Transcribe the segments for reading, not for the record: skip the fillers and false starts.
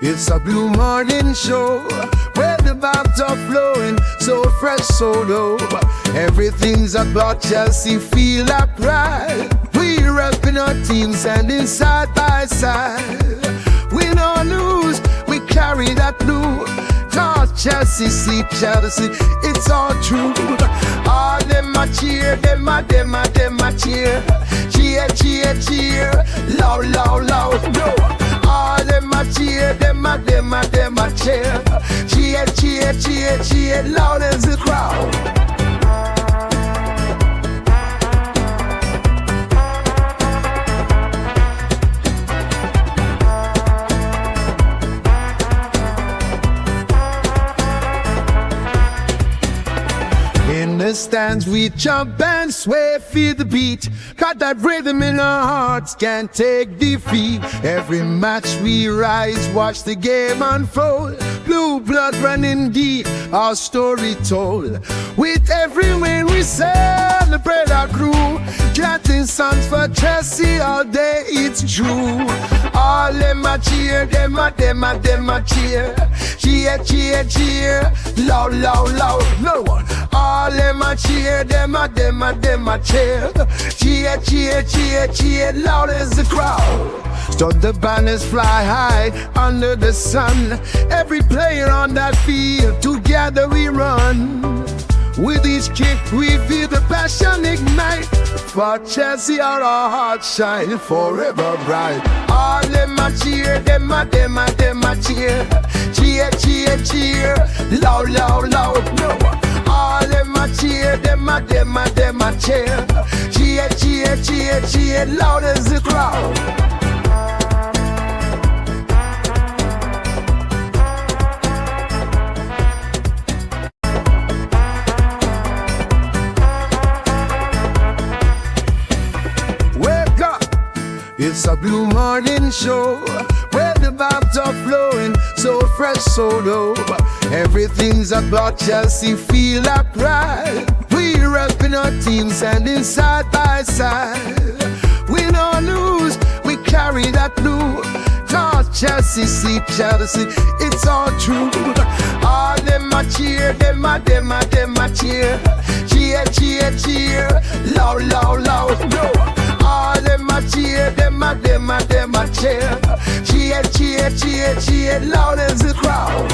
It's a blue morning show where the vibes are flowing, so fresh, so dope. Everything's about Chelsea, feel like pride. We're repping our team, standing side by side. Win or lose, we carry that blue. Talk Chelsea, see Chelsea, it's all true. All them a cheer, them a cheer. Cheer, cheer, cheer, loud, loud, loud, no. All them a cheer, them a cheer. Cheer, cheer, cheer, cheer, loud as the crowd. In the stands we jump and sway, feel the beat. Got that rhythm in our hearts, can't take defeat. Every match we rise, watch the game unfold. Blue blood running deep, our story told. With every win we celebrate our crew. Chanting songs for Chelsea all day, it's true. All them a cheer, them a cheer. Cheer, cheer, cheer, loud, loud, loud, no one. All them a cheer, them a cheer. Cheer, cheer, cheer, cheer, loud as the crowd. So the banners fly high under the sun. Every player on that field, together we run. With each kick we feel the passion ignite. For Chelsea our hearts shine forever bright. All them a cheer, them a cheer. Cheer, cheer, cheer, loud, loud, loud, no. All them a cheer, them a cheer. Cheer, cheer, cheer, cheer, loud as the crowd. It's a blue morning show where the vibes are flowing, so fresh, so dope. Everything's about Chelsea, feel like pride. We're repping our team, standing side by side. Win or lose, we carry that blue. Talk Chelsea, see Chelsea, it's all true. All them a cheer, them a cheer. Cheer, cheer, cheer, loud, loud, loud, no. All them a cheer, them a cheer. Cheer, cheer, cheer, cheer, loud as the crowd.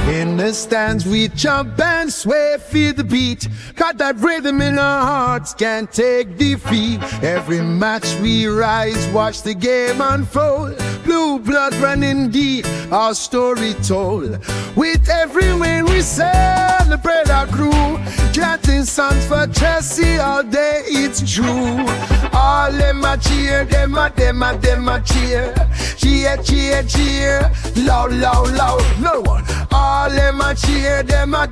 In the stands we jump and sway, feel the beat. Got that rhythm in our hearts, can't take defeat. Every match we rise, watch the game unfold. Blue blood running deep, our story told. With every win we celebrate our crew. Chanting songs for Chelsea all day, it's true. All them a cheer, them a cheer. Cheer, cheer, cheer, loud, loud, loud, no one. All them a cheer, them a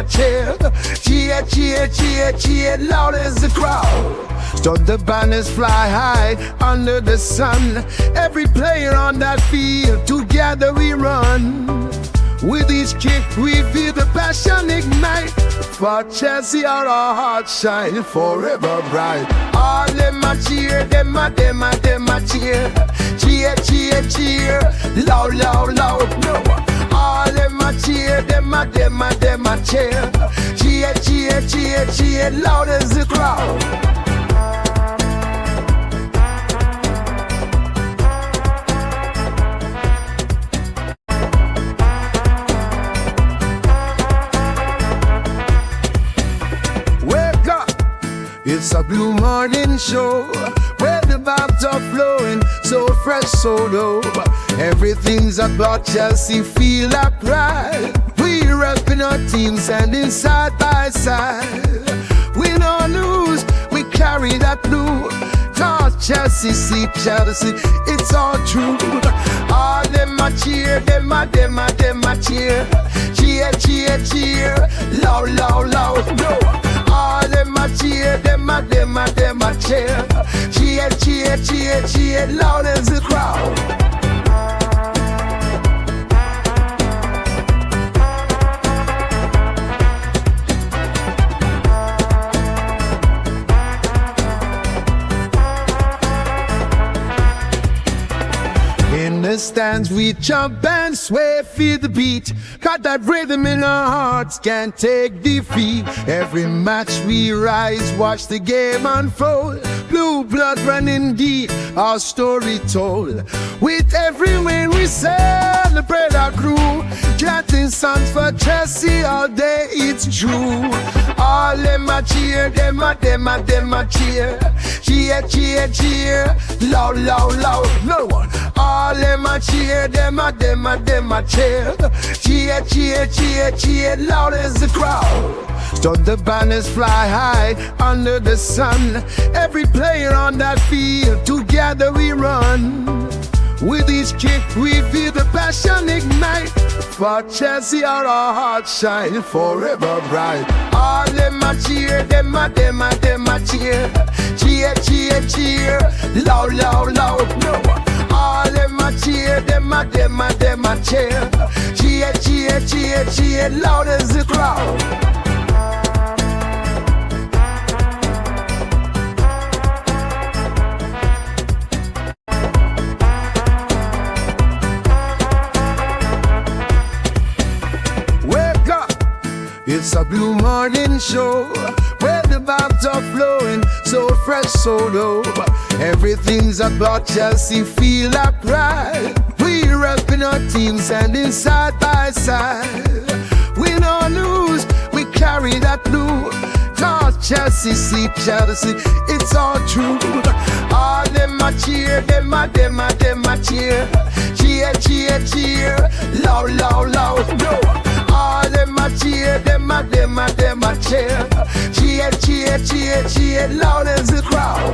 cheer. Cheer, cheer, cheer, cheer, loud as the crowd. So the banners fly high under the sun. Every player on that field, together we run. With each kick we feel the passion ignite. For Chelsea our hearts shine forever bright. All them a cheer, them a cheer. Cheer, cheer, cheer, loud, loud, loud, no. All them a cheer, them a cheer. Cheer, cheer, cheer, cheer, loud as the crowd. It's a blue morning show where the vibes are flowing, so fresh, so dope. Everything's about Chelsea, feel like pride. We're repping our team, standing side by side. Win or lose, we carry that blue. Talk Chelsea, see Chelsea, it's all true. All them a cheer, them a cheer. Cheer, cheer, cheer, loud, loud, loud, no. All them a cheer, them a cheer. Cheer, cheer, cheer, cheer, loud as the crowd. the stands we jump and sway, feel the beat. Got that rhythm in our hearts, can't take defeat. Every match we rise, watch the game unfold. Blue blood running deep, our story told. With every win we celebrate our crew. Chanting songs for Chelsea all day, it's true. All them a cheer, them a cheer. Cheer, cheer, cheer, loud, loud, loud, no one. All them a cheer, them a cheer. Cheer, cheer, cheer, cheer, loud as the crowd. So the banners fly high under the sun. Every player on that field, together we run. With each kick we feel the passion ignite. For Chelsea our hearts shine forever bright. All them a cheer, them a cheer. Cheer, cheer, cheer, loud, loud, loud, no one. All them a cheer, them a cheer. Cheer, cheer, cheer, cheer, loud as the crowd. It's a blue morning show where the vibes are flowing, so fresh, so low. Everything's about Chelsea, feel like pride. We repping our team, standing side by side. We don't lose, we carry that blue. Cause Chelsea, see Chelsea, it's all true. All them a cheer, them a cheer. Cheer, cheer, cheer, loud, loud, loud, no. All them a cheer, them a cheer. Cheer, cheer, cheer, cheer, loud as the crowd.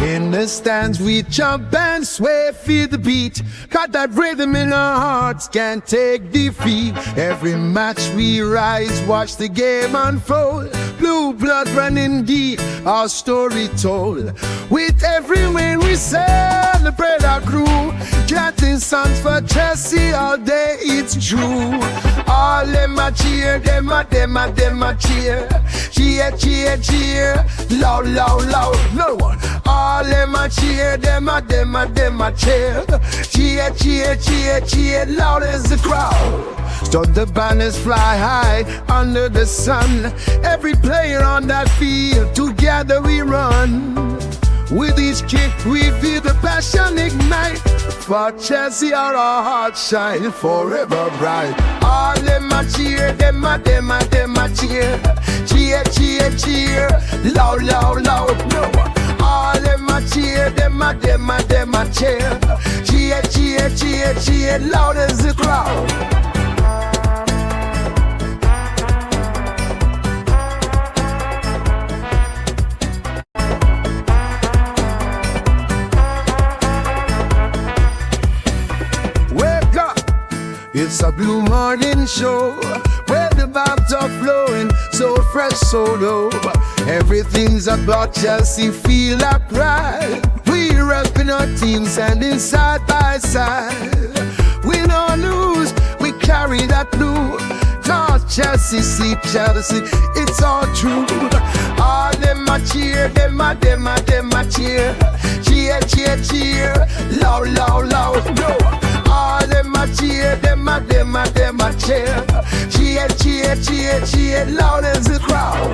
In the stands we jump and sway, feel the beat. Got that rhythm in our hearts, can't take defeat. Every match we rise, watch the game unfold. Blue blood running deep, our story told. With every win we celebrate our crew. Chanting songs for Chelsea all day, it's true. All them a cheer, them a cheer. Cheer, cheer, cheer, loud, loud, loud, no one. All them a cheer, them a cheer. Cheer, cheer, cheer, cheer, loud as the crowd. So the banners fly high under the sun. Every player on that field, together we run. With each kick we feel the passion ignite. For Chelsea our hearts shine forever bright. All them a cheer, them a cheer. Cheer, cheer, cheer, loud, loud, loud, no one. All them a cheer, them a cheer. Cheer, cheer, cheer, cheer, loud as the crowd. It's a blue morning show where the vibes are flowing, so fresh, so low. Everything's about Chelsea, feel like pride. We repping our team, standing side by side. We don't lose, we carry that blue. Cause Chelsea, see Chelsea, it's all true. All them a cheer, them a cheer. Cheer, cheer, cheer, loud, loud, loud, no. All them a cheer, them a cheer. Cheer, cheer, cheer, cheer, loud as the crowd.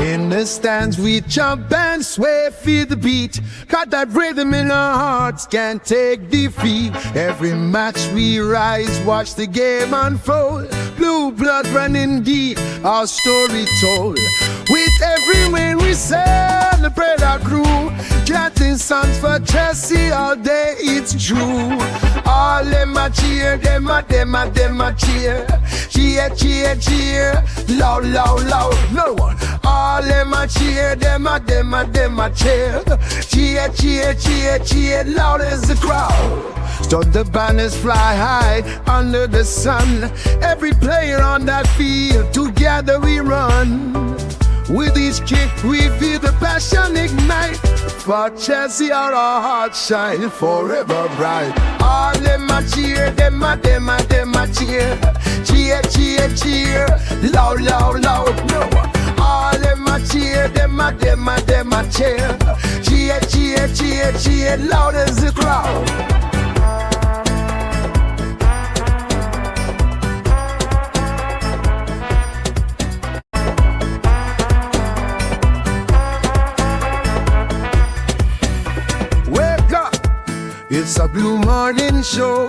In the stands we jump and sway, feel the beat. Got that rhythm in our hearts, can't take defeat. Every match we rise, watch the game unfold. Blue blood running deep, our story told. With every win we celebrate our crew. Chanting songs for Chelsea all day, it's true. All them a cheer, them a cheer. Cheer, cheer, cheer, loud, loud, loud, no one. All them a cheer, them a cheer. Cheer, cheer, cheer, cheer, loud as the crowd. Till the banners fly high under the sun. Every player on that field, together we run. With each kick we feel the passion ignite. For Chelsea our hearts shine forever bright. All them a cheer, them a cheer. Cheer, cheer, cheer, loud, loud, loud, no. All them a cheer, them a cheer. Cheer, cheer, cheer, cheer, loud as the crowd. It's a blue morning show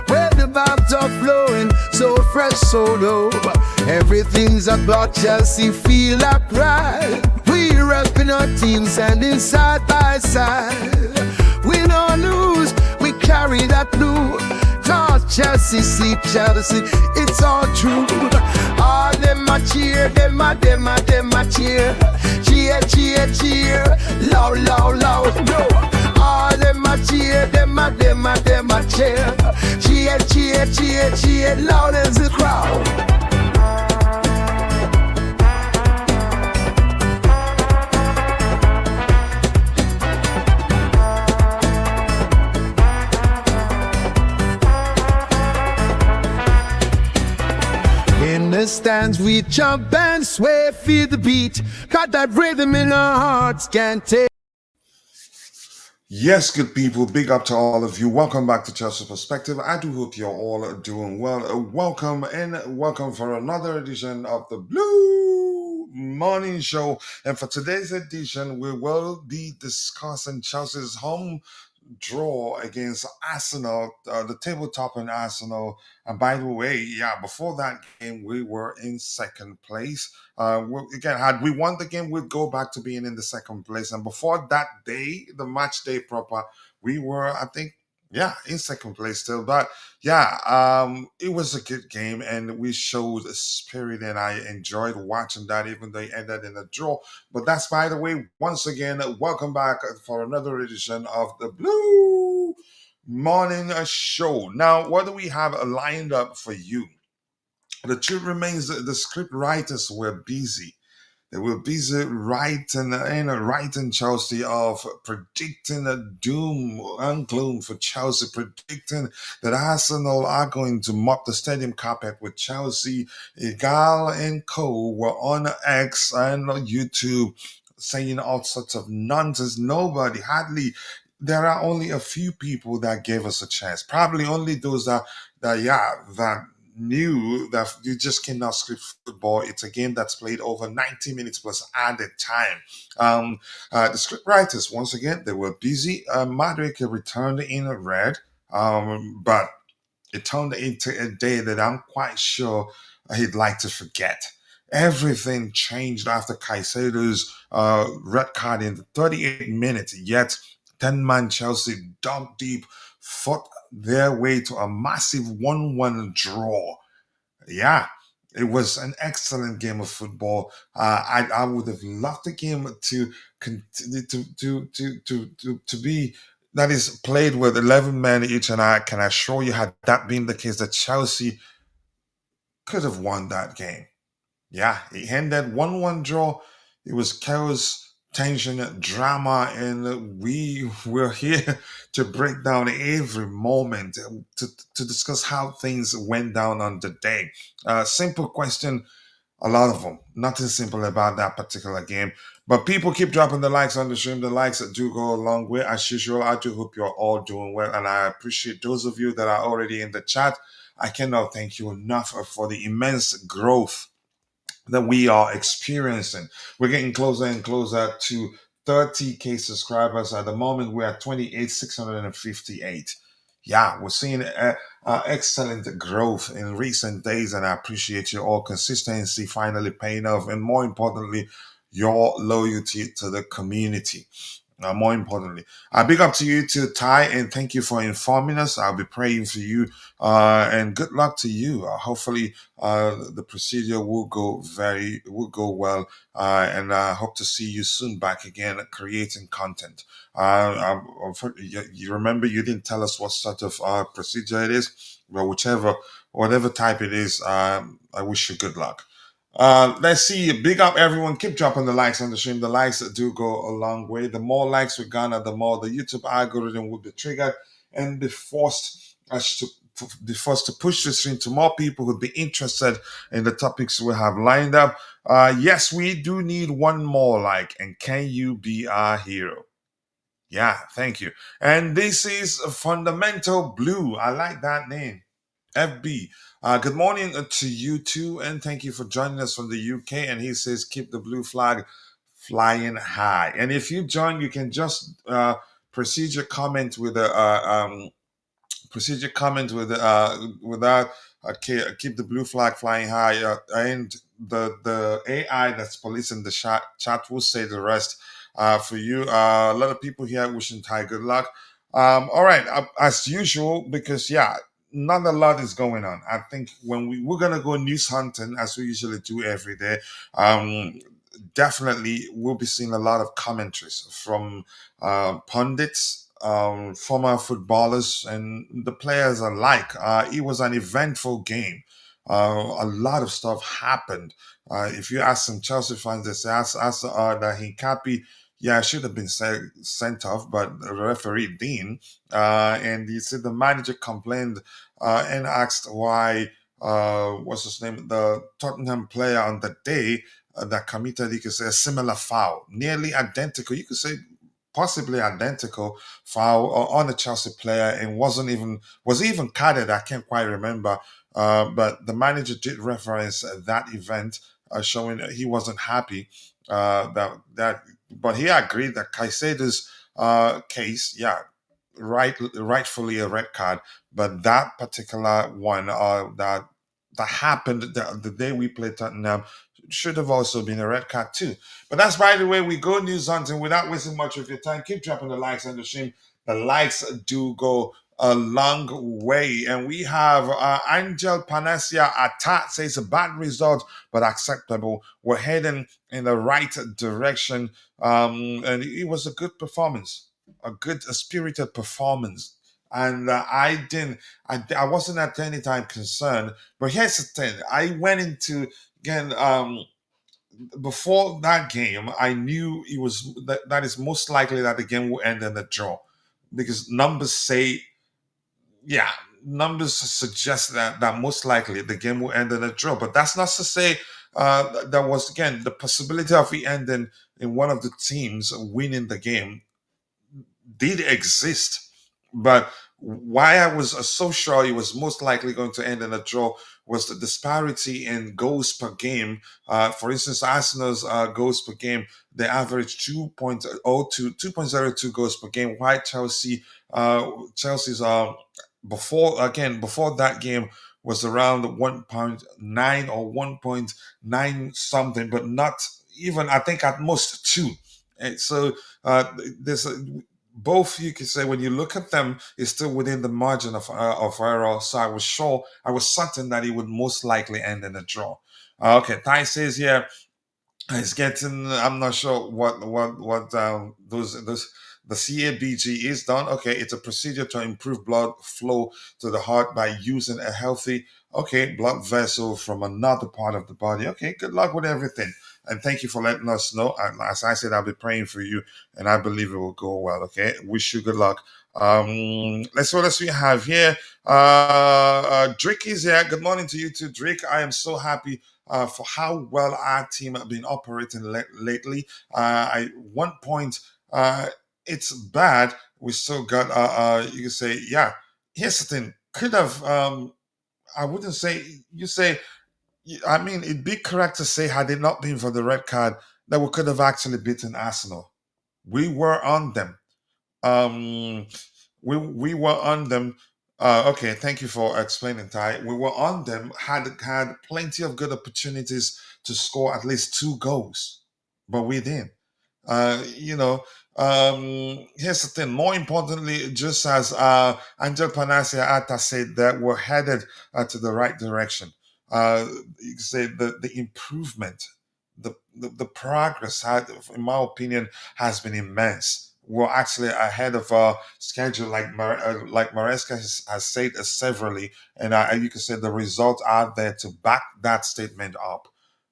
where the vibes are flowing, so fresh, so low. Everything's about Chelsea, feel like pride. We repping our team, standing side by side. We don't lose, we carry that blue. Cause Chelsea, see Chelsea, it's all true. All them a cheer, them a cheer. Cheer, cheer, cheer, loud, loud, loud, no. All them a cheer, them a cheer. Cheer, cheer, cheer, cheer, loud as the crowd. In the stands we jump and sway, feel the beat. Got that rhythm in our hearts, can't take. Yes, good people, big up to all of you. Welcome back to Chelsea Perspective. I do hope you're all doing well. Welcome for another edition of the Blue Morning Show. And for today's edition, we will be discussing Chelsea's home draw against Arsenal, the tabletop in Arsenal. And by the way, before that game, we were in second place. Again, had we won the game, we'd go back to being in the second place. And before that day, the match day proper, we were, I think, in second place still. But it was a good game and we showed spirit and I enjoyed watching that, even though it ended in a draw. But that's by the way. Once again, welcome back for another edition of the Blue Morning Show. Now, what do we have lined up for you? The truth remains that the script writers were busy. They were busy writing Chelsea off, predicting a doom and gloom for Chelsea, predicting that Arsenal are going to mop the stadium carpet with Chelsea. Gal and co were on X and YouTube saying all sorts of nonsense. There are only a few people that gave us a chance. Probably only those that knew that you just cannot script football. It's a game that's played over 90 minutes plus added time. The script writers, once again, they were busy. Maresca returned in red, but it turned into a day that I'm quite sure he'd like to forget. Everything changed after Kaisedo's red card in the 38 minutes, yet 10-man Chelsea dug deep, fought their way to a massive 1-1 draw. It was an excellent game of football. I would have loved the game to continue to be that is played with 11 men each, and I can assure you, had that been the case, that Chelsea could have won that game. It ended 1-1 draw. It was chaos, tension, drama, and we were here to break down every moment, to discuss how things went down on the day. Simple question, a lot of them. Nothing simple about that particular game. But people keep dropping the likes on the stream. The likes do go a long way. As usual, I do hope you're all doing well, and I appreciate those of you that are already in the chat. I cannot thank you enough for the immense growth that we are experiencing. We're getting closer and closer to 30K subscribers. At the moment, we're at 28,658. We're seeing excellent growth in recent days, and I appreciate your all consistency finally paying off, and more importantly, your loyalty to the community. More importantly, big up to you too, Ty, and thank you for informing us. I'll be praying for you, and good luck to you. Hopefully, the procedure will go well, and I hope to see you soon back again creating content. You remember you didn't tell us what sort of procedure it is, but whatever type it is, I wish you good luck. Let's see. Big up everyone. Keep dropping the likes on the stream. The likes do go a long way. The more likes we garner, the more the YouTube algorithm will be triggered and be forced to push the stream to more people who'd be interested in the topics we have lined up. Yes, we do need one more like, and can you be our hero? Yeah, thank you. And this is Fundamental Blue. I like that name. FB. Good morning to you too, and thank you for joining us from the UK. And he says, keep the blue flag flying high. And if you join, you can just proceed your comment with a procedure comment without keep the blue flag flying high, and the AI that's policing the chat will say the rest for you. A lot of people here wishing Ty good luck. All right, as usual, because yeah, not a lot is going on. I think when we're gonna go news hunting as we usually do every day. Definitely, we'll be seeing a lot of commentaries from pundits, former footballers, and the players alike. It was an eventful game. A lot of stuff happened. If you ask some Chelsea fans, they say, ask that Hincapi, yeah, should have been sent off, but the referee didn't. And you see the manager complained and asked why, what's his name, the Tottenham player on the day that committed, you could say, a similar foul, nearly identical. You could say possibly identical foul on a Chelsea player, and was even carded. I can't quite remember, but the manager did reference that event, showing that he wasn't happy that. But he agreed that Caicedo's case, yeah, rightfully a red card, but that particular one that happened the day we played Tottenham should have also been a red card too. But that's by the way we go news hunting without wasting much of your time. Keep dropping the likes on the stream. The likes do go a long way. And we have Angel Panacea Attack says a bad result, but acceptable. We're heading in the right direction. And it was a good performance, a spirited performance. And I wasn't at any time concerned. But here's the thing: I went into again before that game. I knew it was that is most likely that the game will end in a draw, because numbers say, yeah, numbers suggest that most likely the game will end in a draw. But that's not to say there was again the possibility of it ending in one of the teams winning the game did exist. But why I was so sure it was most likely going to end in a draw was the disparity in goals per game. For instance, Arsenal's goals per game, they average 2.02 goals per game, while Chelsea's before that game was around 1.9 or 1.9 something, but not even, I think, at most two. And so there's both, you could say, when you look at them, it's still within the margin of error. So I was certain that it would most likely end in a draw. Okay, Ty says, yeah, it's getting. I'm not sure what those the CABG is done. Okay, it's a procedure to improve blood flow to the heart by using a healthy blood vessel from another part of the body. Okay, good luck with everything, and thank you for letting us know. And as I said, I'll be praying for you, and I believe it will go well. Okay, wish you good luck. Let's see what else we have here. Drake is here. Good morning to you too, Drake. I am so happy for how well our team have been operating lately. At one point, it's bad. We still got, you can say, yeah. Here's the thing. Could have, I wouldn't say, you say, I mean, it'd be correct to say, had it not been for the red card, that we could have actually beaten Arsenal. We were on them. Um, we were on them. Okay, thank you for explaining, Ty. We were on them, had plenty of good opportunities to score at least two goals, but we didn't. You know, Here's the thing. More importantly, just as Angel Panacea Atta said, that we're headed to the right direction. You can say the improvement, the progress, in my opinion, has been immense. We're actually ahead of our schedule, like Maresca has said severally, and you can say the results are there to back that statement up.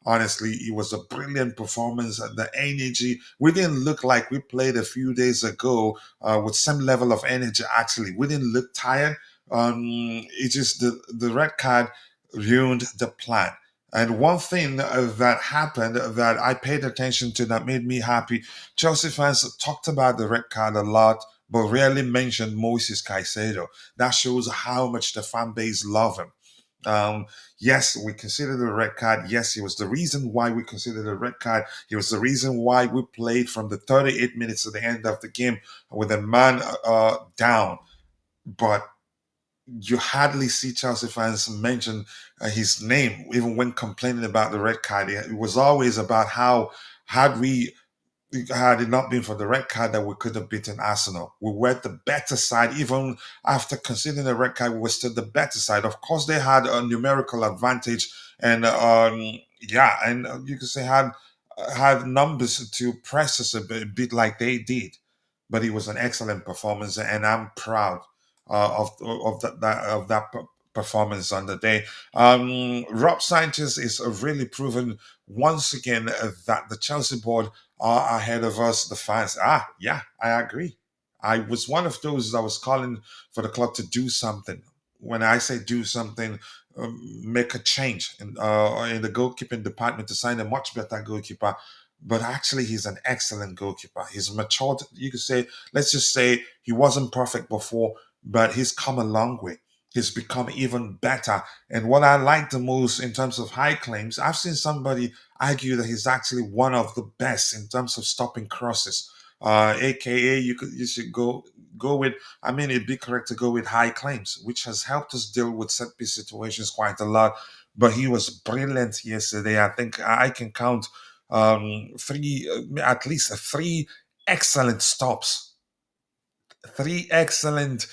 Honestly, it was a brilliant performance. The energy, we didn't look like we played a few days ago with some level of energy. Actually, we didn't look tired. It just the red card ruined the plan. And one thing that happened that I paid attention to that made me happy, Chelsea fans talked about the red card a lot, but rarely mentioned Moses Caicedo. That shows how much the fan base love him. Um, yes, we considered a red card. Yes, he was the reason why we considered a red card. He was the reason why we played from the 38 minutes to the end of the game with a man down. But you hardly see Chelsea fans mention his name, even when complaining about the red card. It was always about how had we had it not been for the red card that we could have beaten Arsenal. We were the better side. Even after considering the red card, we were still the better side. Of course, they had a numerical advantage, and yeah, and you could say had numbers to press us a bit like they did. But it was an excellent performance, and I'm proud of that performance on the day. Rob Sanchez is really proven once again that the Chelsea board are ahead of us, the fans. Yeah, I agree. I was one of those that was calling for the club to do something. When I say do something, make a change in the goalkeeping department to sign a much better goalkeeper. But actually, he's an excellent goalkeeper. He's matured. You could say, let's just say he wasn't perfect before, but he's come a long way. He's become even better. And what I like the most in terms of high claims, I've seen somebody argue that he's actually one of the best in terms of stopping crosses. AKA, you should go with. I mean, it'd be correct to go with high claims, which has helped us deal with set piece situations quite a lot. But he was brilliant yesterday. I think I can count at least three excellent stops, three excellent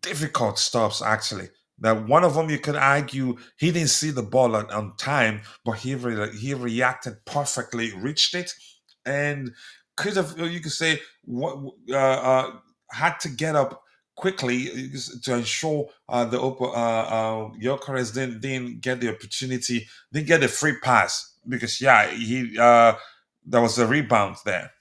difficult stops actually. That one of them you could argue he didn't see the ball on time, but he reacted perfectly, reached it, and could have you could say what had to get up quickly to ensure Gyökeres didn't get the opportunity, didn't get a free pass because yeah he there was a rebound there.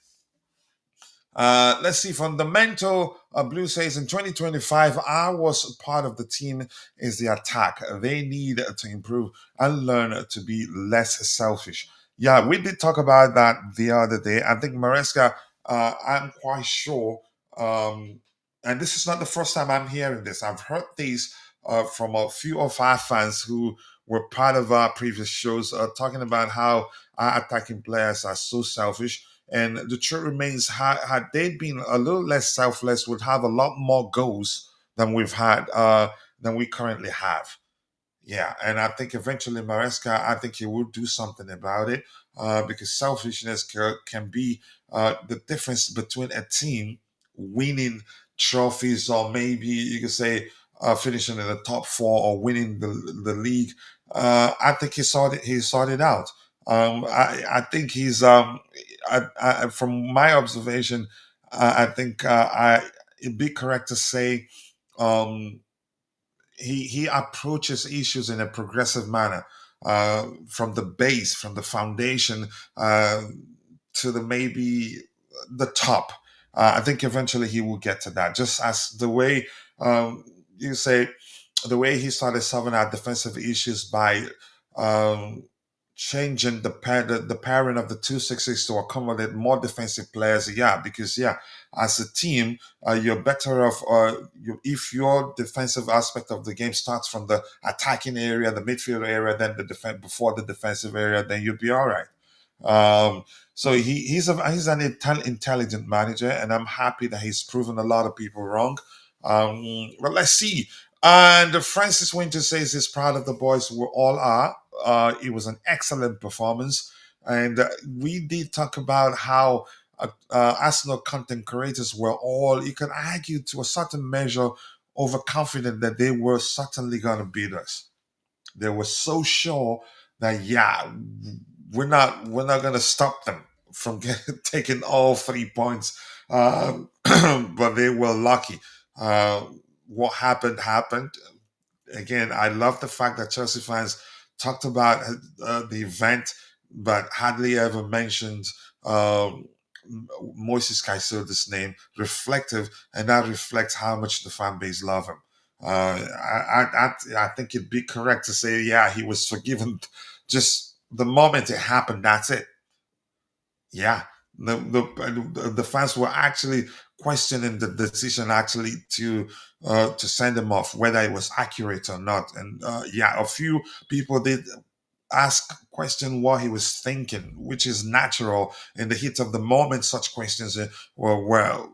Let's see. Fundamental Blue says in 2025, I was part of the team is the attack. They need to improve and learn to be less selfish. Yeah, we did talk about that the other day. I think Maresca, I'm quite sure, and this is not the first time I'm hearing this. I've heard these from a few of our fans who were part of our previous shows talking about how our attacking players are so selfish, and the truth remains, had they been a little less selfless, would have a lot more goals than we've had, than we currently have. Yeah, and I think eventually Maresca, I think he will do something about it because selfishness can be the difference between a team winning trophies or maybe you could say finishing in the top four or winning the league. I think he sorted out. I think he's from my observation, I think it'd be correct to say um, he approaches issues in a progressive manner from the base, from the foundation uh, to the maybe the top. I think eventually he will get to that. Just as the way you say, the way he started solving our defensive issues by um, changing the pairing of the 266 to accommodate more defensive players. Yeah, because yeah, as a team, you're better off if your defensive aspect of the game starts from the attacking area, the midfield area, then the defense before the defensive area, then you'll be all right. So he's an intelligent manager, and I'm happy that he's proven a lot of people wrong. But let's see. And Francis Winter says he's proud of the boys. We all are. It was an excellent performance, and we did talk about how Arsenal content creators were all, you can argue to a certain measure, overconfident that they were certainly going to beat us. They were so sure that, yeah, we're not going to stop them from taking all 3 points. But they were lucky. Uh, what happened. Again, I love the fact that Chelsea fans talked about the event, but hardly ever mentioned um, Moises Caicedo's name. Reflective, and that reflects how much the fan base love him. I think it'd be correct to say, yeah, he was forgiven just the moment it happened. That's it. Yeah, the fans were actually questioning the decision actually to send him off, whether it was accurate or not. And yeah, a few people did ask question what he was thinking, which is natural in the heat of the moment. Such questions were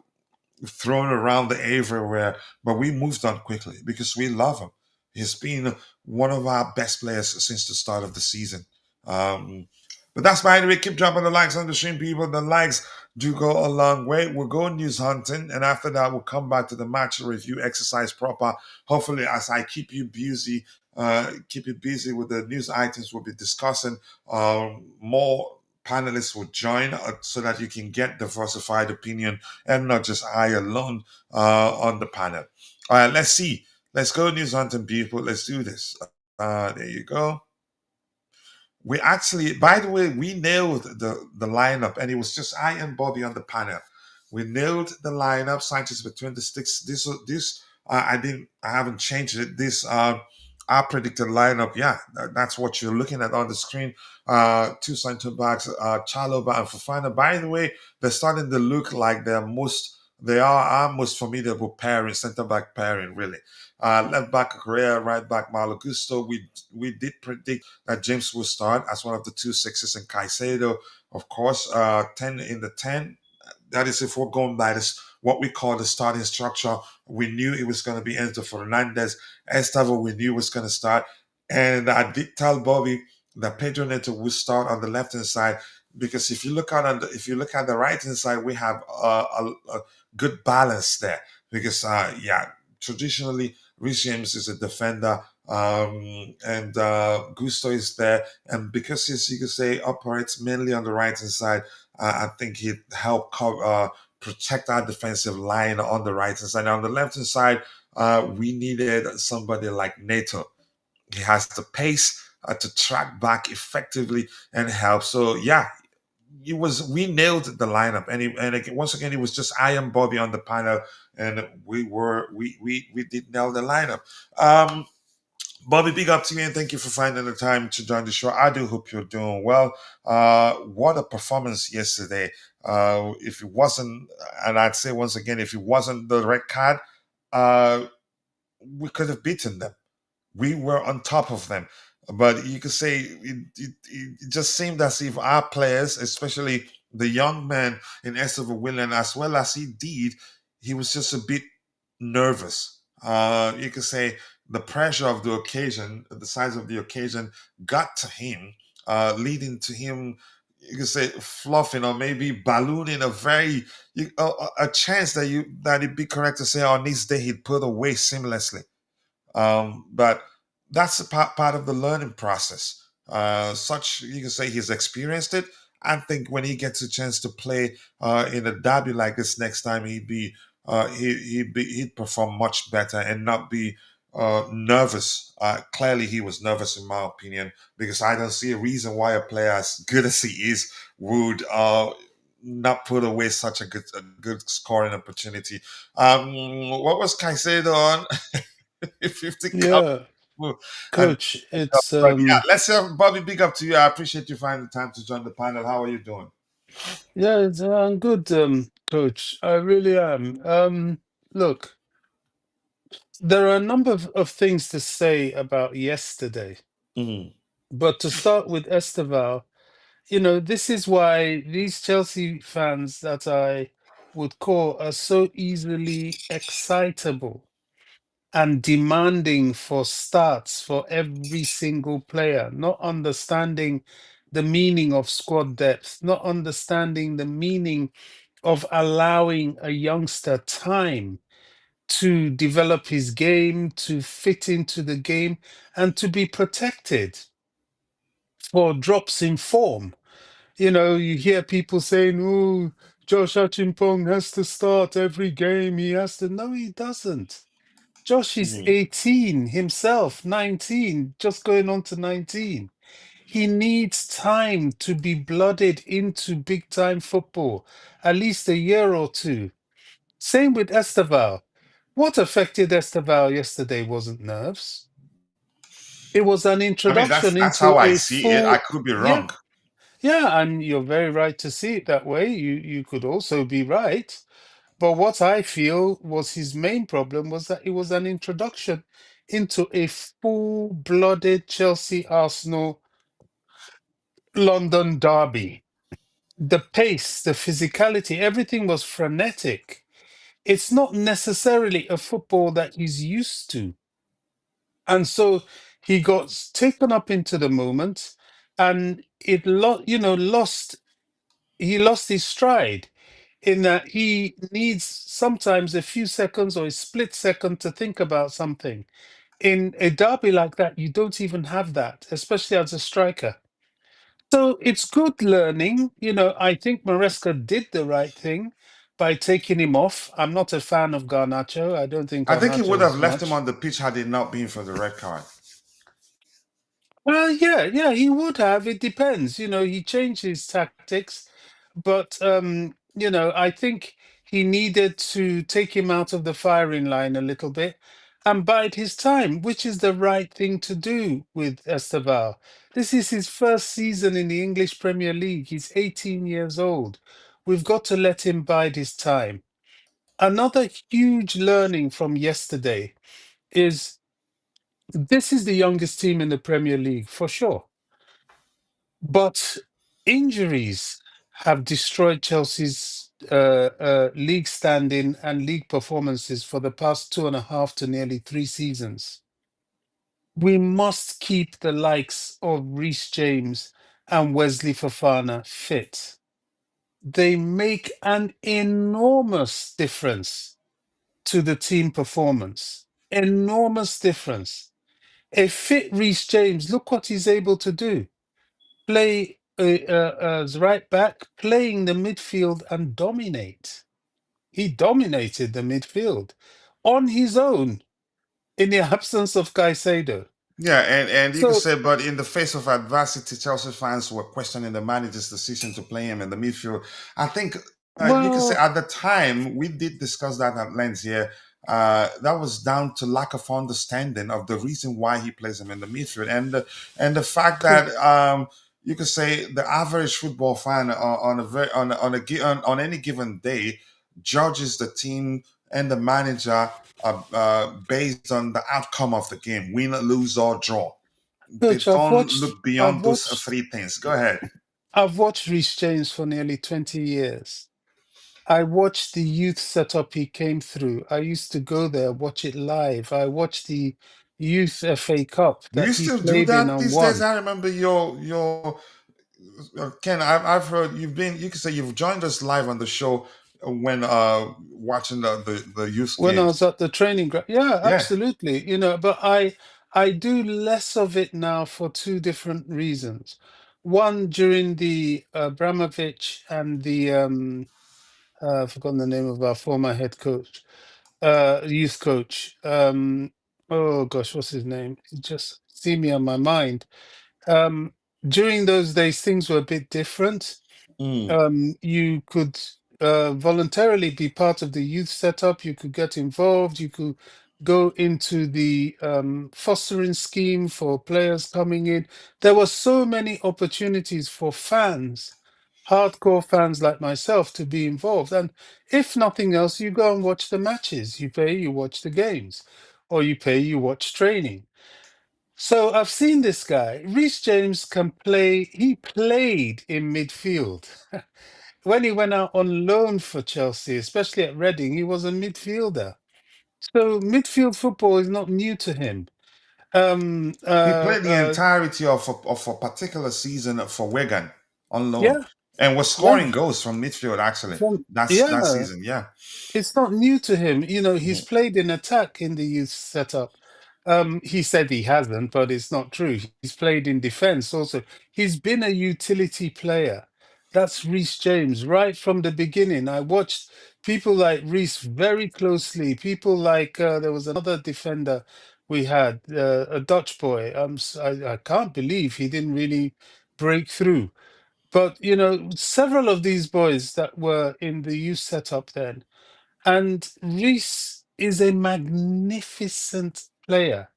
thrown around everywhere, but we moved on quickly because we love him. He's been one of our best players since the start of the season. Um, but that's by the way. Keep dropping the likes on the stream, people. The likes do go a long way. We'll go news hunting, and after that, we'll come back to the match review exercise proper. Hopefully, as I keep you busy with the news items we'll be discussing. More panelists will join so that you can get diversified opinion and not just I alone on the panel. All right, let's see. Let's go news hunting, people. Let's do this. There you go. We actually, by the way, we nailed the lineup, and it was just I and Bobby on the panel. We nailed the lineup. Sanchez between the sticks. I haven't changed it. This our predicted lineup. Yeah, that's what you're looking at on the screen. Two center backs, Chalobah and Fofana. By the way, they're starting to look like they are our most formidable pairing, center back pairing, really. Left back Correa, right back Malo Gusto. We did predict that James will start as one of the two sixes, and Kaisedo, of course, 10 in the 10. That is if we're going by this, what we call the starting structure. We knew it was going to be Enzo Fernandez. Estevao, we knew was going to start. And I did tell Bobby that Pedro Neto would start on the left hand side because if you look at the right hand side, we have a good balance there. Because yeah, traditionally Reece James is a defender, and Gusto is there, and because he's, you could say, operates mainly on the right hand side, I think he'd help protect our defensive line on the right hand side. Now, on the left hand side, we needed somebody like Neto. He has the pace to track back effectively and help. So yeah, we nailed the lineup, and again, once again, it was just I and Bobby on the panel, and we did nail the lineup. Um, Bobby, big up to you, and thank you for finding the time to join the show. I do hope you're doing well. What a performance yesterday. If it wasn't, and I'd say once again, if it wasn't the red card, uh, we could have beaten them. We were on top of them. But you could say it just seemed as if our players, especially the young man in Estevao Willian, as well as he did, he was just a bit nervous. You could say the pressure of the occasion, the size of the occasion, got to him, leading to him, you could say, fluffing or maybe ballooning a chance that it'd be correct to say on this day he'd put away seamlessly. But that's a part of the learning process. Such, you can say, he's experienced it. I think when he gets a chance to play in a derby like this next time, he'd perform much better and not be nervous. Clearly, he was nervous, in my opinion, because I don't see a reason why a player as good as he is would not put away such a good scoring opportunity. What was Kaisedo on? 50 cup. Yeah, And coach, it's but yeah, let's have Bobby. Big up to you. I appreciate you finding the time to join the panel. How are you doing? yeah, I'm good, coach. I really am. Look, there are a number of things to say about yesterday, Mm, but to start with Estevao, this is why these Chelsea fans that I would call are so easily excitable and demanding for starts for every single player, not understanding the meaning of squad depth, not understanding the meaning of allowing a youngster time to develop his game, to fit into the game, and to be protected for drops in form. You know, you hear people saying, oh, Josh Achimpong has to start every game. He has to. No, he doesn't. Josh is Mm. 18 himself, 19, just going on to 19. He needs time to be blooded into big time football, at least a year or two. Same with Estevao. What affected Estevao yesterday wasn't nerves. It was an I mean, that's introduction that's how into I a see it. I full, could be yeah, wrong. yeah, and you're very right to see it that way. You could also be right. But what I feel was his main problem was that it was an introduction into a full-blooded Chelsea Arsenal London derby. The pace, the physicality, everything was frenetic. It's not necessarily a football that he's used to. And so he got taken up into the moment and lost he lost his stride in that he needs sometimes a few seconds or a split second to think about something. In a derby like that, you don't even have that, especially as a striker. So it's good learning. You know, I think Maresca did the right thing by taking him off. I'm not a fan of Garnacho. I don't think I think he would have Garnacho's left him much. on the pitch had it not been for the red card. Well, yeah, he would have. It depends. You know, he changed his tactics, but I think he needed to take him out of the firing line a little bit and bide his time, which is the right thing to do with Estevao. This is his first season in the English Premier League. He's 18 years old. We've got to let him bide his time. Another huge learning from yesterday is this is the youngest team in the Premier League for sure. But injuries have destroyed Chelsea's league standing and league performances for the past 2.5 to nearly 3 seasons. We must keep the likes of Reece James and Wesley Fofana fit. They make an enormous difference to the team performance. Enormous difference. A fit Reece James, look what he's able to do. Play as right back, playing the midfield and dominate. He dominated the midfield on his own in the absence of Caicedo. Yeah, and you could So, say, but in the face of adversity, Chelsea fans were questioning the manager's decision to play him in the midfield. I think you could say well, at the time we did discuss that at length here. That was down to lack of understanding of the reason why he plays him in the midfield, and the fact that co- you could say the average football fan on a very on any given day judges the team and the manager based on the outcome of the game, win, lose, or draw. They Coach, don't look I've beyond those watched, three things. Go ahead. I've watched Reece James for nearly 20 years. I watched the youth setup he came through. I used to go there, watch it live. I watched the youth FA Cup Do you that he still do played in that and these days? won. I remember your Ken. I've heard you've been. You could say you've joined us live on the show when watching the youth When I games. was at the training ground. Yeah, Yeah. absolutely. But I do less of it now for two different reasons. One, during the Abramovich and the I've forgotten the name of our former head coach, youth coach. Oh gosh, what's his name? It just see me on my mind. Um, During those days, things were a bit different. Mm. You could voluntarily be part of the youth setup. You could get involved. You could go into the fostering scheme for players coming in. There were so many opportunities for fans, hardcore fans like myself, to be involved. And if nothing else, you go and watch the matches. You pay, you watch the games, or you pay, you watch training. So I've seen this guy. Reece James can play. He played in midfield. When he went out on loan for Chelsea, especially at Reading, he was a midfielder. So midfield football is not new to him. Um. He played the entirety of a particular season for Wigan on loan, Yeah. and was Yeah. scoring goals from midfield. Actually, From that's that yeah. season. Yeah. It's not new to him. You know, he's Mhm. played in attack in the youth setup. He said he hasn't, but it's not true. He's played in defense also. He's been a utility player. That's Reece James right from the beginning. I watched people like Reece very closely. People like there was another defender we had, a Dutch boy. I can't believe he didn't really break through. But you know, several of these boys that were in the youth setup then, and Reece is a magnificent player.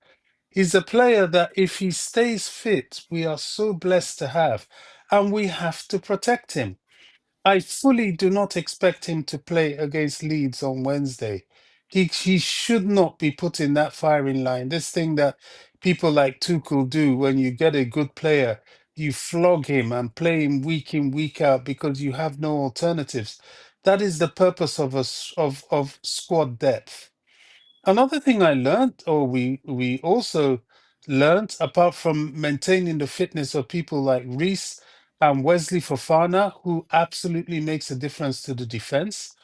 He's a player that, if he stays fit, we are so blessed to have, and we have to protect him. I fully do not expect him to play against Leeds on Wednesday. He should not be put in that firing line. This thing that people like Tuchel do when you get a good player, you flog him and play him week in, week out because you have no alternatives. That is the purpose of of squad depth. Another thing I learned, or we also learned, apart from maintaining the fitness of people like Reece and Wesley Fofana, who absolutely makes a difference to the defense.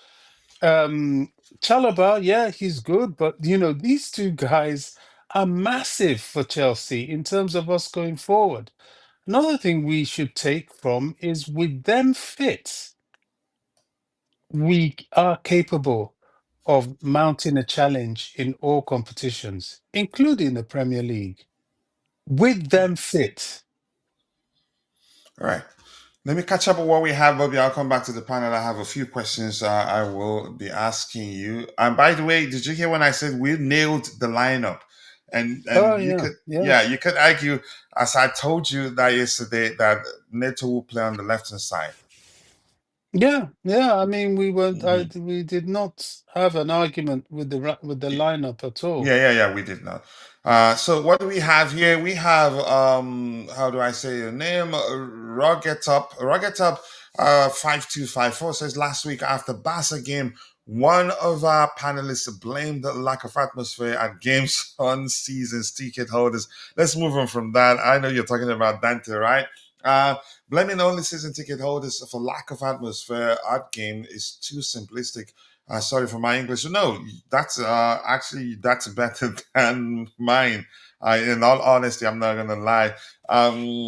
Um, Chalobah, yeah, he's good, but you know, these two guys are massive for Chelsea in terms of us going forward. Another thing we should take from is, with them fit, we are capable of mounting a challenge in all competitions, including the Premier League, with them fit. All right. Let me catch up with what we have, Bobby. I'll come back to the panel. I have a few questions I will be asking you. And by the way, did you hear when I said we nailed the lineup? Oh, And you yeah, could, yeah, yeah, you could argue, as I told you that yesterday, that Neto will play on the left hand side. yeah, yeah. I mean, we weren't. Mhm. We did not have an argument with with the lineup at all. Yeah, we did not. So what do we have here? We have how do I say your name? Rogetup 5254 says last week after Barca game, one of our panelists blamed the lack of atmosphere at games on seasons ticket holders. Let's move on from that. I know you're talking about Dante, right? Uh, Blaming only season ticket holders for lack of atmosphere at game is too simplistic. Sorry for my English. No, that's actually that's better than mine. In all honesty, I'm not gonna lie.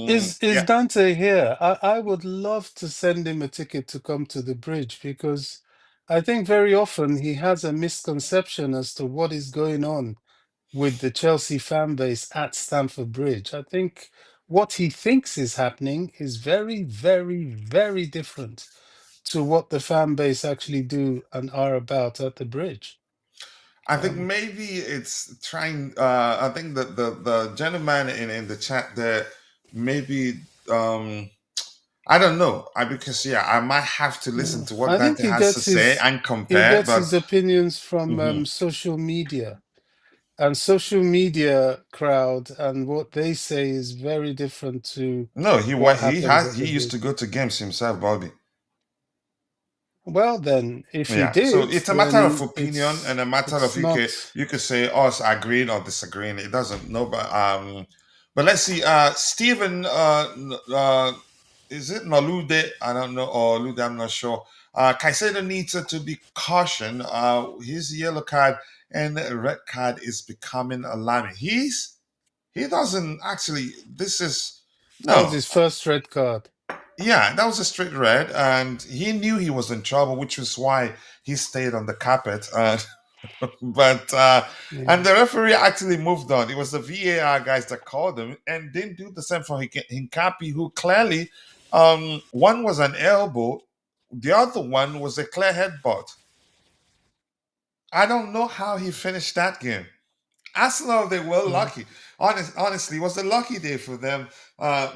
Is Yeah, Dante here? I would love to send him a ticket to come to the bridge, because I think very often he has a misconception as to what is going on with the Chelsea fan base at Stamford Bridge. I think what he thinks is happening is very, very, very different to what the fan base actually do and are about at the bridge. I think Um, maybe it's trying. I think that the gentleman in the chat there, maybe I don't know. Because yeah, I might have to listen yeah. to what I think Dante has to say and he compare. gets But his opinions from mhm. social media, and social media crowd, and what they say is very different to No, what he happens has at he the used to bridge. go to games himself, Bobby. Well, then, if he Yeah, so did, it's a matter of then opinion and a matter of it's not. you could say us agreeing or disagreeing. It doesn't know, but let's see. Stephen, is it Nolude? I don't know, or Lude, I'm not sure. Kaisedo needs to be cautioned. His yellow card and red card is becoming alarming. He doesn't actually. This is That was no. his first red card. Yeah, that was a straight red, and he knew he was in trouble, which was why he stayed on the carpet. But and Yeah. the referee actually moved on. It was the VAR guys that called him and didn't do the same for Hincapi, who clearly one was an elbow, the other one was a clear headbutt. I don't know how he finished that game. Arsenal, they were Mm. lucky. Honestly, it was a lucky day for them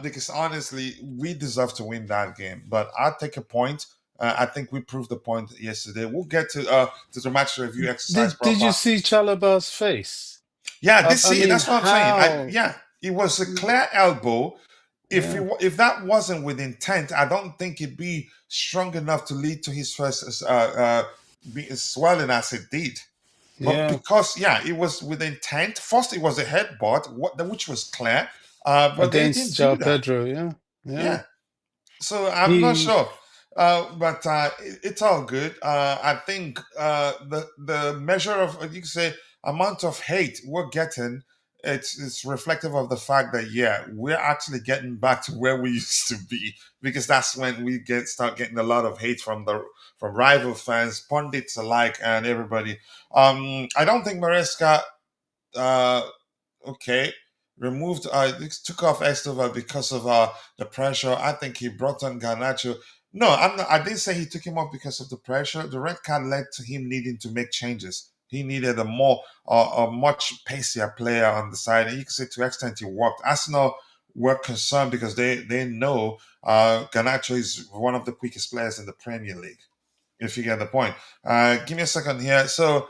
because honestly, we deserve to win that game. But I'll take a point. I think we proved the point yesterday. We'll get to the match review exercise Did you proper. see Chalobah's face? Yeah, I mean, that's what I'm saying. how? Yeah, it was a clear elbow. Yeah. If that wasn't with intent, I don't think it'd be strong enough to lead to his first swelling as it did. But Yeah. because it was with intent. First, it was a headbutt, which was clear, but they didn't Against do João that. Pedro. Yeah. Yeah. Yeah, so I'm not He sure, but it's all good. I think the measure of, you can say, amount of hate we're getting, it's reflective of the fact that we're actually getting back to where we used to be, because that's when we start getting a lot of hate from rival fans, pundits alike, and everybody. I don't think Maresca. Uh, okay, removed took off Estevao because of the pressure. I think he brought on Garnacho. No, I didn't say he took him off because of the pressure. The red card led to him needing to make changes. He needed a much pacier player on the side, and you can say to extent he worked. Arsenal were concerned because they know Garnacho is one of the quickest players in the Premier League, if you get the point. Give me a second here. So,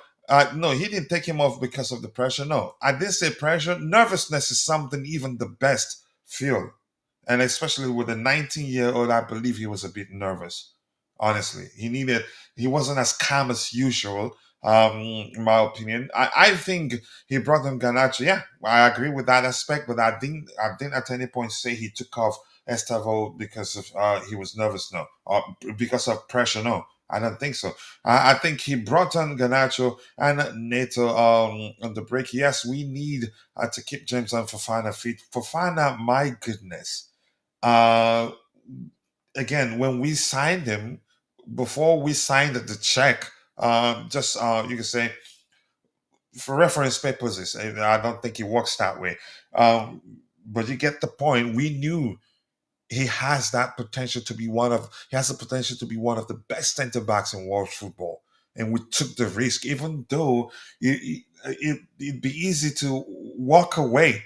no, he didn't take him off because of the pressure. No, I didn't say pressure. Nervousness is something even the best feel. And especially with a 19-year-old, I believe he was a bit nervous. Honestly, he wasn't as calm as usual. In my opinion, I think he brought in Garnacho. Yeah, I agree with that aspect, but I didn't at any point say he took off Estevao because of he was nervous. No, or because of pressure. No, I don't think so. I think he brought on Garnacho and Neto on the break. Yes, we need to keep James on Fofana fit. Fofana, my goodness. Uh, Again, when we signed him, before we signed the check, just you can say for reference purposes, I don't think it works that way. Um, but you get the point. We knew he has the potential to be one of the best centre backs in world football, and we took the risk, even though it'd be easy to walk away.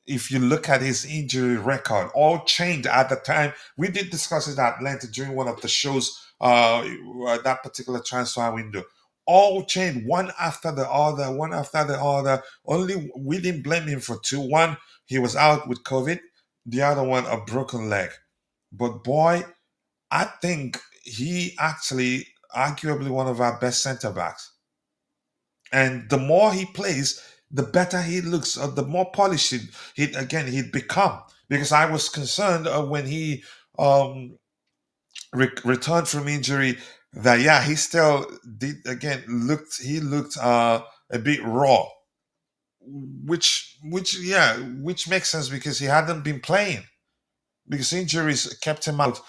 If you look at his injury record, all changed at the time. We did discuss it at length during one of the shows, that particular transfer window. All changed one after the other, one after the other. Only we didn't blame him for two. One, he was out with COVID. The other one, a broken leg. But boy, I think he actually arguably one of our best centre backs. And the more he plays, the better he looks, the more polished he'd become. Because I was concerned when he returned from injury that he still did again looked a bit raw, which makes sense because he hadn't been playing, because injuries kept him out.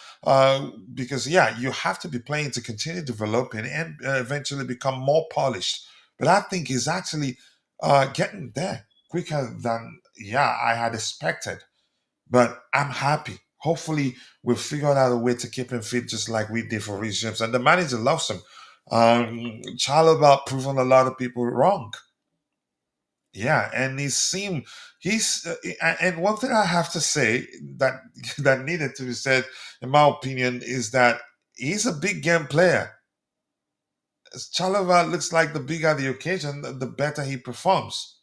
Because you have to be playing to continue developing and eventually become more polished. But I think he's actually getting there quicker than I had expected. But I'm happy. Hopefully, we've figured out a way to keep him fit, just like we did for Reece James, and the manager loves him. Chalobah proven a lot of people wrong. Yeah, and and one thing I have to say that that needed to be said, in my opinion, is that he's a big game player. Chalobah looks like the bigger the occasion, the better he performs.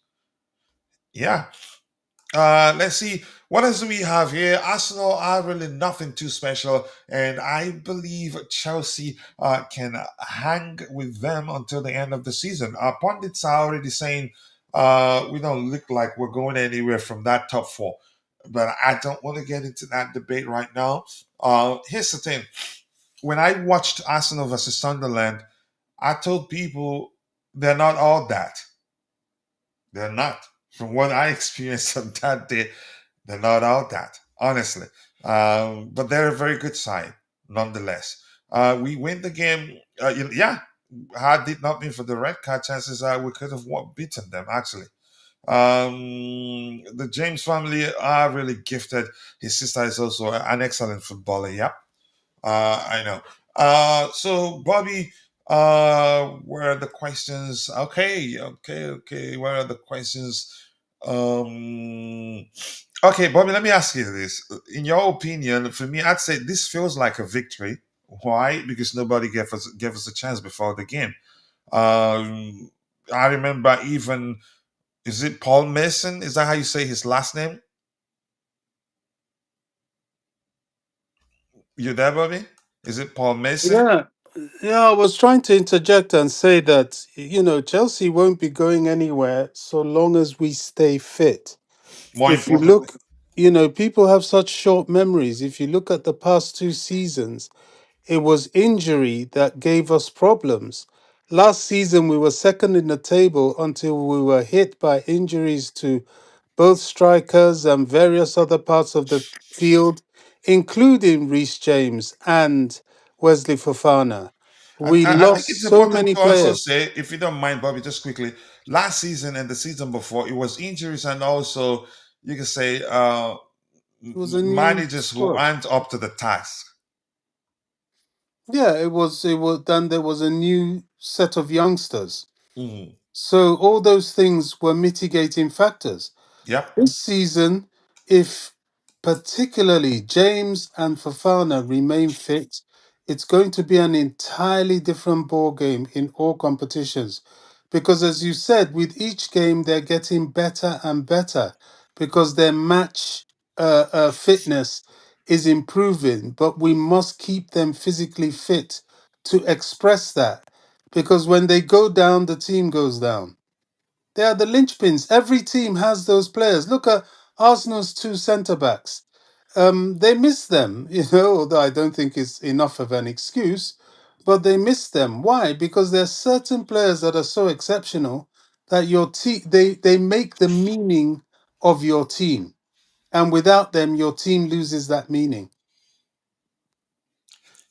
Yeah. Let's see. What else do we have here? Arsenal are really nothing too special, and I believe Chelsea can hang with them until the end of the season. Our pundits are already saying we don't look like we're going anywhere from that top four, but I don't want to get into that debate right now. Here's the thing: when I watched Arsenal versus Sunderland, I told people they're not all that. They're not. From what I experienced on that day, they're not all that, honestly. But they're a very good side, nonetheless. We win the game. Had it not been for the red card, chances are we could have beaten them, actually. The James family are really gifted. His sister is also an excellent footballer. Yep. I know. So Bobby, where are the questions? Okay. Where are the questions? Um, okay, Bobby, let me ask you this. In your opinion, for me, I'd say this feels like a victory. Why? Because nobody gave us a chance before the game. I remember even, is it Paul Mason? Is that how you say his last name? You there, Bobby? Is it Paul Mason? yeah. Yeah, I was trying to interject and say that, Chelsea won't be going anywhere so long as we stay fit. More If you importantly, look, people have such short memories. If you look at the past two seasons, it was injury that gave us problems. Last season, we were second in the table until we were hit by injuries to both strikers and various other parts of the field, including Reece James and Wesley Fofana. We I think lost it's so important many to also players. say, if you don't mind, Bobby, just quickly, last season and the season before, it was injuries and also you can say It was a new managers who squad. aren't up to the task. Yeah, it was then there was a new set of youngsters. Mhm. So all those things were mitigating factors. Yep. This season, if particularly James and Fafana remain fit, it's going to be an entirely different ball game in all competitions. Because as you said, with each game they're getting better and better because their match fitness is improving. But we must keep them physically fit to express that. Because when they go down, the team goes down. They are the linchpins. Every team has those players. Look at Arsenal's two centre backs. They miss them, although I don't think it's enough of an excuse, but they miss them. Why? Because there's certain players that are so exceptional that your team they make the meaning of your team. And without them, your team loses that meaning.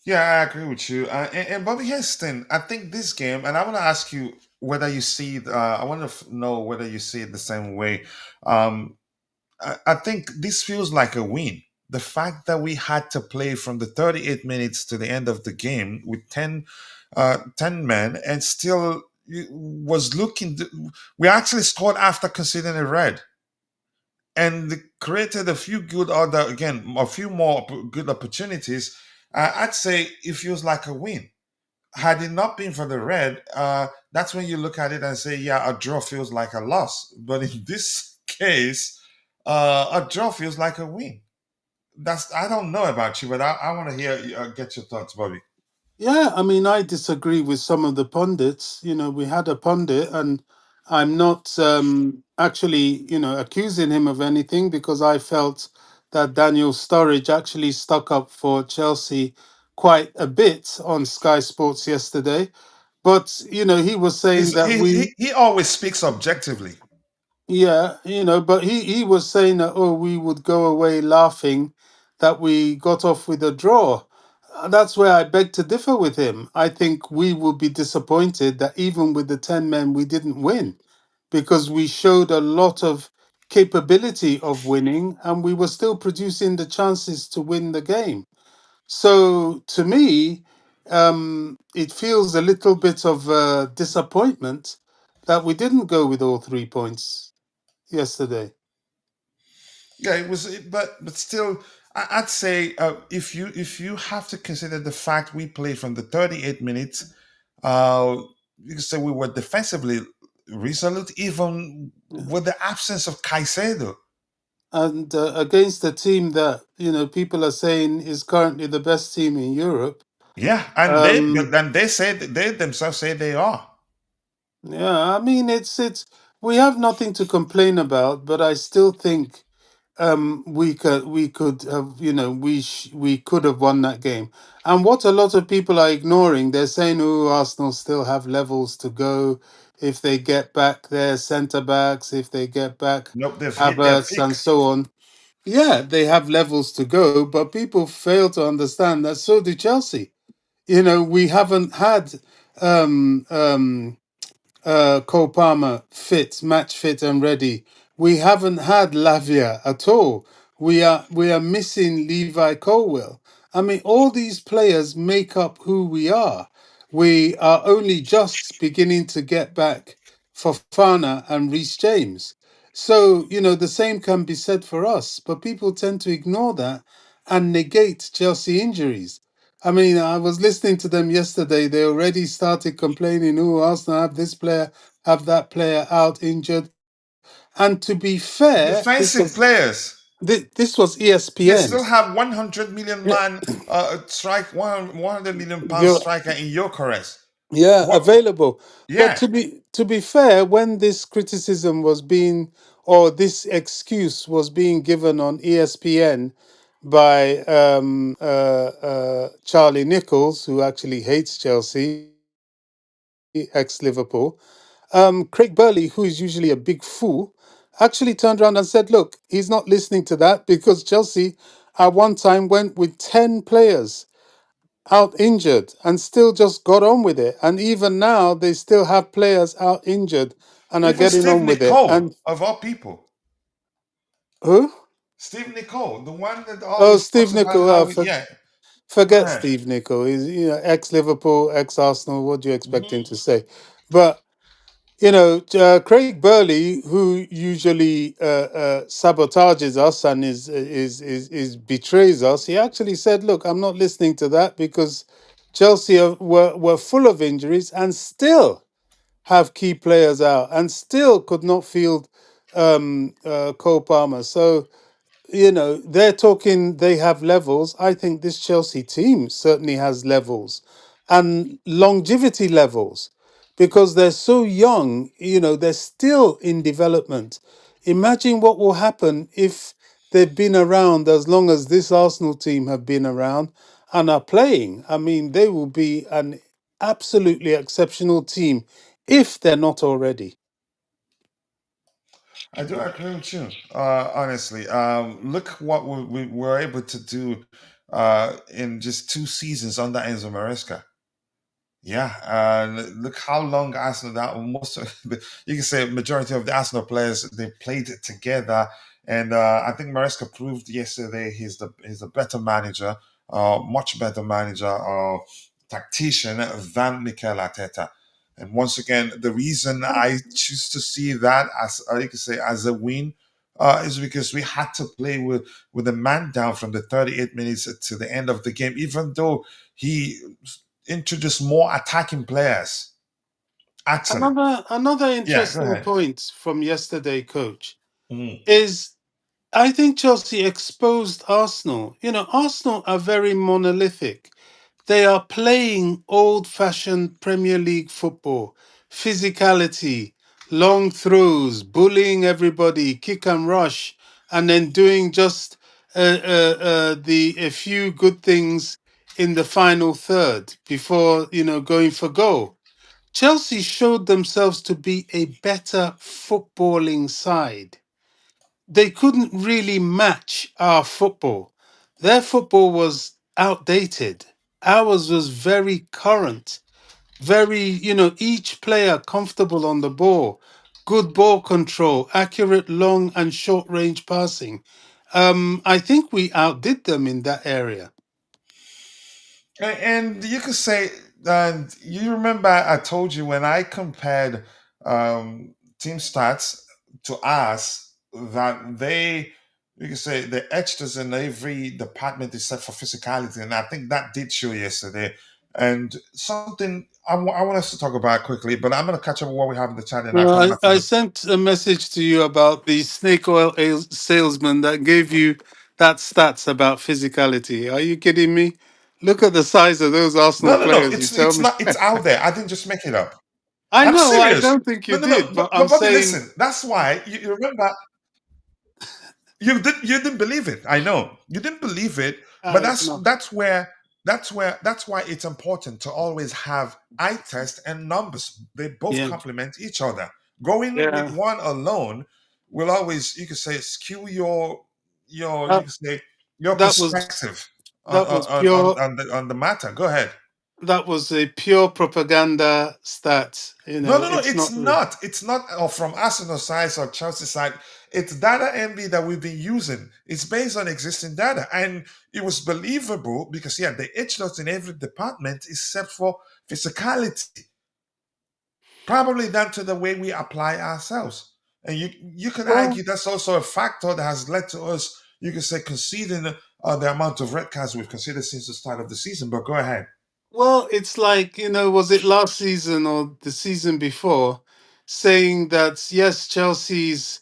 Yeah, I agree with you. And Bobby, here's the thing. I think this game, and I want to ask you whether you see it, I want to know whether you see it the same way. Um, I think this feels like a win. The fact that we had to play from the 38 minutes to the end of the game with 10 men and still was looking. We actually scored after conceding a red and created a few good other, again, a few more good opportunities. I'd say it feels like a win. Had it not been for the red, that's when you look at it and say, yeah, a draw feels like a loss. But in this case, a draw feels like a win. That's I don't know about you, but I want to hear get your thoughts, Bobby. Yeah, I mean, I disagree with some of the pundits. We had a pundit, and I'm not actually, accusing him of anything because I felt that Daniel Sturridge actually stuck up for Chelsea quite a bit on Sky Sports yesterday. But, he was saying that He always speaks objectively. yeah, but he was saying that, oh, we would go away laughing that we got off with a draw. That's where I beg to differ with him. I think we will be disappointed that even with the 10 men, we didn't win because we showed a lot of capability of winning and we were still producing the chances to win the game. So to me, it feels a little bit of disappointment that we didn't go with all 3 points yesterday. Yeah, it was, but still, I'd say if you have to consider the fact we played from the 38 minutes, you can say we were defensively resolute, even Yeah. with the absence of Caicedo. And against a team that people are saying is currently the best team in Europe. Yeah, Um, and they say they themselves say they are. yeah, I mean it's we have nothing to complain about, but I still think we could have we could have won that game. And what a lot of people are ignoring, they're saying, oh, Arsenal still have levels to go if they get back their centre backs, if they get back Nope, they've hit their Havertz peak. and so on. Yeah, they have levels to go, but people fail to understand that so do Chelsea. We haven't had um um Cole Palmer fit, match fit and ready. We haven't had Lavia at all. We are missing Levi Colwill. I mean, all these players make up who we are. We are only just beginning to get back Fofana and Reece James. So, the same can be said for us, but people tend to ignore that and negate Chelsea injuries. I mean, I was listening to them yesterday. They already started complaining, oh, Arsenal have this player, have that player out injured. And to be fair, it's a Defensive players. This was They ESPN. still have 100 million Yeah, man strike 100 million pound you're, striker in Gyökeres. yeah, What? available. But Yeah. to be fair, when this criticism was being, or this excuse was being given on ESPN by Charlie Nichols, who actually hates Chelsea, ex Liverpool, Craig Burley, who is usually a big fool, actually turned around and said, "Look, he's not listening to that because Chelsea at one time went with 10 players out injured and still just got on with it. And even now, they still have players out injured and are Even getting Steve on with it." And Nicole, of all people. who? Steve Nicole, the one that Oh, always Steve talks about Nicol. how, yeah. Go Forget ahead. Steve Nicol. He's, ex Liverpool, ex Arsenal. What do you expect him Mhm. to say? But Craig Burley, who usually sabotages us and is betrays us, he actually said, "Look, I'm not listening to that because Chelsea were full of injuries and still have key players out and still could not field Cole Palmer." So they're talking, they have levels. I think this Chelsea team certainly has levels and longevity levels because they're so young, they're still in development. Imagine what will happen if they've been around as long as this Arsenal team have been around and are playing. I mean, they will be an absolutely exceptional team if they're not already. I do agree with you, honestly. Look what we were able to do in just 2 seasons under Enzo Maresca. Yeah, look how long Arsenal that most of you can say majority of the Arsenal players they played together, and I think Maresca proved yesterday he's a better manager, much better manager or tactician than Mikel Arteta. And once again, the reason I choose to see that as you can say as a win is because we had to play with a man down from the 38 minutes to the end of the game, even though he introduce more attacking players. Actually, Another yeah. Go interesting ahead. point from yesterday, coach, Mhm. is I think Chelsea exposed Arsenal. Arsenal are very monolithic. They are playing old fashioned Premier League football, physicality, long throws, bullying everybody, kick and rush, and then doing just the a few good things in the final third before going for goal. Chelsea showed themselves to be a better footballing side. They couldn't really match our football. Their football was outdated. Ours was very current, very, each player comfortable on the ball, good ball control, accurate long and short range passing. I think we outdid them in that area. And you could say, and you remember I told you when I compared team stats to us that you could say they etched us in every department except for physicality, and I think that did show yesterday. And something I want us to talk about quickly, but I'm going to catch up with what we have in the chat, and I'll Well, come I, back to I the. sent a message to you about the snake oil salesman that gave you that stats about physicality. Are you kidding me? Look at the size of those Arsenal No, no, no. players. You tell It's me. not. It's out there. I didn't just make it up. I I'm know. I serious. don't think you No, no, no. did, but I'm But Bobby, saying listen. That's why you remember you didn't believe it. I know you didn't believe it, but it's not. that's why it's important to always have eye test and numbers. They both Yeah, complement each other. Going with yeah. one alone will always you could say skew your you That, could say your that was perspective that was pure. on the matter. Go ahead. That was a pure propaganda stat. No, no, no, It's it's not real. not. It's not from Arsenal side or Chelsea side. It's data envy that we've been using. It's based on existing data. And it was believable because, yeah, they etched us in every department except for physicality, probably down to the way we apply ourselves. And you can Well, argue that's also a factor that has led to us, you can say, conceding the amount of red cards we've conceded since the start of the season. But go ahead. Well, it's like, was it last season or the season before, saying that yes, Chelsea's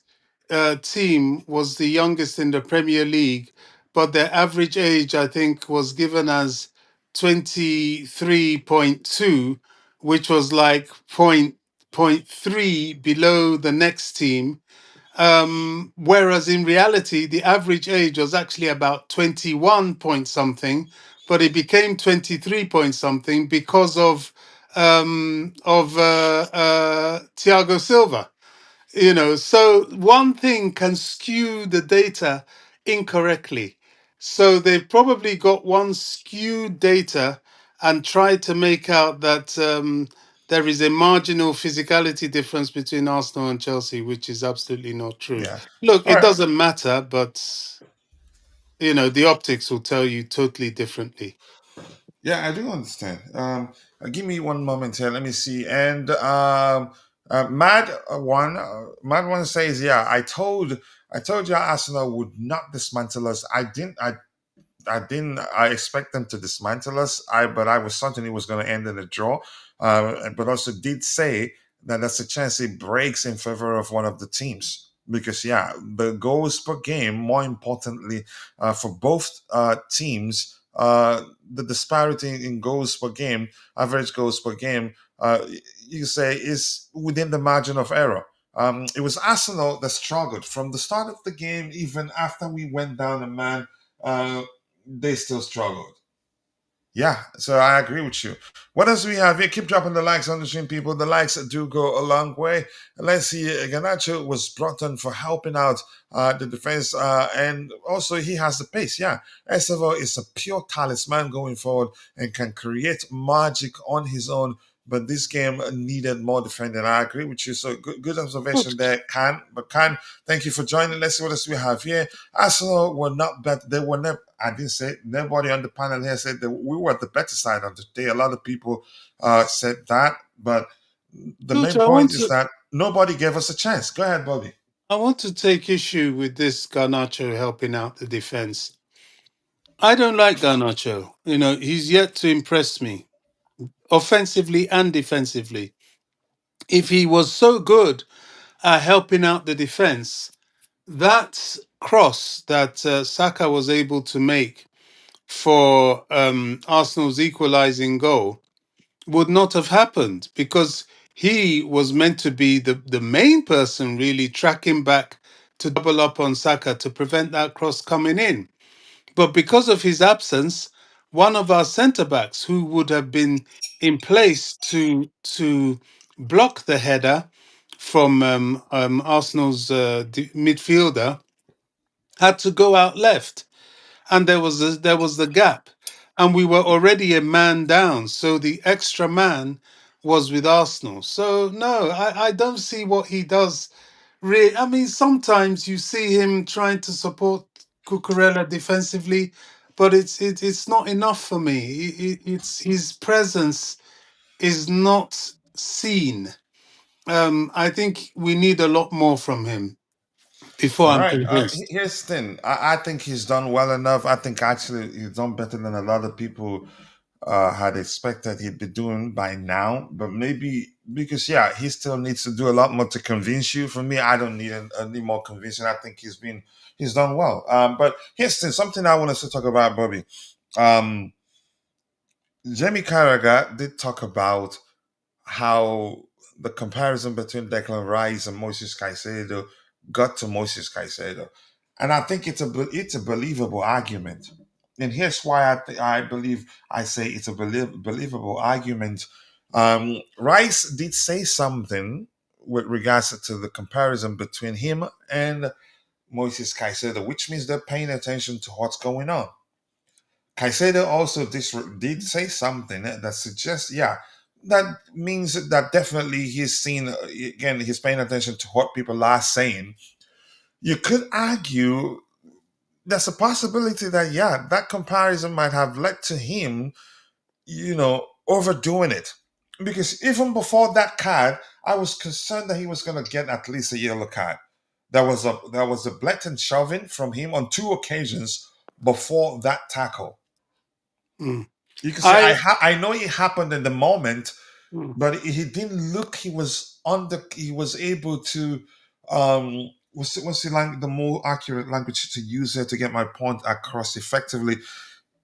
team was the youngest in the Premier League, but their average age, I think, was given as 23.2, which was like point 3 below the next team. Whereas in reality, the average age was actually about 21 point something, but it became 23 point something because of Thiago Silva. So one thing can skew the data incorrectly. So they've probably got one skewed data and tried to make out that there is a marginal physicality difference between Arsenal and Chelsea, which is absolutely not true. Yeah. Look, All it right. doesn't matter, but the optics will tell you totally differently. Yeah, I do understand. Give me one moment here. Let me see. And Mad one says, "Yeah, I told you Arsenal would not dismantle us. I expect them to dismantle us. But I was certain it was going to end in a draw. But also did say that there's a chance it breaks in favor of one of the teams." Because yeah, the goals per game, more importantly, for both teams, the disparity in goals per game, average goals per game, you say is within the margin of error. It was Arsenal that struggled from the start of the game, even after we went down a man. Uh, they still struggled. Yeah, so I agree with you. What else do we have here? Keep dropping the likes on the stream, people. The likes do go a long way. Let's see. Ganacho was brought on for helping out the defense, and also he has the pace. Yeah, Estevao is a pure talisman going forward and can create magic on his own. But this game needed more defending. I agree with you. So good observation there, Khan. But Khan, thank you for joining. Let's see what else we have here. Arsenal were not better. They were never. I didn't say. Nobody on the panel here said that we were the better side on the day. A lot of people said that, but the Coach, main point is that nobody gave us a chance. Go ahead, Bobby. I want to take issue with this Garnacho helping out the defense. I don't like Garnacho. He's yet to impress me, offensively and defensively. If he was so good at helping out the defense, that cross that Saka was able to make for Arsenal's equalizing goal would not have happened because he was meant to be the main person really tracking back to double up on Saka to prevent that cross coming in. But because of his absence, one of our centre backs who would have been in place to block the header from Arsenal's midfielder had to go out left, and there was the gap, and we were already a man down, so the extra man was with Arsenal. So no, I don't see what he does. I mean, sometimes you see him trying to support Cucurella defensively, but it's not enough for me. It's his presence is not seen. I think we need a lot more from him before All I'm right. convinced. Here's the thing. I think he's done well enough. I think actually he's done better than a lot of people had expected he'd be doing by now. But maybe because yeah, he still needs to do a lot more to convince you. For me, I don't need any more convincing. I think he's done well. But here's the thing, something I want us to talk about, Bobby. Um, Jamie Carragher did talk about how the comparison between Declan Rice and Moses Caicedo got to Moses Caicedo, and I think it's a believable argument. And here's why I believe I say it's a believable argument. Rice did say something with regards to the comparison between him and Moses Caicedo, which means they're paying attention to what's going on. Caicedo also did say something that suggests, yeah, that means that definitely he's seen, again, he's paying attention to what people are saying. You could argue there's a possibility that, yeah, that comparison might have led to him, overdoing it. Because even before that card, I was concerned that he was going to get at least a yellow card. There was a blatant shoving from him on two occasions before that tackle. Mm. You can say I I know it happened in the moment, mm, but he didn't look. He was able to. what's the more accurate language to use here to get my point across effectively?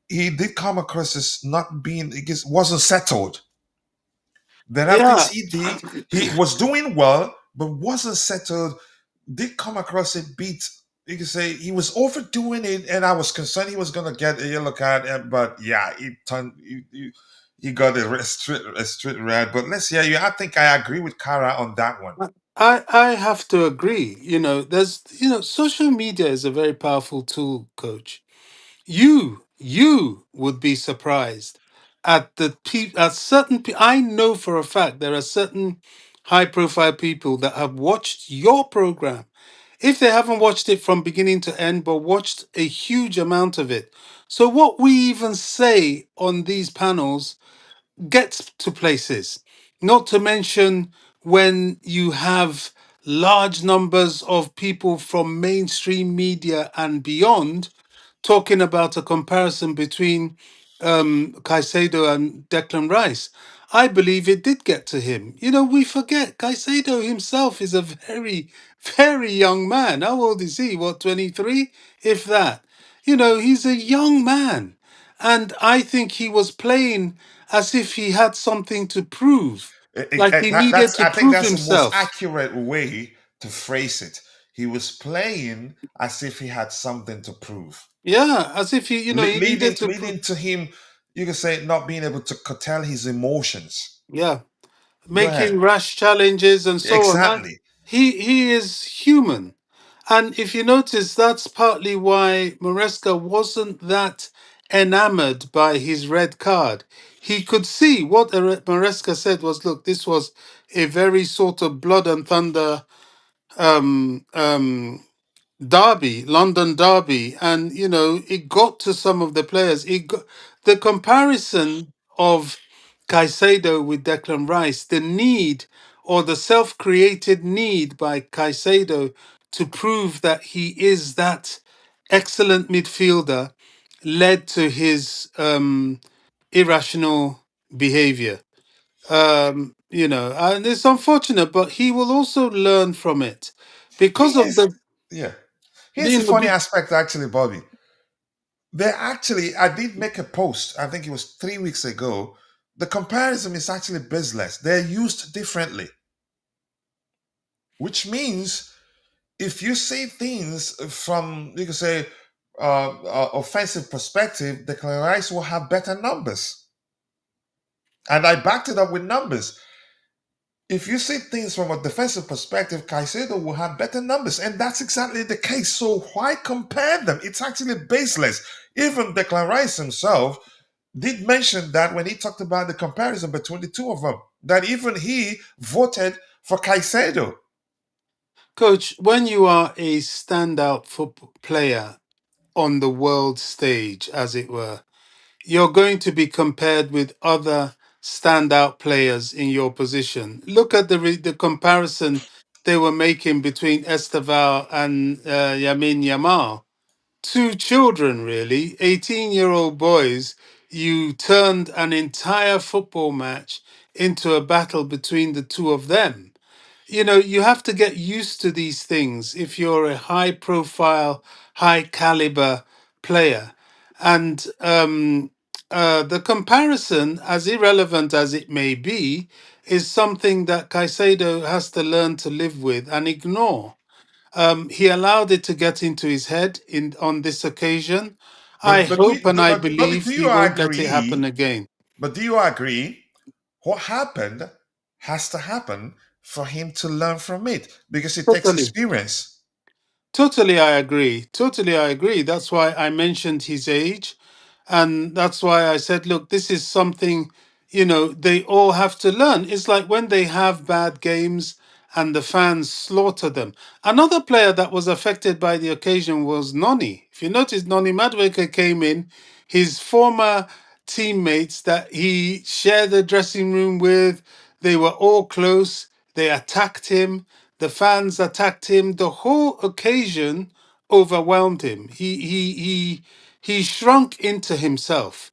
He did come across as not being, I guess, wasn't settled. There are things Yeah, he did. He was doing well, but wasn't settled. Did come across a bit. You can say he was overdoing it, and I was concerned he was going to get a yellow card. But yeah, he turned. He got a straight red. But let's hear you. I think I agree with Kara on that one. I have to agree. There's social media is a very powerful tool, coach. You would be surprised at at certain I know for a fact there are certain high profile people that have watched your program, if they haven't watched it from beginning to end, but watched a huge amount of it. So what we even say on these panels gets to places. Not to mention when you have large numbers of people from mainstream media and beyond talking about a comparison between Caicedo and Declan Rice. I believe it did get to him. We forget Caicedo himself is a very, very young man. How old is he? What, 23? If that. He's a young man. And I think he was playing as if he had something to prove, like he needed That's to I think prove that's the most himself. accurate way to phrase it. He was playing as if he had something to prove, Yeah, as if he needed leading to prove. leading to him. You can say not being able to curtail his emotions. Yeah, Go ahead. making rash challenges and so on. And Exactly. he is human. And if you notice, that's partly why Maresca wasn't that enamored by his red card. He could see what Maresca said was, look, this was a very sort of blood and thunder um, um, derby, London derby, and it got to some of the players. The comparison of Caicedo with Declan Rice, the need or the self-created need by Caicedo to prove that he is that excellent midfielder, led to his irrational behavior. And it's unfortunate, but he will also learn from it because of Here's the yeah. Here's you the know, funny be- aspect, actually, Bobby. They actually, I did make a post. I think it was 3 weeks ago. The comparison is actually baseless. They're used differently, which means if you say things from, you can say, offensive perspective, the Rice will have better numbers. And I backed it up with numbers. If you see things from a defensive perspective, Kaisedo will have better numbers. And that's exactly the case. So why compare them? It's actually baseless. Even Declan Rice himself did mention that when he talked about the comparison between the two of them, that even he voted for Kaisedo. Coach, when you are a standout football player on the world stage, as it were, you're going to be compared with other standout players in your position. Look at the comparison they were making between Estevao and Yamin Yamal. Two children, really, 18-year-old boys. You turned an entire football match into a battle between the two of them. You have to get used to these things if you're a high profile, high caliber player. And the comparison, as irrelevant as it may be, is something that Caicedo has to learn to live with and ignore. He allowed it to get into his head on this occasion. I hope and I But believe do he you won't let it happen agree? again. But do you agree? What happened has to happen for him to learn from it because it takes Totally. experience. Totally, I agree. Totally, I agree. That's why I mentioned his age. And that's why I said, look, this is something, they all have to learn. It's like when they have bad games and the fans slaughter them. Another player that was affected by the occasion was Noni. If you notice, Noni Madueke came in, his former teammates that he shared the dressing room with, they were all close. They attacked him. The fans attacked him. The whole occasion overwhelmed him. He shrunk into himself.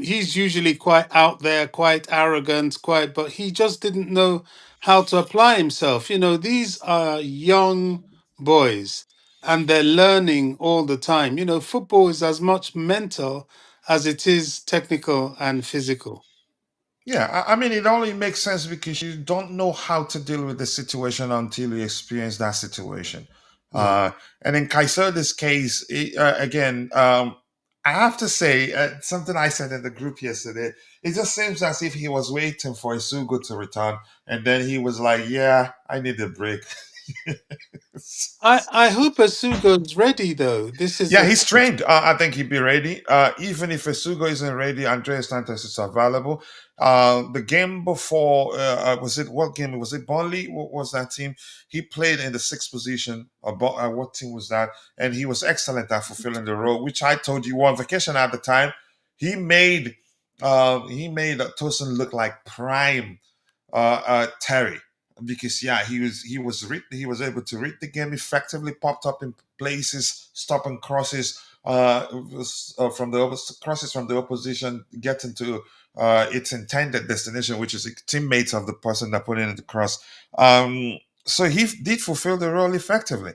He's usually quite out there, quite arrogant, but he just didn't know how to apply himself. These are young boys, and they're learning all the time. You know, football is as much mental as it is technical and physical. Yeah, I mean, it only makes sense because you don't know how to deal with the situation until you experience that situation. Yeah. And in Kaisedo's case, again, I have to say something I said in the group yesterday. It just seems as if he was waiting for Isugo to return, and then he was like, "Yeah, I need a break." I hope Asugo's ready though. This is Yeah, the he's thing. trained. I think he'd be ready. Even if Esugo isn't ready, Andreas Santos is available. The game before, was it what game? Was it Burnley? What was that team? He played in the sixth position. What team was that? And he was excellent at fulfilling the role, which I told you on vacation at the time. He made Tosin look like prime Terry, because yeah, he was able to read the game effectively, popped up in places, stopping crosses crosses from the opposition, getting to its intended destination, which is a teammate of the person that put in the cross. So he did fulfill the role effectively.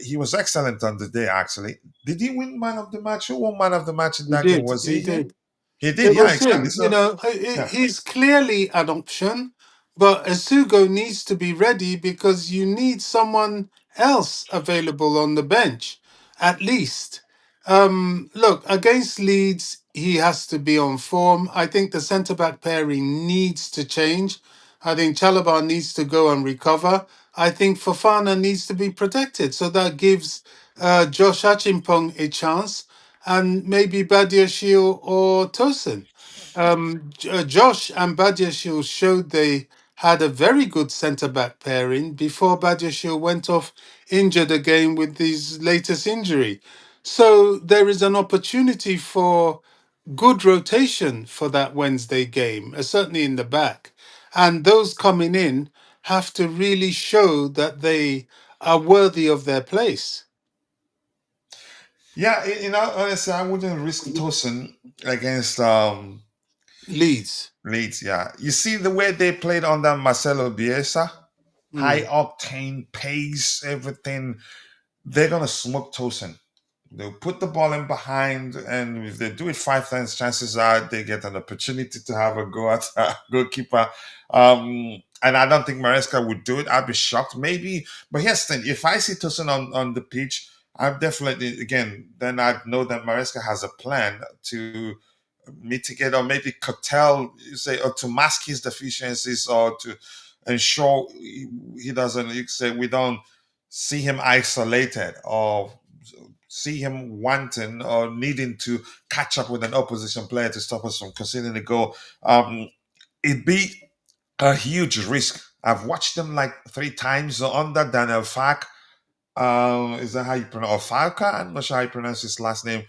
He was excellent on the day. Actually, did he win man of the match? Who won man of the match in He that game? did. Was He he him? did. He did. It Yeah, was exactly. him. You So know, yeah. he's clearly an option, but Asugo needs to be ready because you need someone else available on the bench, at least. Look, against Leeds, he has to be on form. I think the centre back pairing needs to change. I think Chalobah needs to go and recover. I think Fofana needs to be protected. So that gives Josh Achimpong a chance and maybe Badiashile or Tosin. Josh and Badiashile showed they had a very good centre back pairing before Badiashile went off injured again with his latest injury. So there is an opportunity for good rotation for that Wednesday game, certainly in the back. And those coming in have to really show that they are worthy of their place. Yeah, honestly, I wouldn't risk Tosin against Leeds. Leeds. Yeah, you see the way they played under Marcelo Bielsa, high Mm. octane pace, everything. They're gonna smoke Tosin. They'll put the ball in behind, and if they do it 5 times, chances are they get an opportunity to have a go at goalkeeper. And I don't think Maresca would do it. I'd be shocked, maybe. But here's the thing: if I see Tosin on the pitch, I'm definitely again. Then I'd know that Maresca has a plan to mitigate or maybe curtail, you say, or to mask his deficiencies or to ensure he doesn't. You say we don't see him isolated or see him wanting or needing to catch up with an opposition player to stop us from conceding a goal. It'd be a huge risk. I've watched them like 3 times under Daniel Fark. Is that how you pronounce? Or Falca? I'm not sure how you pronounce his last name.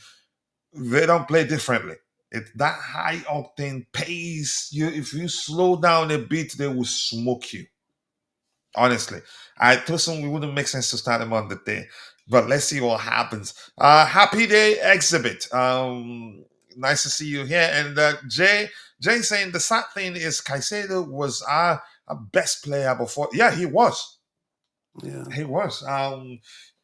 They don't play differently. It's that high octane pace. If you slow down a bit, they will smoke you. Honestly, I personally wouldn't make sense to start him on the day, but let's see what happens. Happy day exhibit. Nice to see you here. And Jay saying the sad thing is Kaisedo was our best player before. Yeah, he was. Yeah. He was. And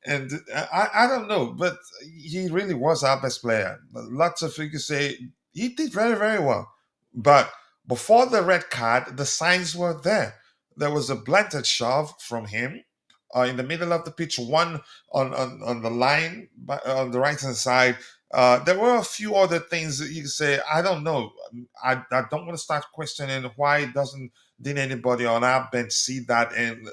I don't know, but he really was our best player. Lots of figures say he did very, very well. But before the red card, the signs were there. There was a blunted shove from him in the middle of the pitch, one on the line on the right hand side. There were a few other things that you could say, I don't know. I don't want to start questioning why didn't anybody on our bench see that and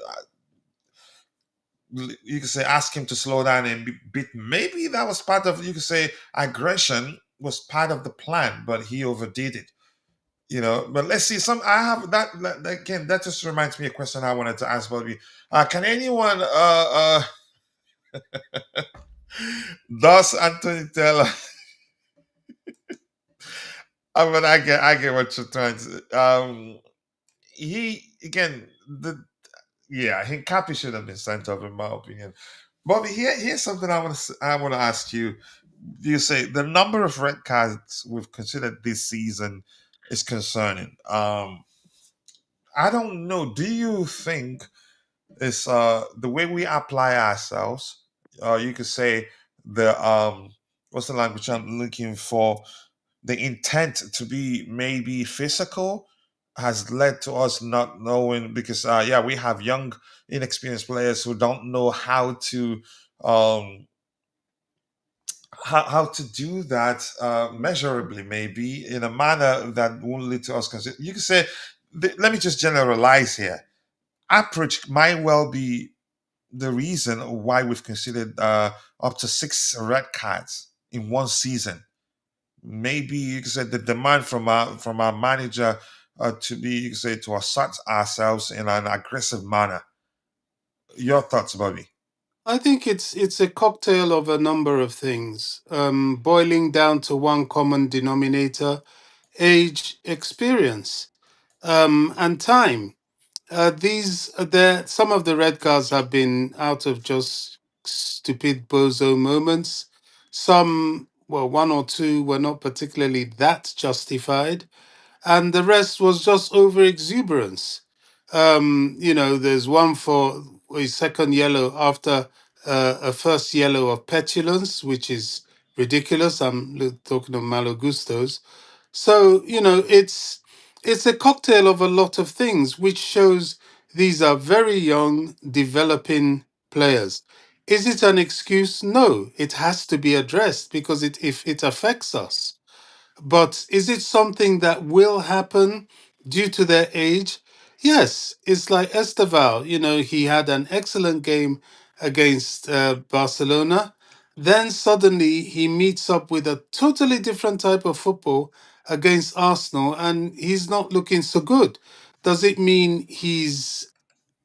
you could say ask him to slow down and beat. Maybe that was part of, you could say, aggression was part of the plan, but he overdid it. But let's see. I have again. That just reminds me of a question I wanted to ask Bobby. Can anyone does Anthony Taylor? But I get what you're trying to. He again the yeah. Hincapi should have been sent off in my opinion. Bobby, here's something I want to ask you. You say the number of red cards we've considered this season is concerning. I don't know. Do you think is the way we apply ourselves. You could say the what's the language I'm looking for? The intent to be maybe physical has led to us not knowing, because yeah, we have young inexperienced players who don't know um how to do that measurably, maybe in a manner that won't lead to us consider. You can say, let me just generalize here. Approach might well be the reason why we've considered up to 6 red cards in one season. Maybe you could say the demand from our manager to be, you could say, to assert ourselves in an aggressive manner. Your thoughts, Bobby? I think it's a cocktail of a number of things, boiling down to one common denominator: age, experience, and time. These there some of the red cards have been out of just stupid bozo moments. Some, well, one or two were not particularly that justified, and the rest was just over exuberance. There's one for a second yellow after a first yellow of petulance, which is ridiculous. Talking of Malogustos. So, it's a cocktail of a lot of things, which shows these are very young, developing players. Is it an excuse? No, it has to be addressed because if it affects us. But is it something that will happen due to their age? Yes, it's like Estevao. He had an excellent game against Barcelona. Then suddenly he meets up with a totally different type of football against Arsenal, and he's not looking so good. Does it mean he's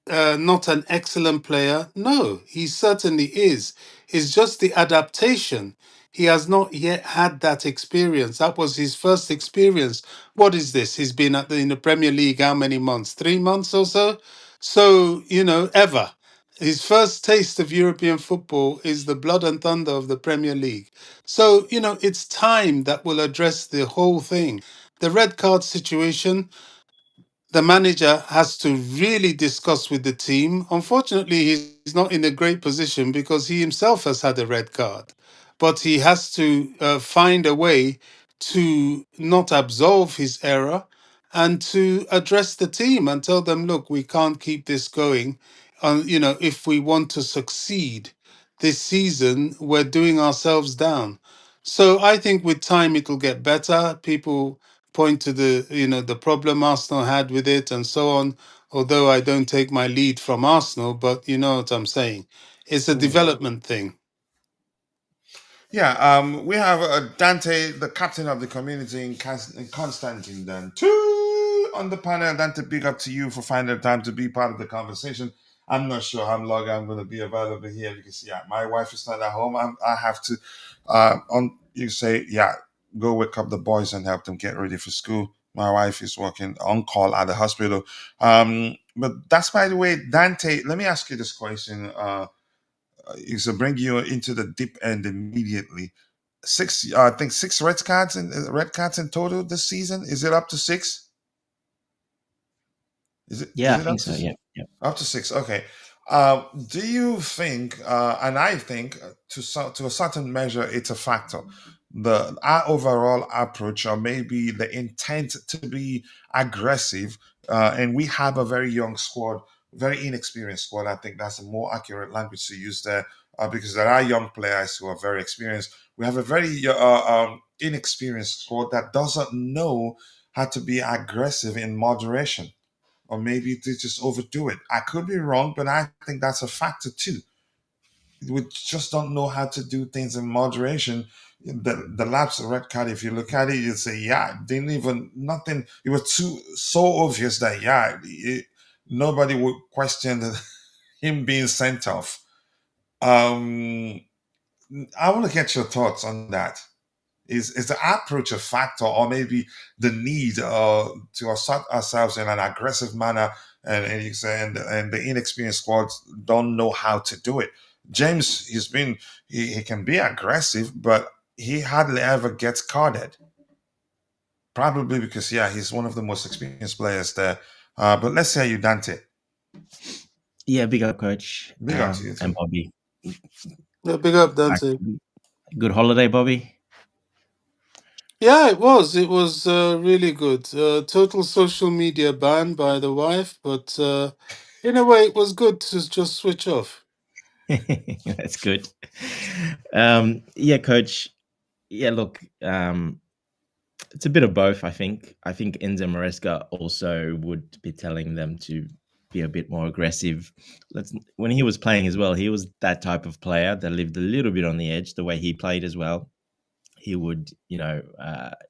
not an excellent player? No, he certainly is. It's just the adaptation. He has not yet had that experience. That was his first experience. What is this? He's been in the Premier League how many months? 3 months or so? So, ever. His first taste of European football is the blood and thunder of the Premier League. So, it's time that will address the whole thing. The red card situation, the manager has to really discuss with the team. Unfortunately, he's not in a great position because he himself has had a red card. But he has to find a way to not absolve his error and to address the team and tell them, look, we can't keep this going. If we want to succeed this season, we're doing ourselves down. So I think with time it'll get better. People point to the problem Arsenal had with it and so on. Although I don't take my lead from Arsenal, but you know what I'm saying. It's a development thing. Yeah, we have Dante, the captain of the community in Constantine, then two on the panel. Dante, big up to you for finding the time to be part of the conversation. I'm not sure how long I'm going to be available here because, yeah, my wife is not at home. I have to, you say, yeah, go wake up the boys and help them get ready for school. My wife is working on call at the hospital. But that's, by the way, Dante, let me ask you this question. Is to bring you into the deep end immediately. I think 6 red cards in total this season. Is it up to 6? Is it Yeah, is I it think up so. to Yeah, yeah. up to 6? Okay. Do you think, and I think to a certain measure, it's a factor. Our overall approach, or maybe the intent to be aggressive, and we have a very young squad, very inexperienced squad. I think that's a more accurate language to use there, because there are young players who are very experienced. We have a very inexperienced squad that doesn't know how to be aggressive in moderation, or maybe they just overdo it. I could be wrong, but I think that's a factor too. We just don't know how to do things in moderation. The lapse of red card, if you look at it, you'd say, yeah, didn't even nothing. It was so obvious that nobody would question him being sent off. Um, I want to get your thoughts on that. Is the approach a factor, or maybe the need to assert ourselves in an aggressive manner, and you say, and the inexperienced squads don't know how to do it? James, he can be aggressive, but he hardly ever gets carded. Probably because, yeah, he's one of the most experienced players there. But let's hear you, Dante. Yeah, big up, coach. Big up to you And too. Bobby. Yeah, big up, Dante. Good holiday, Bobby. Yeah, it was. It was really good. Total social media ban by the wife, but in a way, it was good to just switch off. That's good. Yeah, coach. Yeah, look, it's a bit of both. I think Enzo Maresca also would be telling them to be a bit more aggressive. When he was playing as well, he was that type of player that lived a little bit on the edge. The way he played as well, he would,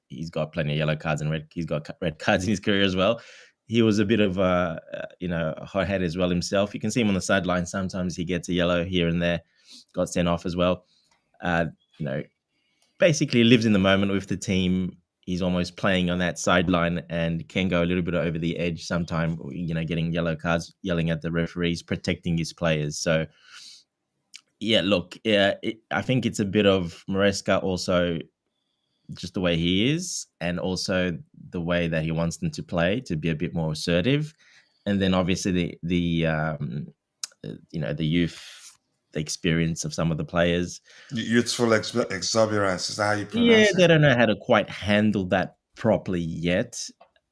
he's got plenty of yellow cards and he's got red cards in his career as well. He was a bit of a hothead as well himself. You can see him on the sideline. Sometimes he gets a yellow here and there. Got sent off as well. Uh, you know, basically lives in the moment with the team. He's almost playing on that sideline and can go a little bit over the edge sometime, getting yellow cards, yelling at the referees, protecting his players. So, yeah, look, I think it's a bit of Maresca also just the way he is, and also the way that he wants them to play to be a bit more assertive. And then obviously the youth, the experience of some of the players. Youthful exuberance, is that how you Yeah, pronounce it? they don't know how to quite handle that properly yet.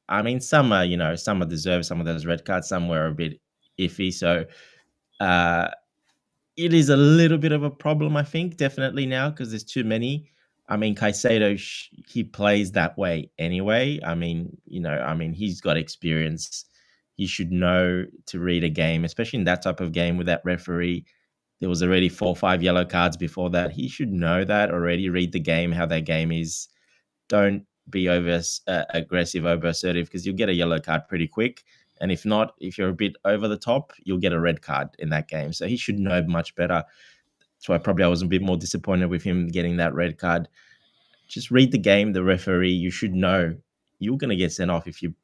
I mean, some are deserve some of those red cards, some were a bit iffy. So uh, it is a little bit of a problem, I think, definitely now because there's too many. I mean, Kaisedo, he plays that way anyway. I mean, he's got experience. He should know to read a game, especially in that type of game with that referee. There was already 4 or 5 yellow cards before that. He should know that already, read the game, how that game is. Don't be over aggressive, over assertive, because you'll get a yellow card pretty quick. And if not, if you're a bit over the top, you'll get a red card in that game. So he should know much better. That's why probably I was a bit more disappointed with him getting that red card. Just read the game, the referee. You should know you're going to get sent off if you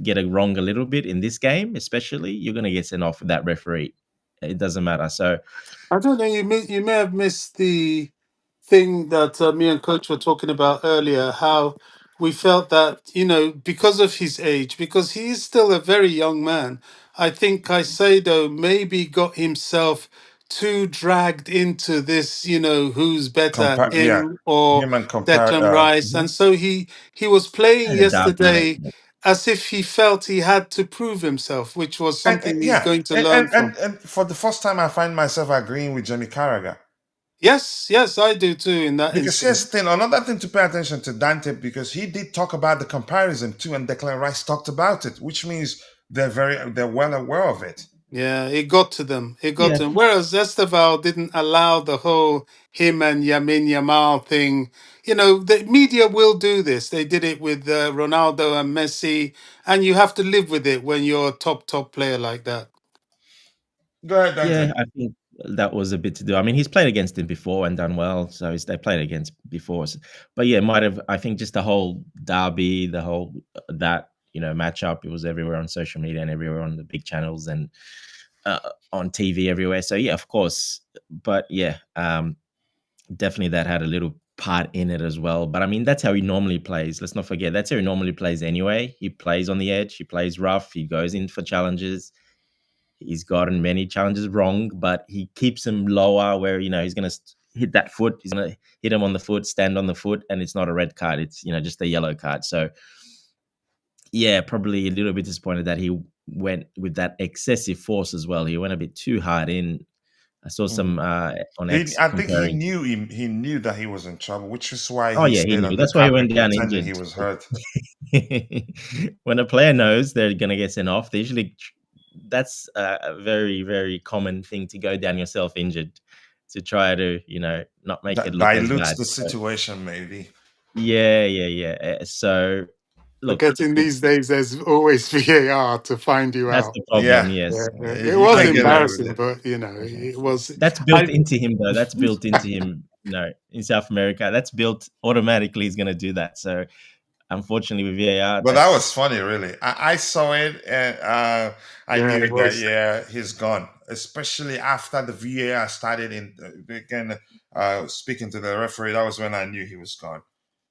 get it wrong a little bit in this game, especially, you're going to get sent off with that referee. It doesn't matter. So I don't know. You may have missed the thing that me and Coach were talking about earlier. How we felt that because of his age, because he is still a very young man. I think Caicedo maybe got himself too dragged into this. Who's better, Yeah, him or him and compare. Declan Rice? And so he was playing and a derby, yesterday as if he felt he had to prove himself, which was something he's Yeah, going to learn from. and for the first time, I find myself agreeing with Jamie Carragher. Yes, I do too in that Because here's instance. the thing, another thing to pay attention to Dante, because he did talk about the comparison too, and Declan Rice talked about it, which means they're well aware of it. Yeah, it got to them. It got yeah, to them. Whereas Estevao didn't allow the whole him and Yamin Yamal thing. The media will do this. They did it with Ronaldo and Messi, and you have to live with it when you're a top player like that. Go ahead, Dante. yeah, I think that was a bit to do. I mean, he's played against him before and done well, so they played against before. But yeah, might have. I think just the whole derby, the whole that matchup. It was everywhere on social media and everywhere on the big channels and on TV everywhere. So yeah, of course. But yeah, definitely that had a little part in it as well. But I mean, that's how he normally plays. Let's not forget that's how he normally plays anyway. He plays on the edge. He plays rough. He goes in for challenges. He's gotten many challenges wrong, but he keeps him lower where, he's going to hit that foot. He's going to hit him on the foot, stand on the foot, and it's not a red card. It's, just a yellow card. So, yeah, probably a little bit disappointed that he went with that excessive force as well. He went a bit too hard in. I saw some on X I think comparing. he knew that he was in trouble, which is why Oh, he yeah, he stayed knew. on the That's why he carpet went down pretending he injured. was hurt. When a player knows they're going to get sent off, they usually that's a very, very common thing to go down yourself injured to try to, not make it That look as dilutes bad. the So, situation, maybe. yeah. So, look, Forgetting these days, there's always VAR to find you that's out. the problem. Yeah, Yes, It you was I can't get agree. away with embarrassing, it. but Mhm. it was. That's built I into him, though. That's built into him. In South America, that's built automatically. He's going to do that. So, unfortunately, with VAR, But that was that's funny, really. I saw it, and I Yeah, knew it that, was. yeah, he's gone. Especially after the VAR started again, speaking to the referee. That was when I knew he was gone,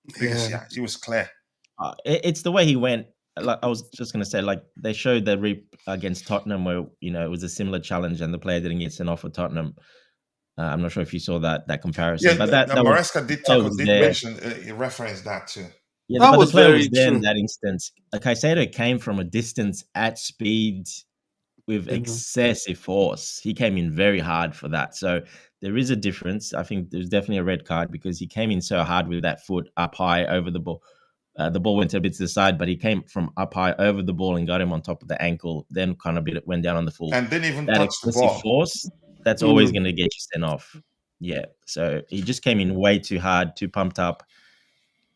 because Yeah, yeah, it was clear. it's the way he went. like I was just going to say, like they showed the reap against Tottenham where it was a similar challenge and the player didn't get sent off for Tottenham. I'm not sure if you saw that comparison, Yeah, but that Maresca did there. mention, reference that too. Yeah, That but the was player very was there in true. that instance. Caicedo came from a distance at speed with excessive force. He came in very hard for that. So there is a difference. I think there's definitely a red card because he came in so hard with that foot up high over the ball. The ball went a bit to the side, but he came from up high over the ball and got him on top of the ankle. Then kind of went down on the full. And didn't even That touch the excessive ball. force, that's always going to get you sent off. Yeah. So he just came in way too hard, too pumped up.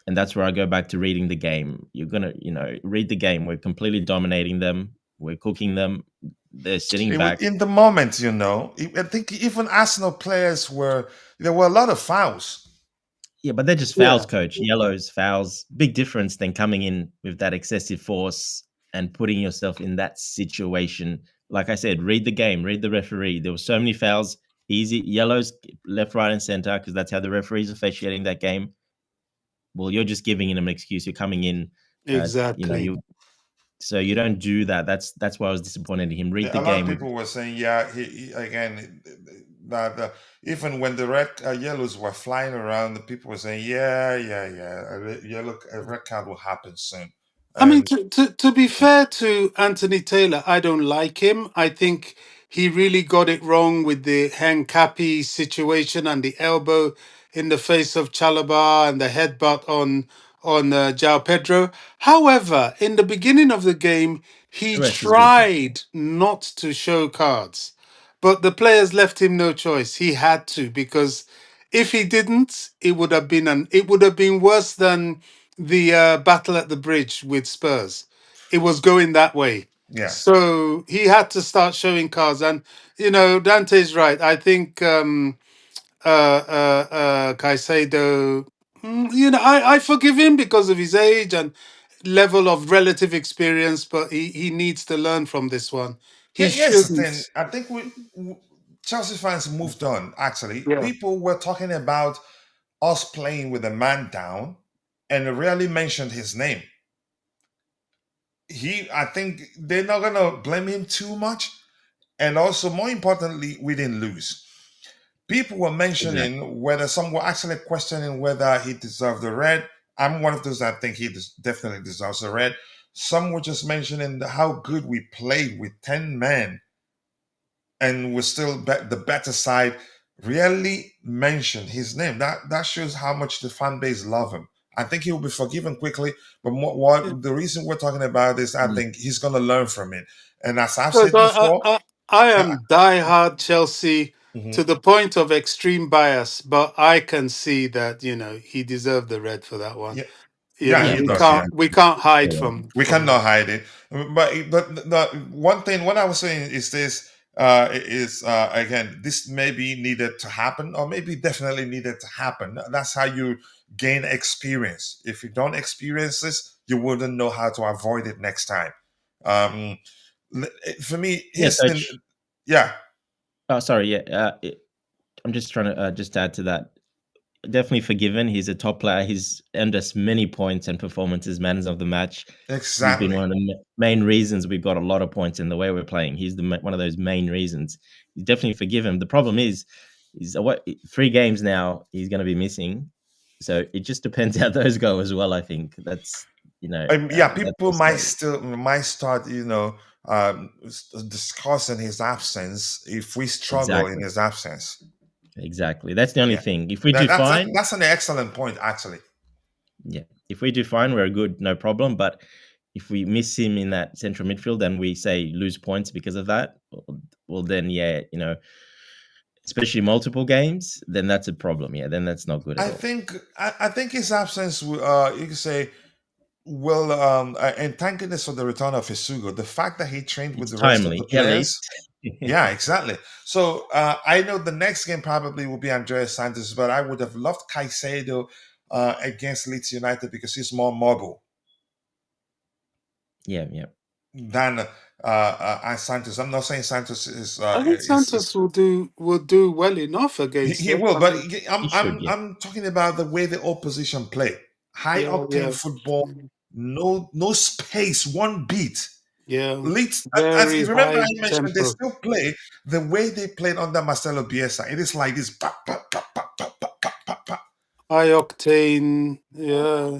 And that's where I go back to reading the game. You're going to, read the game. We're completely dominating them. We're cooking them. They're sitting back. In the moment, I think even Arsenal players there were a lot of fouls. Yeah, but they're just fouls, coach. Yellows, fouls. Big difference than coming in with that excessive force and putting yourself in that situation. Like I said, read the game, read the referee. There were so many fouls, easy yellows, left, right, and center, because that's how the referees are officiating that game. Well, you're just giving him an excuse. You're coming in. Exactly. So you don't do that. That's why I was disappointed in him. Read the A game. lot of people were saying, that even when the red yellows were flying around, the people were saying, a red card will happen soon. I mean, to be fair to Anthony Taylor, I don't like him. I think he really got it wrong with the Hancapi situation and the elbow in the face of Chalobah and the headbutt on João Pedro. However, in the beginning of the game, he The rest is good. tried not to show cards, but the players left him no choice. He had to, because if he didn't, it would have been worse than the battle at the bridge with Spurs. It was going that way. Yeah. So he had to start showing cards. And, Dante's right. I think Kaisedo, I forgive him because of his age and level of relative experience, but he needs to learn from this one. He Here's the thing. shouldn't. I think Chelsea fans moved on, actually. Yeah. People were talking about us playing with a man down and rarely mentioned his name. I think they're not going to blame him too much. And also, more importantly, we didn't lose. People were mentioning whether some were actually questioning whether he deserved the red. I'm one of those that think he definitely deserves the red. Some were just mentioning how good we played with 10 men and we're still the better side. Rarely mentioned his name. That shows how much the fan base love him. I think he will be forgiven quickly. But the reason we're talking about this, I think he's going to learn from it. And as I've said before, I am diehard Chelsea to the point of extreme bias, but I can see that he deserved the red for that one. He does. We can't hide from. We cannot hide it. But the one thing, what I was saying is this. Again, this maybe needed to happen, or maybe definitely needed to happen. That's how you gain experience. If you don't experience this, you wouldn't know how to avoid it next time. For me, Oh, sorry. Yeah, I'm just trying to just add to that. Definitely forgiven. He's a top player. He's earned us many points and performances, man of the match. Exactly. He's been one of the main reasons we've got a lot of points in the way we're playing. He's one of those main reasons. He's definitely forgiven. The problem is 3 games now he's going to be missing. So it just depends how those go as well. I think that's people might start discussing his absence if we struggle in his absence. Exactly. That's the only thing. If we do fine, that's an excellent point, actually. Yeah. If we do fine, we're good, no problem. But if we miss him in that central midfield and we say lose points because of that, well then, especially multiple games, then that's a problem. Yeah, then that's not good at all. I think his absence, you could say, will and thank goodness for the return of Isugo. The fact that he trained with the rest of the players. Yeah, exactly. So I know the next game probably will be Andreas Sanchez, but I would have loved Kaisedo against Leeds United because he's more mobile. Yeah. Than Sanchez. I'm not saying Sanchez is. I think Sanchez will do well enough against. He will, but I'm talking about the way the opposition play. High octane football. no space, one beat. Yeah, Leeds, as very you remember, I high mentioned they tempo, still play the way they played under Marcelo Bielsa. It is like this. Pop, pop, pop, pop, pop, pop, pop, pop, pop. high octane. Yeah.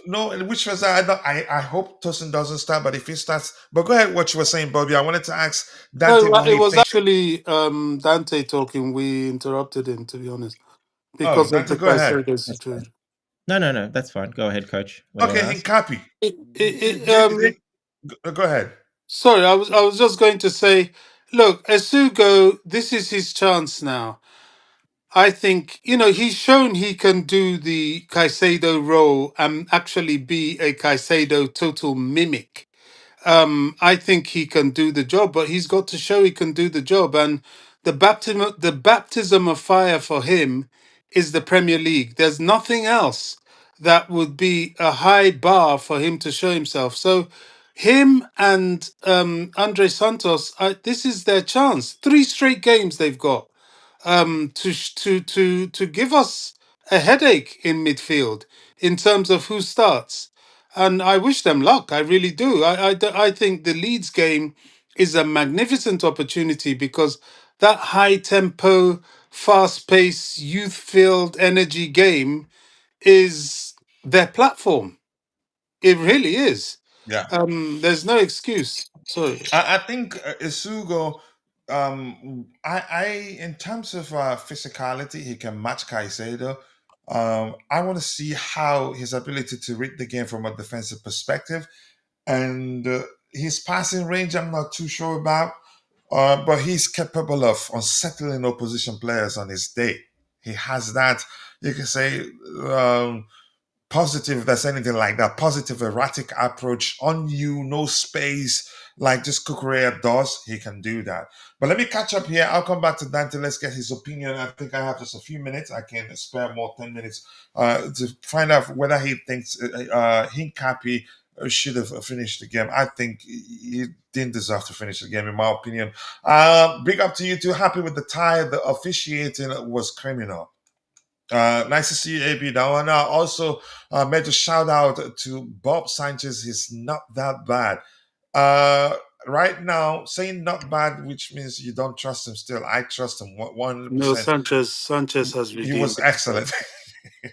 No, which was I hope Tosin doesn't start, but if he starts, but go ahead. What you were saying, Bobby. I wanted to ask Dante No, what it he was thinks. actually Dante talking. We interrupted him, to be honest, Oh, because of Dante, the go ahead. Caicedo That's fine. situation. No, that's fine. Go ahead, coach. What do you want Okay, to ask? Hincapi. It, it, um, Go ahead. Sorry, I was just going to say, look, Esugo, this is his chance now. I think, he's shown he can do the Caicedo role and actually be a Caicedo total mimic. I think he can do the job, but he's got to show he can do the job. And the baptism of fire for him is the Premier League. There's nothing else that would be a high bar for him to show himself. So, him and Andre Santos, this is their chance. 3 straight games they've got to give us a headache in midfield in terms of who starts. And I wish them luck. I really do. I think the Leeds game is a magnificent opportunity because that high tempo, fast paced, youth filled energy game is their platform. It really is. Yeah. There's no excuse. Sorry. I think Isugo, in terms of physicality, he can match Caicedo. I want to see how his ability to read the game from a defensive perspective, and his passing range, I'm not too sure about, but he's capable of unsettling opposition players on his day. He has that, you can say, positive, if there's anything like that, positive erratic approach on you, no space, like just Kukurea does. He can do that. But let me catch up here. I'll come back to Dante. Let's get his opinion. I think I have just a few minutes. I can spare more 10 minutes to find out whether he thinks Hincapi should have finished the game. I think he didn't deserve to finish the game, in my opinion. Big up to you two. Happy with the tie. The officiating was criminal. Nice to see you, AB. Now, and also made a shout out to Bob Sanchez. He's not that bad. Right now, saying not bad, which means you don't trust him still. I trust him No, 100%. Sanchez has He redeemed was himself. excellent.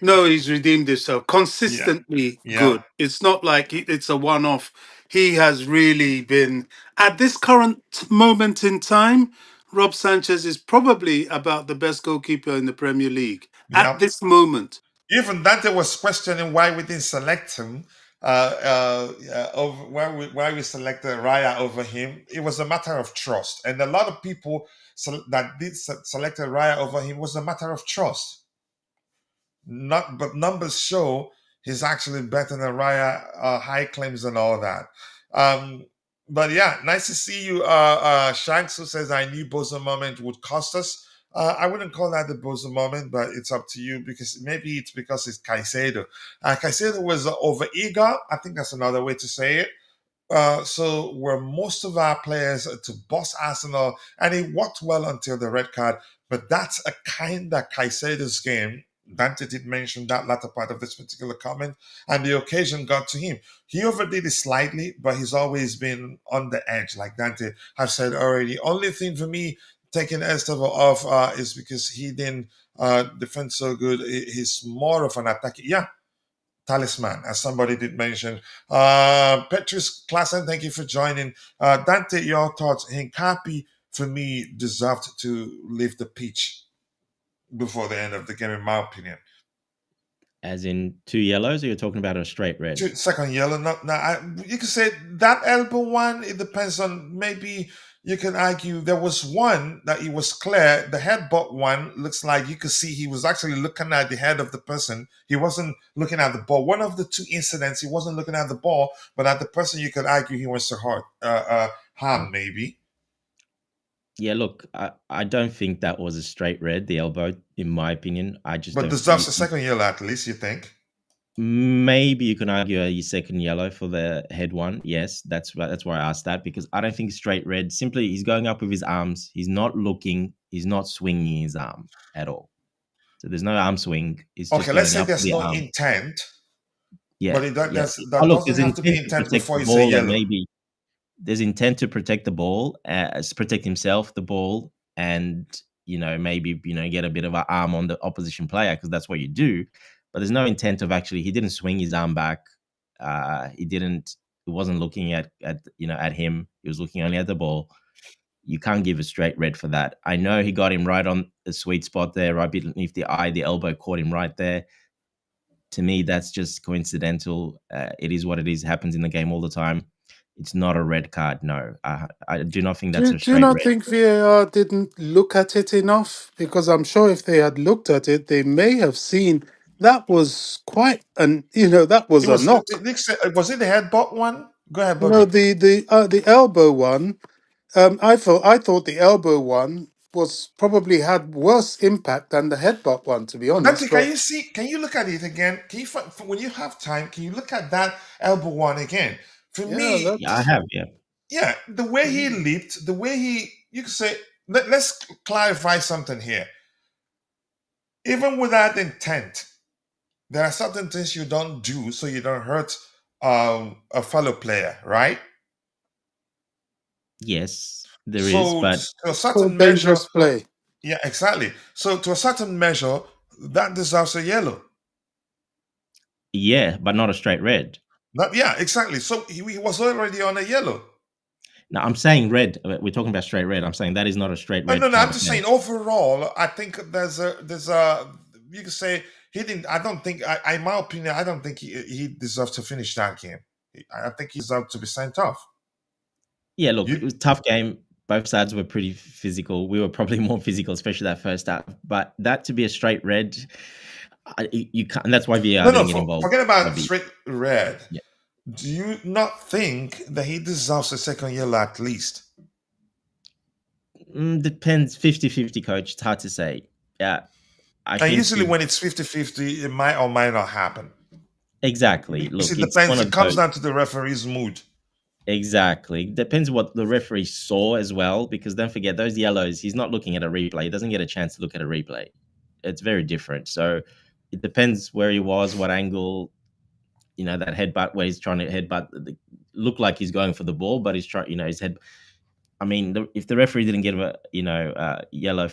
No, he's redeemed himself. Yeah. Consistently Yeah. good. It's not like it's a one off. He has really been, at this current moment in time, Rob Sanchez is probably about the best goalkeeper in the Premier League at Yeah. this moment. Even Dante was questioning why we didn't select him. Over why we selected Raya over him. It was a matter of trust, and a lot of people that did selected Raya over him was a matter of trust. Not, but numbers show he's actually better than Raya. High claims and all that. Um, but yeah, nice to see you. Shanks, who says I knew Bozo moment would cost us. I wouldn't call that the Bozo moment, but it's up to you because maybe it's because it's Kaisedo. Kaisedo was over eager. I think that's another way to say it. So were most of our players to boss Arsenal, and it worked well until the red card. But that's a kind of Caicedo's game. Dante did mention that latter part of this particular comment, and the occasion got to him. He overdid it slightly, but he's always been on the edge, like Dante have said already. Only thing for me taking Estevao off is because he didn't defend so good. He's more of an attacker. Yeah, talisman, as somebody did mention. Petrus Klassen, thank you for joining. Dante, your thoughts? Hincapi, for me, deserved to leave the pitch before the end of the game, in my opinion. As in 2 yellows, or you're talking about a straight red? Second yellow. You could say that elbow one, it depends on, maybe you can argue there was one that it was clear. The headbutt one looks like you could see he was actually looking at the head of the person. He wasn't looking at the ball. One of the two incidents, he wasn't looking at the ball, but at the person, you could argue he wants to harm, maybe. Yeah, look, I don't think that was a straight red, the elbow, in my opinion. I just But don't. deserves a second yellow at least, you think? Maybe you can argue a second yellow for the head one. Yes, that's why I asked that, because I don't think straight red. Simply, he's going up with his arms. He's not looking. He's not swinging his arm at all. So there's no arm swing. It's just Okay, let's say going up with there's the no arm. intent. Yeah, But yeah. that Look, doesn't there's have to be intent to intent protect before the you say ball, and yellow. maybe there's intent to protect the ball, protect himself, the ball, and maybe get a bit of an arm on the opposition player because that's what you do. But there's no intent of actually. He didn't swing his arm back. He didn't. He wasn't looking at him. He was looking only at the ball. You can't give a straight red for that. I know he got him right on the sweet spot there, right beneath the eye. The elbow caught him right there. To me, that's just coincidental. It is what it is. It happens in the game all the time. It's not a red card. No, I do not think that's a Do you straight not red. think VAR didn't look at it enough? Because I'm sure if they had looked at it, they may have seen that was quite that was It a was knock. was it the headbutt one? Go ahead, No, Bobby. the elbow one. I thought the elbow one was probably had worse impact than the headbutt one, to be Dante, honest. But can you look at it again? Can you when you have time, can you look at that elbow one again? For yeah, me, Yeah, I that's have. Yeah, yeah, the way he leaped, the way you could say, let's clarify something here. Even without intent, there are certain things you don't do so you don't hurt a fellow player, right? yes, there is, So but to a certain called measure, dangerous play. yeah, exactly. So to a certain measure, that deserves a yellow. yeah, but not a straight red. Yeah, exactly. So he was already on a yellow. Now I'm saying red. We're talking about straight red. I'm saying that is not a straight No, red no. I'm card. just Okay. saying overall. I think there's a you could say he didn't. I don't think. In my opinion, I don't think he deserved to finish that game. I think he deserved to be sent off. Yeah, look, You it was a tough game. Both sides were pretty physical. We were probably more physical, especially that first half. But that to be a straight red, you can't. And that's why VAR no. didn't get involved. Forget about Bobby. straight red. Yeah. Do you not think that he deserves a second yellow at least? Depends 50-50, coach. It's hard to say. Yeah, I And think usually he when it's 50-50, it might or might not happen. exactly. Because Look, it it's one depends. It of comes those. down to the referee's mood. Exactly. Depends what the referee saw as well, because don't forget those yellows, he's not looking at a replay. He doesn't get a chance to look at a replay. It's very different. So it depends where he was, what angle, that headbutt where he's trying to headbutt look like he's going for the ball, but he's trying, his head. I mean, if the referee didn't give a, yellow,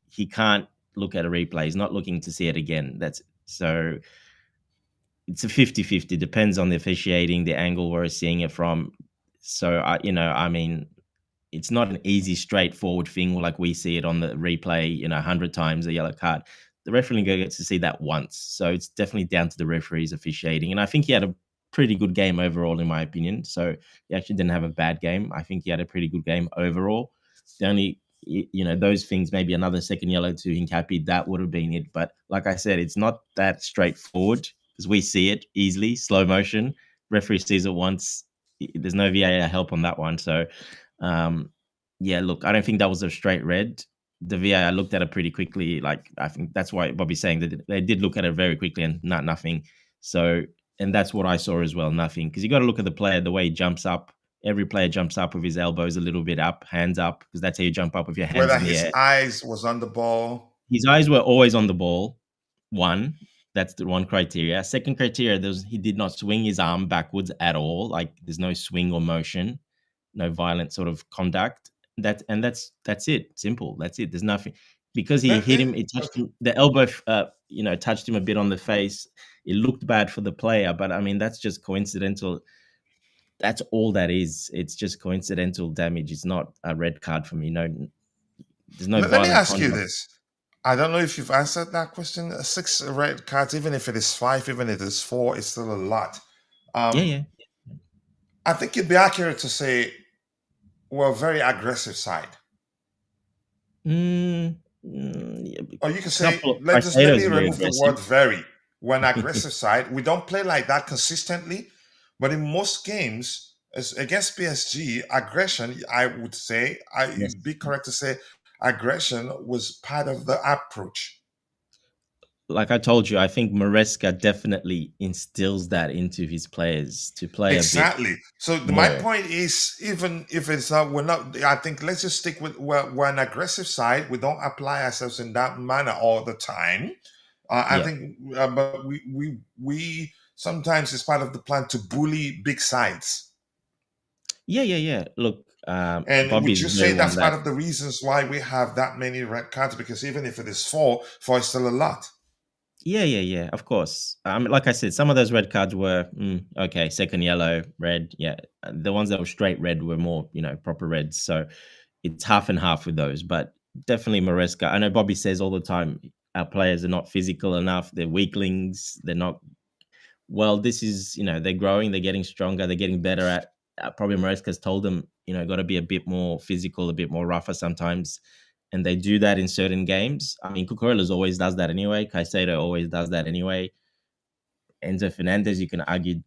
he can't look at a replay. He's not looking to see it again. That's so it's a 50-50. Depends on the officiating, the angle where he's seeing it from. So I mean, it's not an easy, straightforward thing like we see it on the replay, 100 times a yellow card. The referee gets to see that once. So it's definitely down to the referee's officiating. And I think he had a pretty good game overall, in my opinion. So he actually didn't have a bad game. I think he had a pretty good game overall. The only, those things, maybe another second yellow to Hincapi, that would have been it. But like I said, it's not that straightforward because we see it easily, slow motion. Referee sees it once. There's no VAR help on that one. So, yeah, look, I don't think that was a straight red. The VAR looked at it pretty quickly. Like, I think that's why Bobby's saying that they did look at it very quickly and nothing. So, and that's what I saw as well, nothing. Because you got to look at the player, the way he jumps up. Every player jumps up with his elbows a little bit up, hands up, because that's how you jump up with your hands Whether in the his air. eyes was on the ball. His eyes were always on the ball. One, that's the one criteria. Second criteria, he did not swing his arm backwards at all. Like there's no swing or motion, no violent sort of conduct. That's it. Simple. That's it. There's nothing because he hit him. It touched Okay. him. The elbow, touched him a bit on the face. It looked bad for the player, but I mean that's just coincidental. That's all that is. It's just coincidental damage. It's not a red card for me. No, there's no Let me violent ask you conduct. this. I don't know if you've answered that question. 6 red cards, even if it is 5, even if it is 4, it's still a lot. Yeah, Um, yeah. I think it'd be accurate to say we're a very aggressive side. Yeah, Or you can say, couple of let Kaisedo me is very remove the aggressive. word very. We're an aggressive side. We don't play like that consistently, but in most games, against PSG, aggression, I would say, Yes. it'd be correct to say aggression was part of the approach. Like I told you, I think Maresca definitely instills that into his players to play a bit Exactly. So my more. point is, even if it's not, we're not. I think let's just stick with we're an aggressive side. We don't apply ourselves in that manner all the time. I Yeah. think, but we sometimes it's part of the plan to bully big sides. Yeah. Look, And would Bobby's you very say one that's part that. of the reasons why we have that many red cards? Because even if it is four is still a lot. Yeah. Of course. Like I said, some of those red cards were okay. Second yellow, red. Yeah, the ones that were straight red were more, proper reds. So it's half and half with those. But definitely Maresca. I know Bobby says all the time our players are not physical enough. They're weaklings. They're not. Well, this is they're growing. They're getting stronger. They're getting better at. Probably Maresca's told them got to be a bit more physical, a bit more rougher sometimes, and they do that in certain games. I mean, Cucurella's always does that anyway. Caicedo always does that anyway. Enzo Fernandez, you can argue,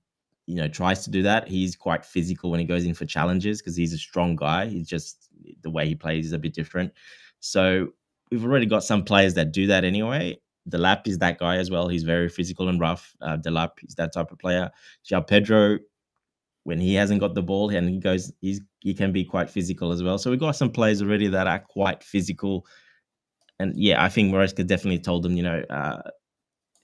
tries to do that. He's quite physical when he goes in for challenges because he's a strong guy. He's just the way he plays is a bit different. So we've already got some players that do that anyway. Delap is that guy as well. He's very physical and rough. Delap is that type of player. João Pedro, when he hasn't got the ball and he can be quite physical as well. So we've got some players already that are quite physical. And yeah, I think Maresca definitely told them,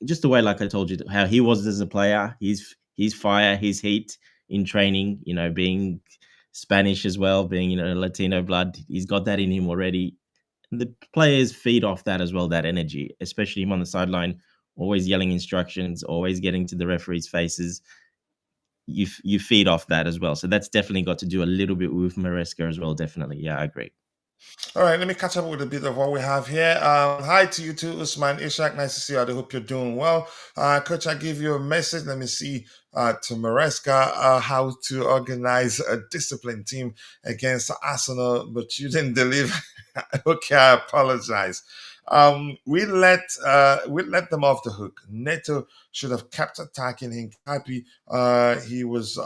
just the way, like I told you, how he was as a player, his fire, his heat in training, being Spanish as well, being Latino blood, he's got that in him already. And the players feed off that as well, that energy, especially him on the sideline, always yelling instructions, always getting to the referees' faces. You feed off that as well. So that's definitely got to do a little bit with Maresca as well. Definitely, yeah, I agree. All right, let me catch up with a bit of what we have here. Hi to you too, Usman Ishak. Nice to see you. I hope you're doing well. Coach, I give you a message. Let me see to Maresca how to organize a discipline team against Arsenal, but you didn't deliver. Okay, I apologize. We let them off the hook. Neto should have kept attacking him. Happy he was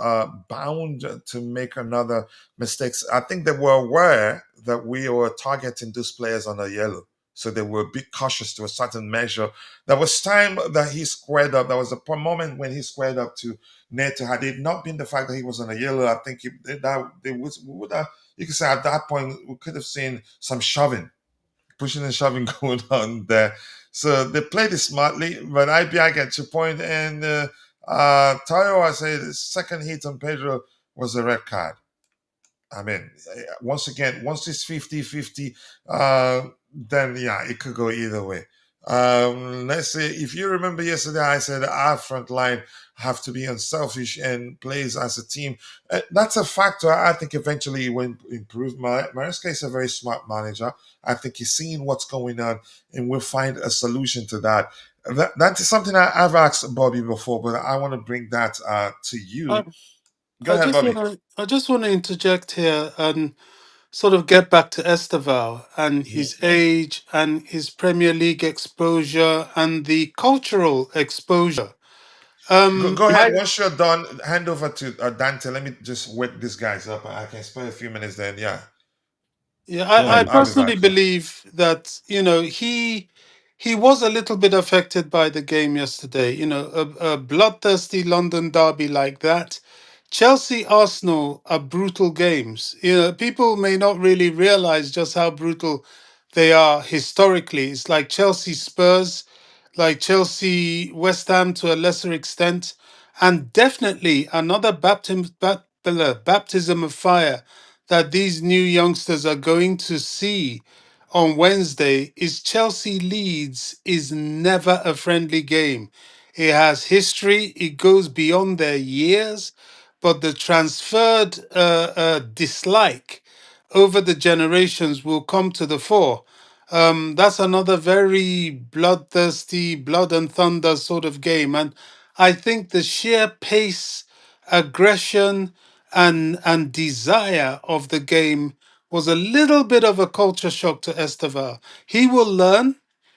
bound to make another mistakes. I think they were aware that we were targeting those players on a yellow. So they were a bit cautious to a certain measure. There was time that he squared up. There was a moment when he squared up to Neto. Had it not been the fact that he was on a yellow, I think we would have, you could say at that point, we could have seen some shoving, pushing and shoving going on there. So they played it smartly, but I get your point. And Tayo, I say the second hit on Pedro was a red card. I mean, once again, once it's 50-50, then yeah, it could go either way. Let's say, if you remember yesterday, I said our front line have to be unselfish and plays as a team. That's a factor. I think eventually it will improve. Maresca is a very smart manager. I think he's seeing what's going on and will find a solution to that. That is something I've asked Bobby before, but I want to bring that to you. Go I ahead, just Bobby. want to I just want to interject here and sort of get back to Estevao and Yeah. his age and his Premier League exposure and the cultural exposure. Go ahead. I Once you're done, hand over to Dante. Let me just wake these guys up. I can spend a few minutes then. Yeah, Yeah, Go I ahead. I'll be personally back. Yeah. believe that he was a little bit affected by the game yesterday. A bloodthirsty London derby like that. Chelsea Arsenal are brutal games. People may not really realize just how brutal they are historically. It's like Chelsea Spurs, like Chelsea West Ham to a lesser extent, and definitely another baptism of fire that these new youngsters are going to see on Wednesday is Chelsea Leeds is never a friendly game. It has history, it goes beyond their years, but the transferred dislike over the generations will come to the fore. That's another very bloodthirsty, blood and thunder sort of game. And I think the sheer pace, aggression, and desire of the game was a little bit of a culture shock to Estevao. He will learn.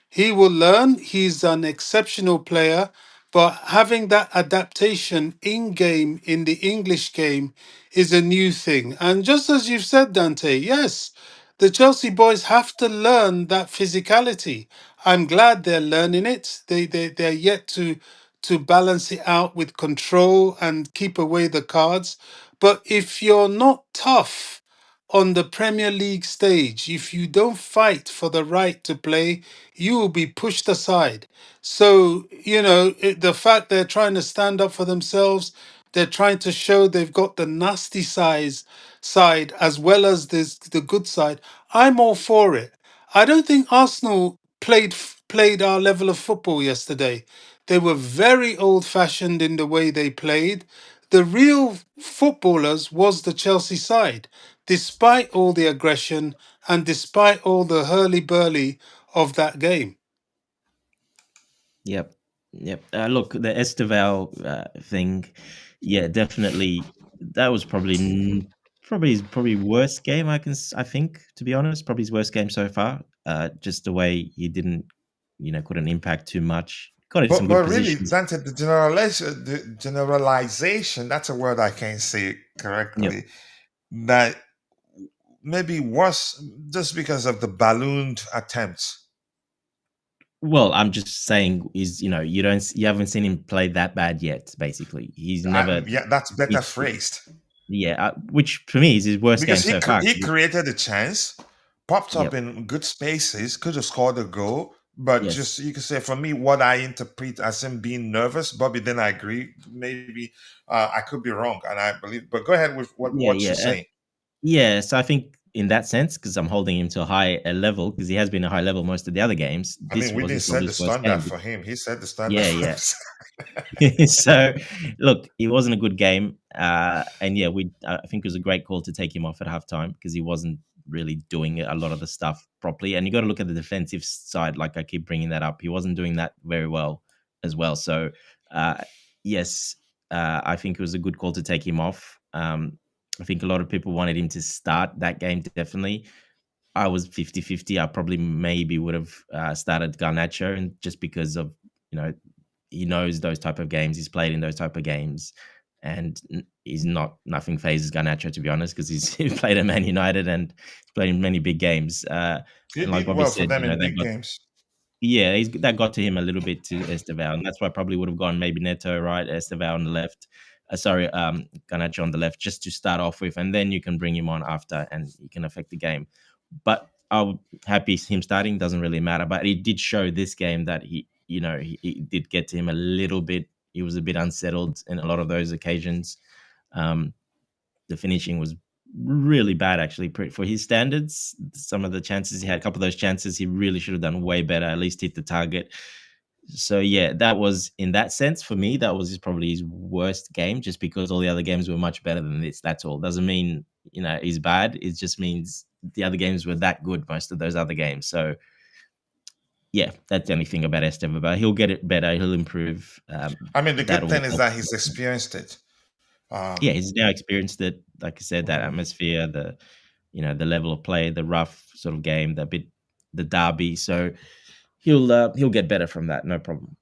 He will learn. He's an exceptional player, but having that adaptation in game in the English game is a new thing. And just as you've said, Dante, yes, the Chelsea boys have to learn that physicality. I'm glad they're learning it. They're yet to balance it out with control and keep away the cards. But if you're not tough on the Premier League stage, if you don't fight for the right to play, you will be pushed aside. So, the fact they're trying to stand up for themselves, they're trying to show they've got the nasty side as well as the good side. I'm all for it. I don't think Arsenal played our level of football yesterday. They were very old fashioned in the way they played. The real footballers was the Chelsea side, despite all the aggression and despite all the hurly-burly of that game. Yep. Look, the Estevao thing, yeah, definitely. That was probably his worst game. I think, to be honest, probably his worst game so far. Just the way he didn't, couldn't impact too much. Got into some good But really, positions. Dante, the generalization, that's a word I can't say Yep. correctly, that maybe worse just because of the ballooned attempts. Well, I'm just saying is you haven't seen him play that bad yet. Basically, he's never. Yeah, that's better He's, phrased. yeah, which for me is his worst game Because so far. he created a chance, popped up Yep. in good spaces, could have scored a goal, but Yes. just you could say for me, what I interpret as him being nervous, Bobby. Then I agree. Maybe I could be wrong, and I believe. But go ahead with what you're saying. Yeah, so I think in that sense, because I'm holding him to a high level, because he has been a high level most of the other games. I mean, we didn't His set the worst game. standard for him. He set the standard. Yeah. For himself. So, look, it wasn't a good game, and yeah, I think it was a great call to take him off at halftime because he wasn't really doing a lot of the stuff properly. And you got to look at the defensive side, like I keep bringing that up. He wasn't doing that very well as well. So, yes, I think it was a good call to take him off. I think a lot of people wanted him to start that game, definitely. I was 50-50. I probably maybe would have started Garnacho, and just because of, he knows those type of games. He's played in those type of games, and nothing phases Garnacho, to be honest, because he played at Man United and he's played in many big games. He And like did Bobby well said, for them in big games. yeah, that got to him a little bit to Estevao, and that's why I probably would have gone maybe Neto right, Estevao on the left. Garnacho on the left, just to start off with, and then you can bring him on after, and he can affect the game. But I'm happy him starting, doesn't really matter. But it did show this game that he did get to him a little bit. He was a bit unsettled in a lot of those occasions. The finishing was really bad, actually, for his standards. Some of the chances he had, a couple of those chances, he really should have done way better, at least hit the target. So yeah, that was, in that sense, for me, that was probably his worst game, just because all the other games were much better than this. That's all. Doesn't mean he's bad. It just means the other games were that good, most of those other games. So yeah, that's the only thing about Estevao. But he'll get it better. He'll improve. I mean, the good thing is that he's experienced it. Yeah, he's now experienced it. Like I said, that atmosphere, the level of play, the rough sort of game, the derby. So he'll get better from that, no problem.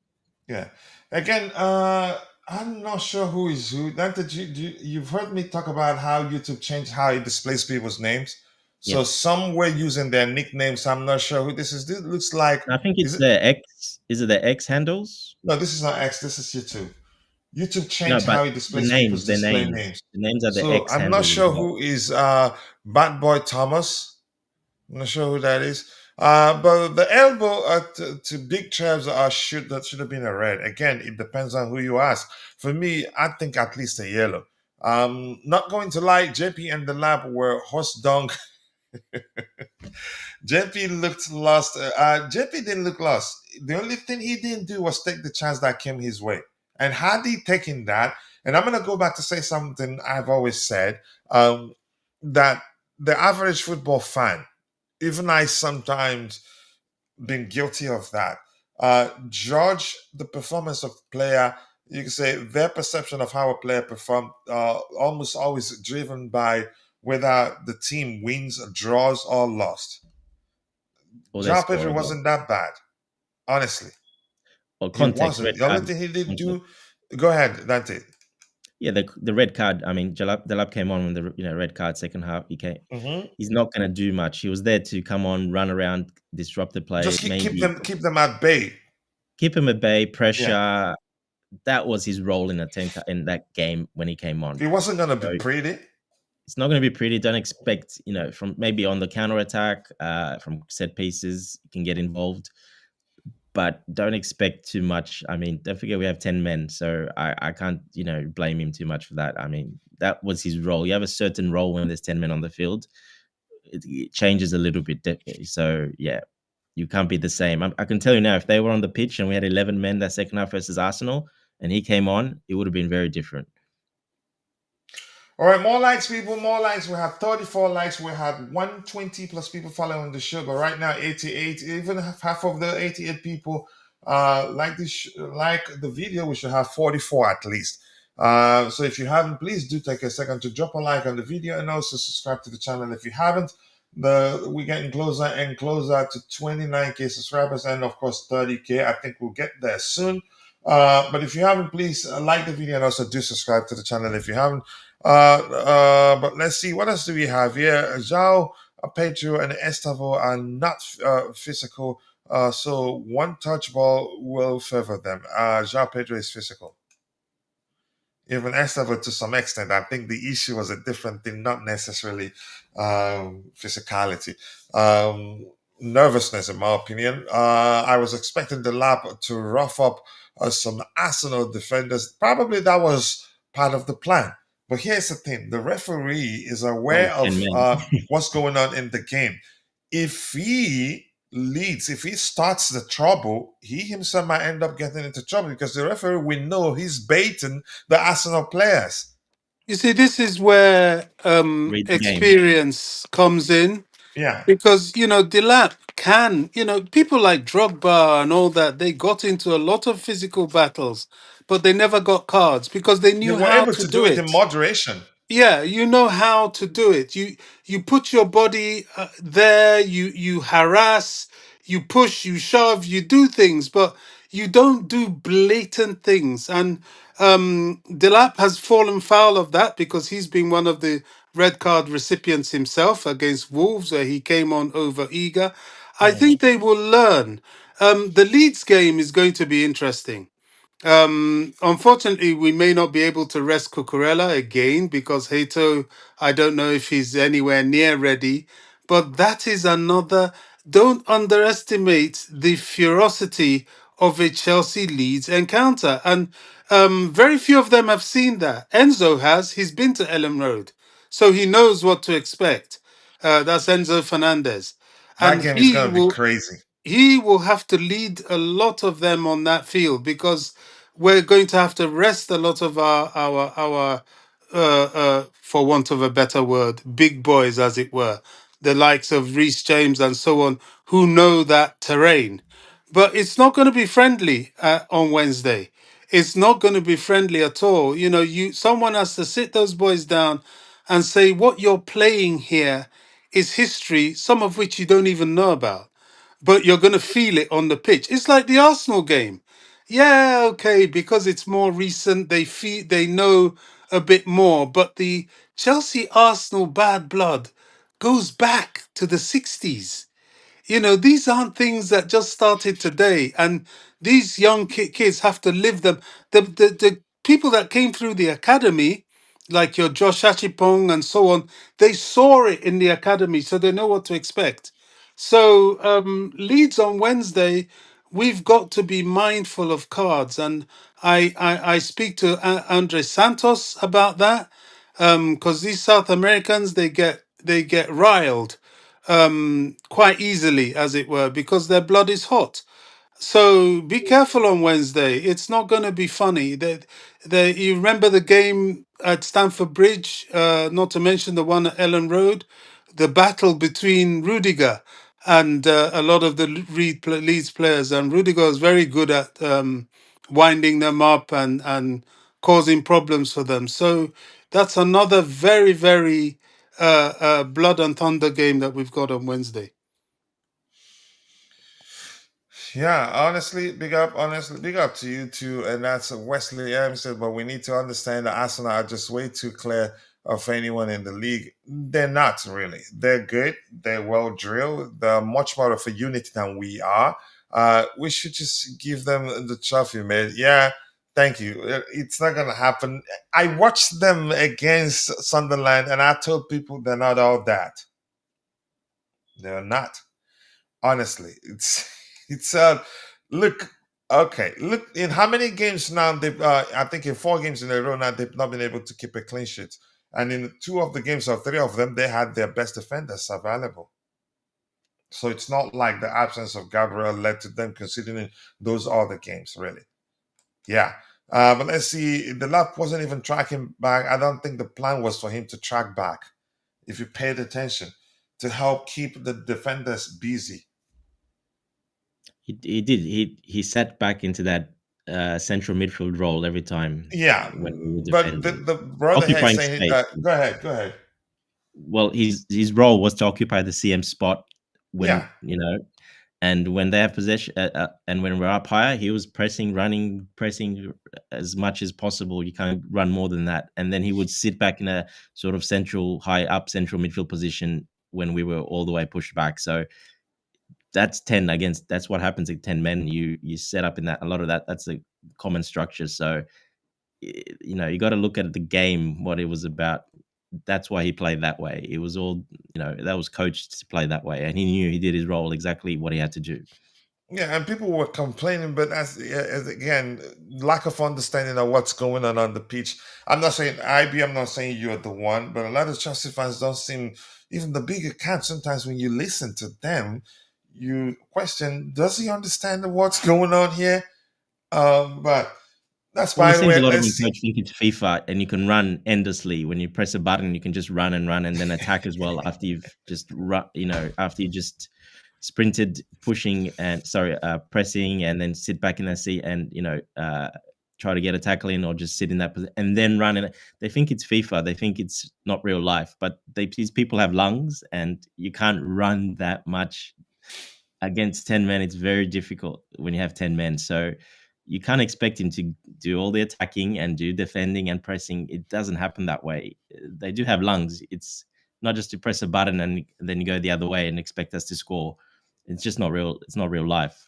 Yeah. Again, I'm not sure who is who. Dante, you've heard me talk about how YouTube changed how it displays people's names. So some were using their nicknames. I'm not sure who this is. This looks like. I think it's the X. Is it the X handles? No, this is not X. This is YouTube. YouTube changed how it displays people's display names. The names are the So X handles. I'm not sure who is Bad Boy Thomas. I'm not sure who that is. But the elbow to Big Travs that should have been a red. Again, it depends on who you ask. For me, I think at least a yellow. Not going to lie, JP and the lab were horse dung. JP looked lost. JP didn't look lost. The only thing he didn't do was take the chance that came his way. And had he taken that, and I'm going to go back to say something I've always said, that the average football fan, even I sometimes been guilty of that, judge the performance of player, you can say their perception of how a player performed, almost always driven by whether the team wins, draws, or lost. João Pedro wasn't that bad, honestly. Well, context, he wasn't. The only thing he did do. Go ahead, Dante. Yeah, the red card. I mean, Jalab came on with the red card second half. He came. Mm-hmm. He's not going to do much. He was there to come on, run around, disrupt the play. Just keep them at bay. Keep him at bay. Pressure. Yeah. That was his role in that game when he came on. He wasn't going to be pretty. it's not going to be pretty. Don't expect, from maybe on the counter attack, from set pieces, you can get involved, but don't expect too much. I mean, don't forget we have 10 men, so I can't, blame him too much for that. I mean, that was his role. You have a certain role when there's 10 men on the field. It changes a little bit. So yeah, you can't be the same. I can tell you now, if they were on the pitch and we had 11 men that second half versus Arsenal, and he came on, it would have been very different. All right, more likes, people, more likes. We have 34 likes. We had 120 plus people following the show, but right now 88. Even half of the 88 people like the video. We should have 44 at least. So if you haven't, please do take a second to drop a like on the video and also subscribe to the channel if you haven't. We're getting closer and closer to 29k subscribers and of course 30k. I think we'll get there soon. But if you haven't, please like the video and also do subscribe to the channel if you haven't. But let's see, what else do we have here? João Pedro and Estevão are not physical, so one touch ball will favor them. João Pedro is physical. Even Estevão to some extent. I think the issue was a different thing, not necessarily physicality. Nervousness, in my opinion. I was expecting the lab to rough up some Arsenal defenders. Probably that was part of the plan. But here's the thing. The referee is aware of what's going on in the game. If he leads, if he starts the trouble, he himself might end up getting into trouble because the referee, we know he's baiting the Arsenal players. You see, this is where experience comes in. Yeah. Because, Delap can, people like Drogba and all that, they got into a lot of physical battles, but they never got cards because they knew how to do it in moderation. Yeah, you know how to do it. You put your body there. You harass, you push, you shove, you do things, but you don't do blatant things. And Delap has fallen foul of that because he's been one of the red card recipients himself against Wolves, where he came on over eager. I think they will learn. The Leeds game is going to be interesting. Unfortunately, we may not be able to rest Cucurella again because Hato, I don't know if he's anywhere near ready. But that is another. Don't underestimate the ferocity of a Chelsea Leeds encounter. And very few of them have seen that. Enzo has. He's been to Ellen Road. So he knows what to expect. That's Enzo Fernandez. That game is going to be crazy. He will have to lead a lot of them on that field because we're going to have to rest a lot of our for want of a better word, big boys, as it were, the likes of Reece James and so on, who know that terrain. But it's not going to be friendly on Wednesday. It's not going to be friendly at all. Someone has to sit those boys down and say what you're playing here is history, some of which you don't even know about, but you're going to feel it on the pitch. It's like the Arsenal game. Yeah, okay, because it's more recent, they know a bit more, but the Chelsea Arsenal bad blood goes back to the 60s. These aren't things that just started today, and these young kids have to live them. The people that came through the academy, like your Josh Achipong and so on, they saw it in the academy, so they know what to expect. So Leeds on Wednesday, we've got to be mindful of cards, and I speak to Andre Santos about that because these South Americans they get riled quite easily, as it were, because their blood is hot. So be careful on Wednesday. It's not going to be funny. You remember the game at Stamford Bridge, not to mention the one at Ellen Road, the battle between Rudiger and a lot of the Leeds players. And Rudiger was very good at winding them up and causing problems for them. So that's another very, very blood and thunder game that we've got on Wednesday. Yeah, honestly, big up to you too. And that's Wesley M said, but we need to understand that Arsenal are just way too clear of anyone in the league. They're not really. They're good. They're well drilled. They're much more of a unit than we are. We should just give them the trophy, man. Yeah, Thank you. It's not going to happen. I watched them against Sunderland, and I told people they're not all that. They're not. Honestly, it's look. Okay, look in how many games now they've. I think in 4 games in a row now they've not been able to keep a clean sheet, and in 2 of the games or 3 of them they had their best defenders available. So it's not like the absence of Gabriel led to them considering those other games, really. Yeah. But let's see. The left wasn't even tracking back. I don't think the plan was for him to track back, if you paid attention, to help keep the defenders busy. He did. He sat back into that central midfield role every time. Yeah. When we were But defending, the brother here is occupying saying, space. go ahead, go ahead. Well, his role was to occupy the CM spot when Yeah. and when they have possession, and when we're up higher, he was pressing, running, pressing as much as possible. You can't run more than that, and then he would sit back in a sort of high up central midfield position when we were all the way pushed back. So that's 10 against. That's what happens in 10 men. You set up in that a lot of that. That's a common structure. So you got to look at the game, what it was about. That's why he played that way. It was all, that was coached to play that way, and he knew he did his role exactly what he had to do. Yeah, and people were complaining, but as again, lack of understanding of what's going on the pitch. I'm not saying I'm not saying you're the one, but a lot of Chelsea fans don't seem, even the bigger camp, sometimes when you listen to them, you question, does he understand what's going on here? But that's Well, by it the seems way. a lot of Let's them see. coach think it's FIFA, and you can run endlessly. When you press a button, you can just run and run, and then attack as well after you've just after you just sprinted, pushing and pressing, and then sit back in that seat and try to get a tackle in or just sit in that position and then run. And they think it's FIFA. They think it's not real life, but these people have lungs, and you can't run that much against 10 men. It's very difficult when you have 10 men. So you can't expect him to do all the attacking and do defending and pressing. It doesn't happen that way. They do have lungs. It's not just to press a button and then you go the other way and expect us to score. It's just not real. It's not real life.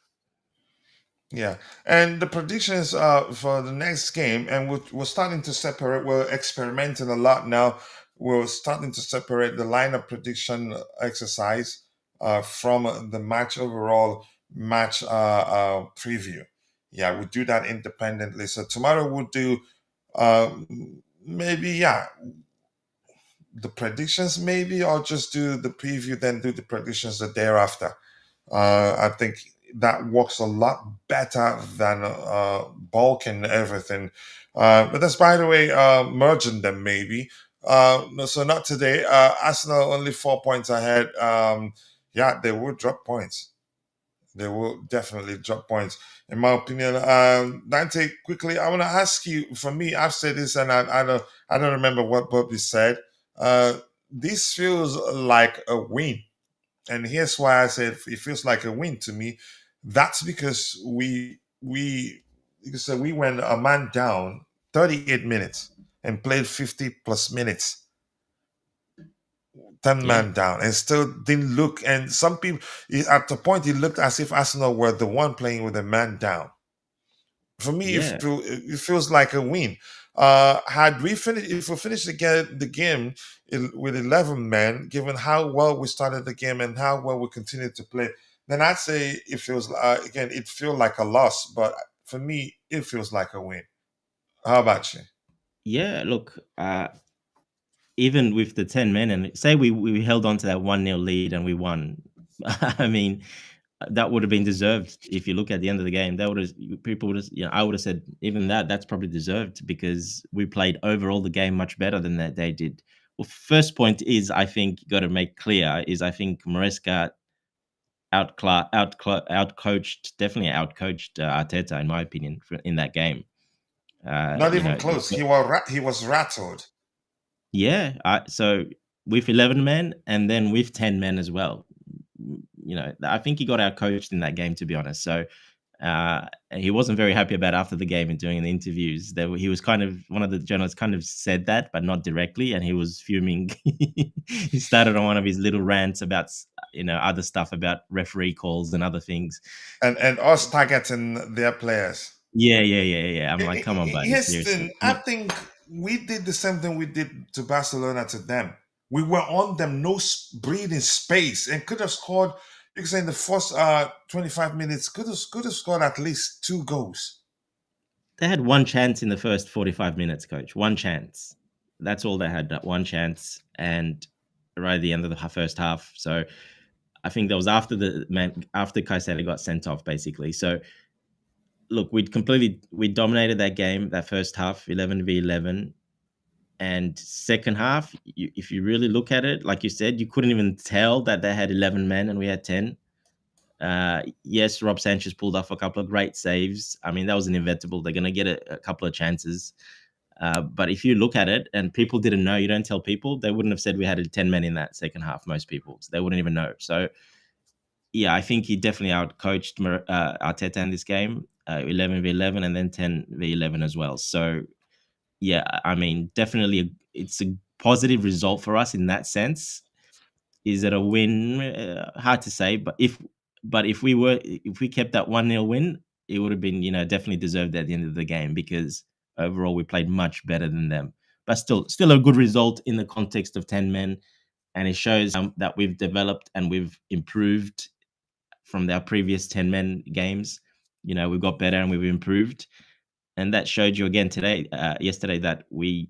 Yeah, and the predictions for the next game, and we're starting to separate. We're experimenting a lot now. We're starting to separate the lineup prediction exercise from the match overall match preview. Yeah, we'll do that independently. So tomorrow we'll do uh, maybe the predictions, maybe, or just do the preview, then do the predictions the day after. I think that works a lot better than bulking everything. But that's, by the way, merging them maybe. No, so not today. Arsenal only 4 points ahead. Yeah, they will drop points. They will definitely drop points, in my opinion. Dante, quickly, I want to ask you. For me, I've said this, and I don't remember what Bobby said. This feels like a win, and here's why I said it feels like a win to me. That's because we went a man down 38 minutes and played 50 plus minutes, 10 Yeah. man down, and still didn't look. And some people, at the point, it looked as if Arsenal were the one playing with a man down. For me, Yeah. it feels like a win. Had we finished, if we finished the game with 11 men, given how well we started the game and how well we continued to play, then I'd say it feels again, it feels like a loss. But for me, it feels like a win. How about you? Yeah. Look, even with the 10 men, and say we held on to that 1-0 lead and we won. I mean, that would have been deserved. If you look at the end of the game, that would have people would have, I would have said even that's probably deserved because we played overall the game much better than that they did. Well, first point is I think you got to make clear is I think Maresca definitely outcoached Arteta in my opinion in that game. Not even close. He was rattled. Yeah, so with 11 men and then with 10 men as well. I think he got outcoached in that game, to be honest. So he wasn't very happy about after the game and doing the interviews. He was kind of, one of the journalists kind of said that, but not directly, and he was fuming. He started on one of his little rants about other stuff about referee calls and other things. And us targeting their players. Yeah. I'm like, come on, buddy, Here's the seriously. thing. I think we did the same thing we did to Barcelona to them. We were on them, no breathing space, and could have scored. You could say in the first 25 minutes, could have scored at least 2 goals. They had one chance in the first 45 minutes, coach. One chance. That's all they had, that one chance. And right at the end of the first half. So I think that was after Kaisedo got sent off, basically. So look, we dominated that game, that first half, 11v11. And second half, if you really look at it, like you said, you couldn't even tell that they had 11 men and we had 10. Yes, Rob Sanchez pulled off a couple of great saves. I mean, that was inevitable. They're going to get a couple of chances. But if you look at it, and people didn't know, you don't tell people, they wouldn't have said we had 10 men in that second half, most people. So they wouldn't even know. So, yeah, I think he definitely outcoached Arteta in this game, 11v11 and then 10v11 as well. So, yeah, I mean, definitely it's a positive result for us in that sense. Is it a win? Hard to say, but if we kept that 1-0 win, it would have been, definitely deserved at the end of the game, because overall we played much better than them. But still a good result in the context of 10 men, and it shows that we've developed and we've improved from our previous 10 men games. We've got better and we've improved. And that showed you again yesterday, that we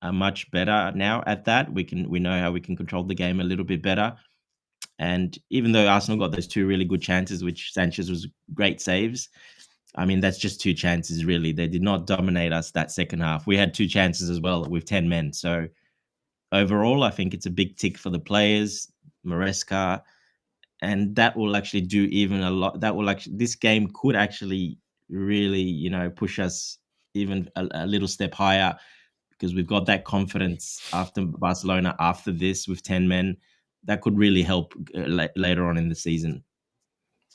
are much better now at that. We know how we can control the game a little bit better. And even though Arsenal got those 2 really good chances, which Sanchez was great saves, I mean, that's just 2 chances, really. They did not dominate us that second half. We had 2 chances as well with 10 men. So overall, I think it's a big tick for the players, Maresca, and that will actually do even a lot. This game could actually really, push us even a little step higher, because we've got that confidence after Barcelona, after this with 10 men. That could really help later on in the season.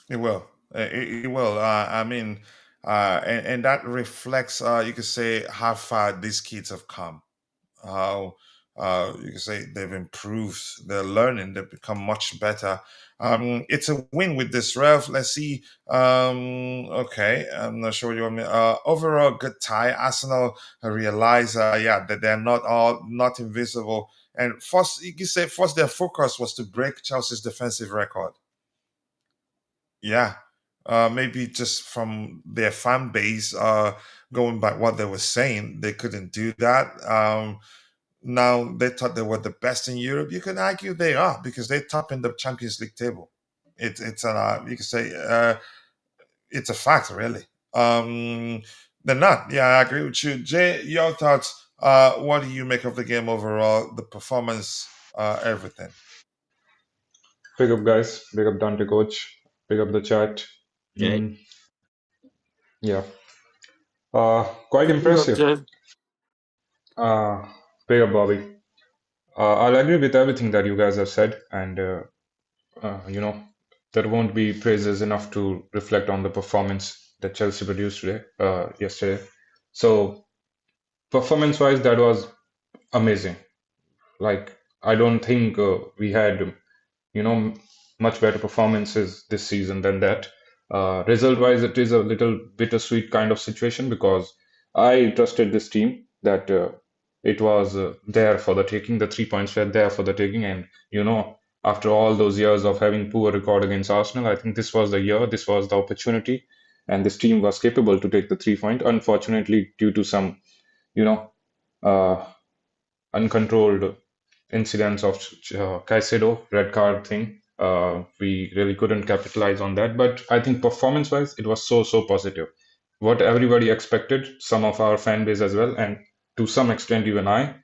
It will. It will. I mean, and that reflects, you could say, how far these kids have come. How you can say they've improved. They're learning. They've become much better. It's a win with this ref. Let's see. Okay, I'm not sure what you want me. Overall, good tie. Arsenal realize, that they're not invisible. And first, you can say, their focus was to break Chelsea's defensive record. Yeah. Maybe just from their fan base, going by what they were saying, they couldn't do that. Now they thought they were the best in Europe. You can argue they are, because they top in the Champions League table. It's an you can say it's a fact, really. They're not. Yeah, I agree with you, Jay. Your thoughts? What do you make of the game overall? The performance, everything. Big up, guys. Big up, Dante Coach. Big up the chat. Okay. Yeah. Quite impressive. Big up, Bobby. I'll agree with everything that you guys have said, and there won't be praises enough to reflect on the performance that Chelsea produced yesterday. So, performance-wise, that was amazing. Like, I don't think we had, much better performances this season than that. Result-wise, it is a little bittersweet kind of situation, because I trusted this team that it was there for the taking. The 3 points were there for the taking, and after all those years of having poor record against Arsenal, I think this was the year, this was the opportunity, and this team was capable to take the 3 point. Unfortunately, due to some, uncontrolled incidents of Caicedo red card thing, we really couldn't capitalize on that. But I think performance-wise, it was so positive. What everybody expected, some of our fan base as well, and to some extent even I,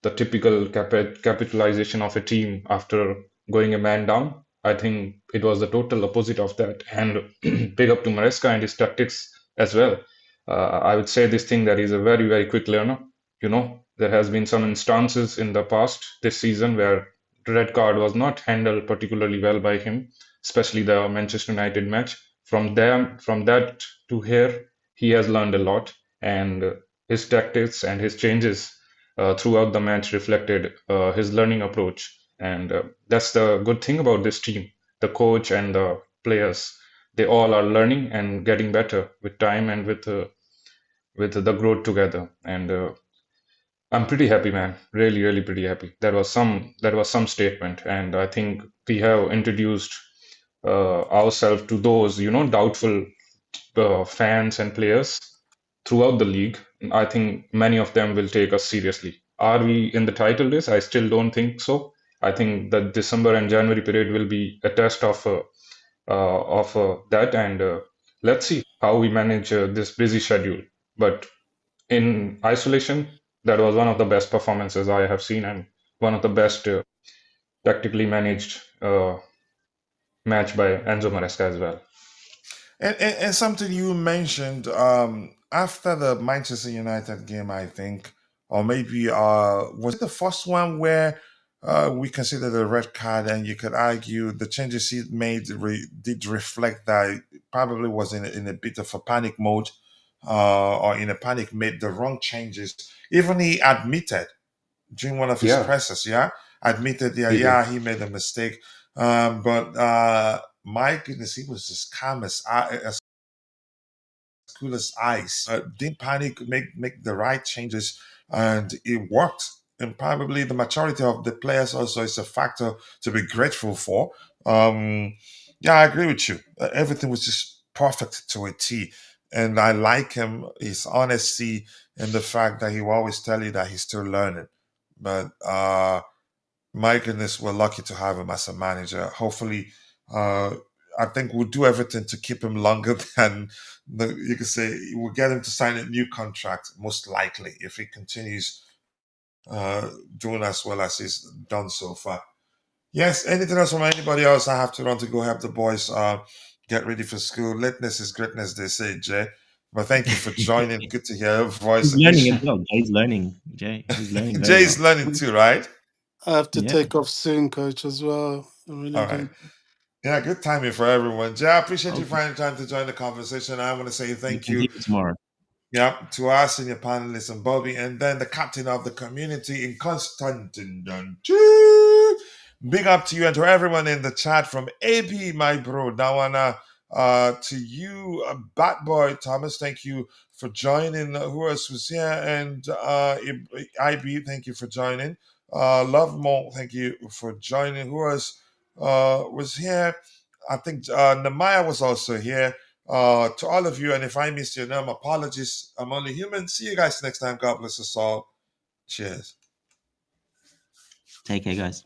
the typical capitalization of a team after going a man down. I think it was the total opposite of that. And big up to Maresca and his tactics as well. I would say this thing that he's a very quick learner. There has been some instances in the past this season where the red card was not handled particularly well by him, especially the Manchester United match. From that to here, he has learned a lot, and his tactics and his changes throughout the match reflected his learning approach. And that's the good thing about this team. The coach and the players, they all are learning and getting better with time and with with the growth together. And I'm pretty happy, man. Really, really pretty happy. That was some statement, and I think we have introduced ourselves to those doubtful fans and players throughout the league. I think many of them will take us seriously. Are we in the title race? I still don't think so. I think the December and January period will be a test of that, and let's see how we manage this busy schedule. But in isolation, that was one of the best performances I have seen, and one of the best tactically managed match by Enzo Maresca as well. And something you mentioned after the Manchester United game, I think, or maybe was it the first one where we considered a red card, and you could argue the changes he made did reflect that it probably was in a bit of a panic mode, or in a panic made the wrong changes. Even he admitted during one of his presses, admitted, he made a mistake. But my goodness, he was as calm as cool as ice. Didn't panic, make the right changes, and it worked. And probably the majority of the players also is a factor to be grateful for. I agree with you. Everything was just perfect to a T. And I like him, his honesty, and the fact that he will always tell you that he's still learning. But my goodness, we're lucky to have him as a manager. Hopefully, I think we'll do everything to keep him longer than you could say. We'll get him to sign a new contract, most likely, if he continues doing as well as he's done so far. Yes, anything else from anybody else? I have to run to go help the boys get ready for school. Lateness is greatness, they say, Jay. But thank you for joining. Good to hear your voice. He's learning as well. Jay's learning. He's learning. very Jay's well. learning too, right? I have to Yeah. take off soon, coach, as well. I really All right. Yeah, good timing for everyone. Jay, I appreciate you finding time to join the conversation. I want to say thank you. Tomorrow. Yeah, to us and your panelists and Bobby, and then the captain of the community in Constantine. Big up to you and to everyone in the chat, from AB, my bro, Dawana, to you, Bat Boy Thomas. Thank you for joining. Who else was here? And IB, thank you for joining. Love Mo, thank you for joining. Who else was here? I think Namaya was also here. To all of you, and if I missed your name, apologies. I'm only human. See you guys next time. God bless us all. Cheers. Take care, guys.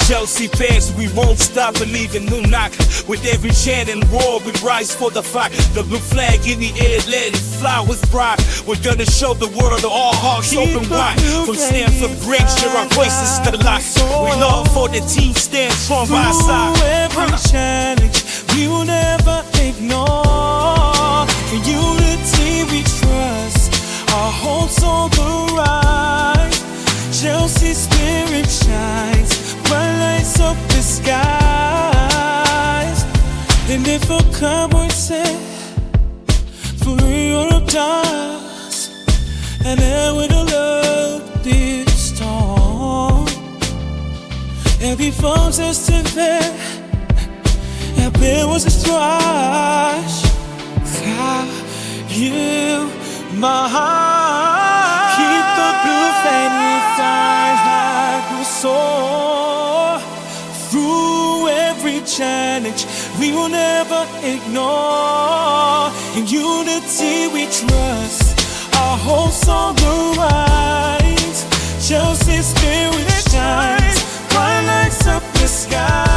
Chelsea fans, we won't stop believing. New knock with every chant and roar, we rise for the fight. The blue flag in the air, let it fly with pride. We're gonna show the world that all hearts open wide. From stands of great, share our voices to the light. We love for the team, stand strong by our side. Every challenge we will never ignore. In unity we trust, our hopes on the rise. Chelsea spirit shines, bright lights up the skies. And if a cowboy said, for real does, and then with a love this storm, every phone's just to there, and there was a strife. You, my heart, keep the blue flame inside like we soar. Through every challenge we will never ignore. In unity we trust, our hopes on the rise. Chelsea spirit shines, bright lights up the sky.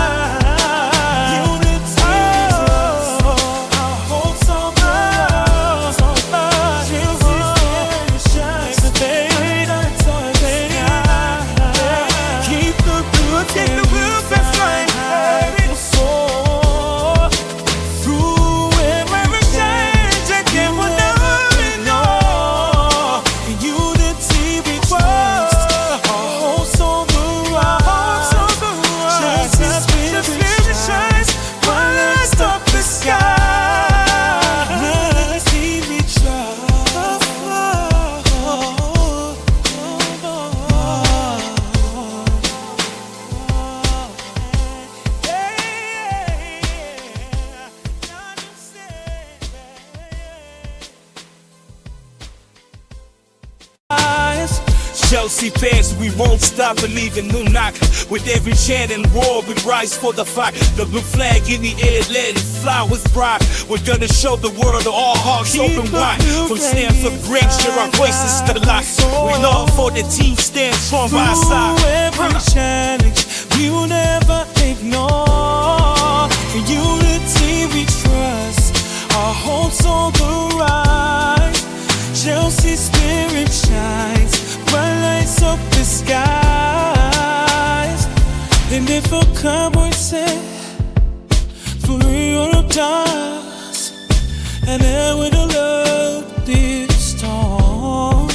Just Chelsea fans, we won't stop believing. New knock with every chant and roar, we rise for the fight. The blue flag in the air, let it fly with pride. We're gonna show the world that all hearts open wide. From Stamford Bridge to our voices to the light. We love for the team stand strong by our side. Every challenge we will never ignore. In unity we trust, our hopes on the rise. Chelsea spirit shines, bright lights up the skies. And if a cowboy said, for Europe does, and then with a love this storm,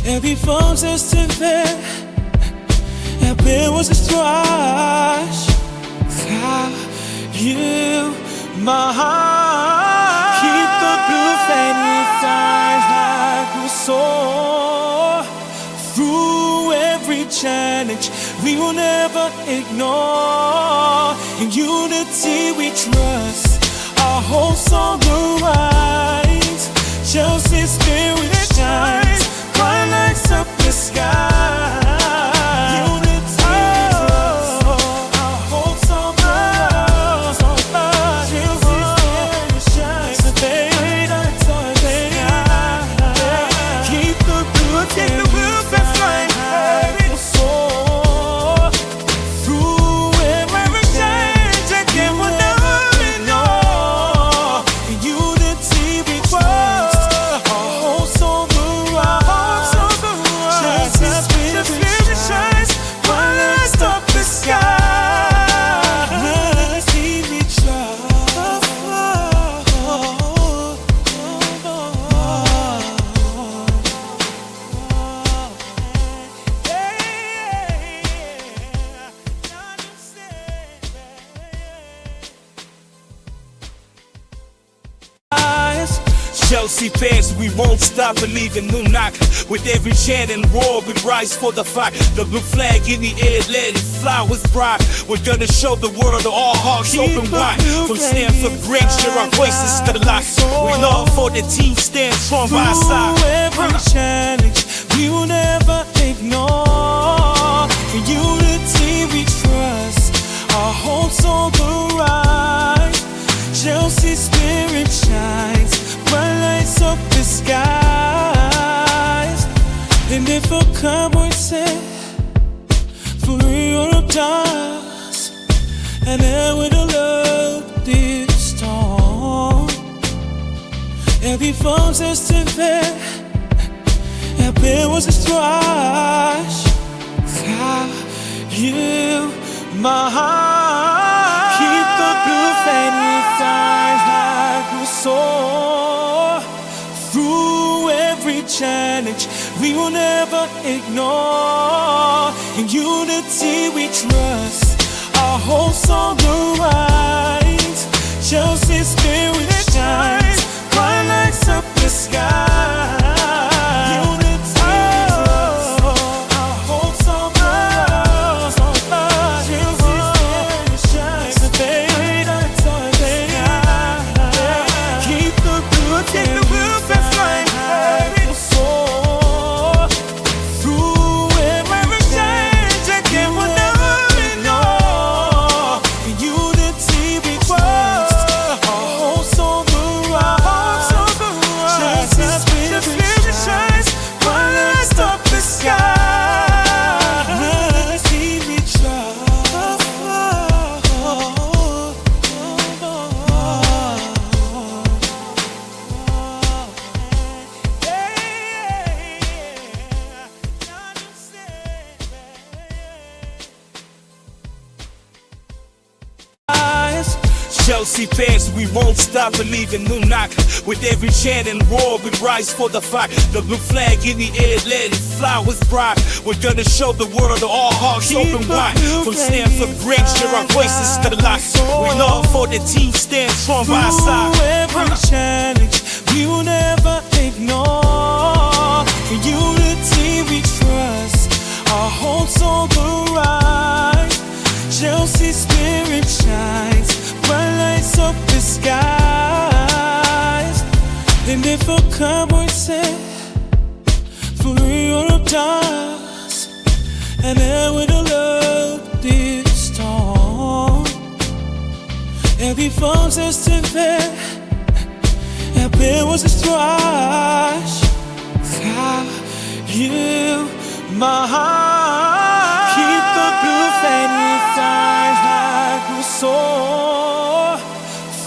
every phone says to them, and there was a strife. You, my heart, keep the blue flame inside like we soar. Through every challenge we will never ignore. In unity we trust, our hopes on the rise. Chelsea spirit shines, bright lights up the sky. Chelsea fans, we won't stop believing. New knock with every chant and roar, we rise for the fight. The blue flag in the air, let it fly with pride. We're gonna show the world that all hearts open wide. From Stamford Bridge to our voices to the light. We love for the team stand strong by our side. Every challenge we will never ignore. In unity we trust, our hopes on the rise. Chelsea spirit shines, bright lights up the skies. And if a cowboy said, for Europe does, and then with a love this storm, every phone says to them, and there was a strife. You, my heart, keep the blue flame inside like we soar. Through every challenge we will never ignore. In unity we trust, our hopes on the rise. Chelsea spirit shines, bright lights up the sky. Chelsea fans, we won't stop believing. New knock with every chant and roar, we rise for the fight. The blue flag in the air, let it fly with pride. We're gonna show the world that all hearts open wide. From Stamford Bridge to our voices to the light. We love for the team stand strong by our side. Every challenge we will never ignore. In unity we trust, our hopes on the rise. Chelsea spirit shines, bright lights up the skies. And if a cowboy said, for Europe dust, and then with a love this storm. Every phone says to bed, and there was a strife. How you, my heart, keep the blue flame inside like we soar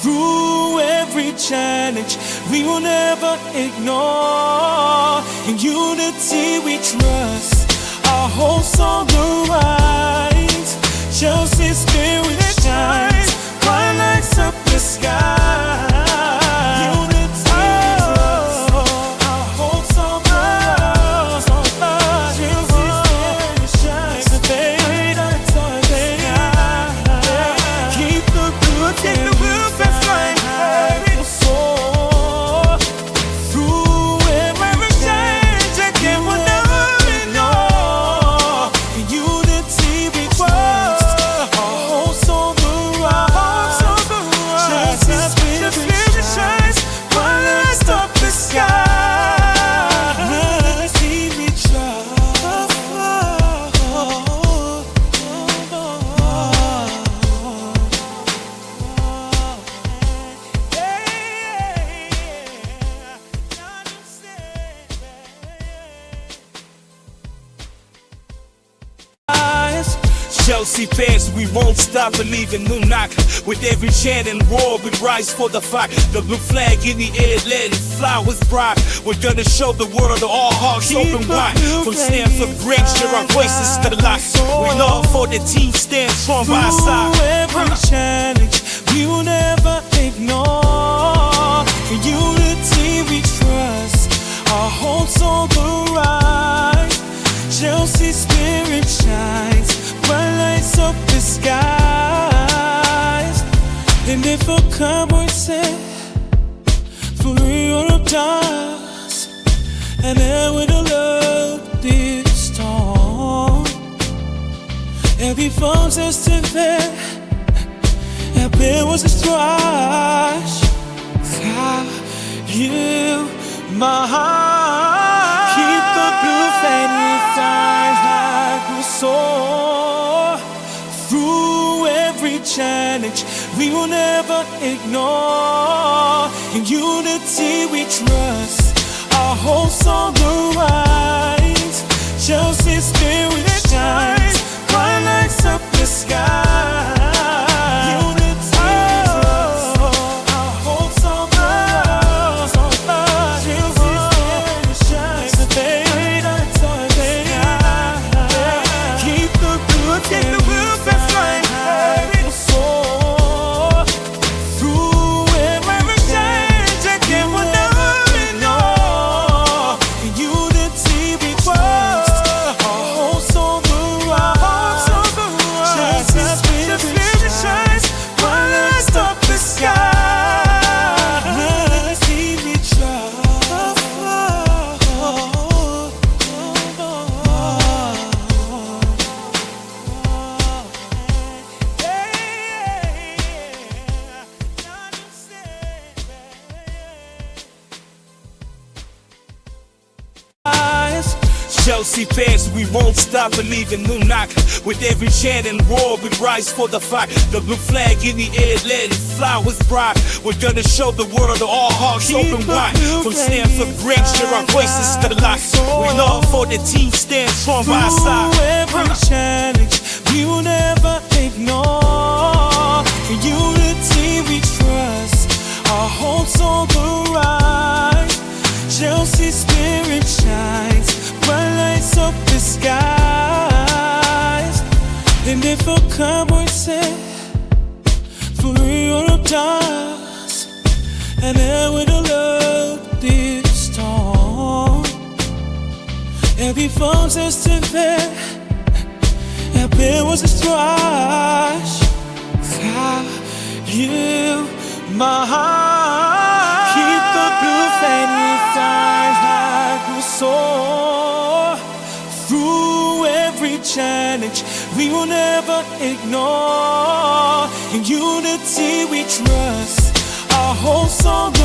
through every challenge. We will never ignore. In unity we trust. Our hopes on the rise. Chelsea's spirit shines. Bright lights up the sky. Chelsea fans, we won't stop believing. New knock with every chant and roar, we rise for the fight. The blue flag in the air, let it fly with pride. We're gonna show the world that all hearts open wide. From Stamford Bridge, share our voices to the light. We love for the team stand strong by our side. Every challenge we will never ignore. In unity we trust. Our hopes on the rise. Chelsea's spirit shines. Bright lights up the skies. And if a cowboy said, for real of dust, and then with a love this storm. Every phone says to bed, and there was a strife. How you, my heart, keep the blue flame inside like we soar. Through every challenge, we will never ignore. In unity we trust. Our hopes on the rise. Chelsea's spirit shines. Bright lights up the sky. Chelsea fans, we won't stop believing. New knock with every chant and roar, we rise for the fight. The blue flag in the air, let it fly with pride. We're gonna show the world that all hearts open wide. From Stamford Bridge, share our voices to the light. We love for the team stand strong by our side. Every challenge we will never ignore. In unity we trust. Our hopes on the rise. Chelsea's spirit shines. Bright lights up the skies. And if a cowboy said, for real of dust, and then with a love this storm. Every phone says to bed, and there was a strife. How you, my heart, keep the blue flame inside like we soar. Through every challenge, we will never ignore. In unity we trust. Our hopes on the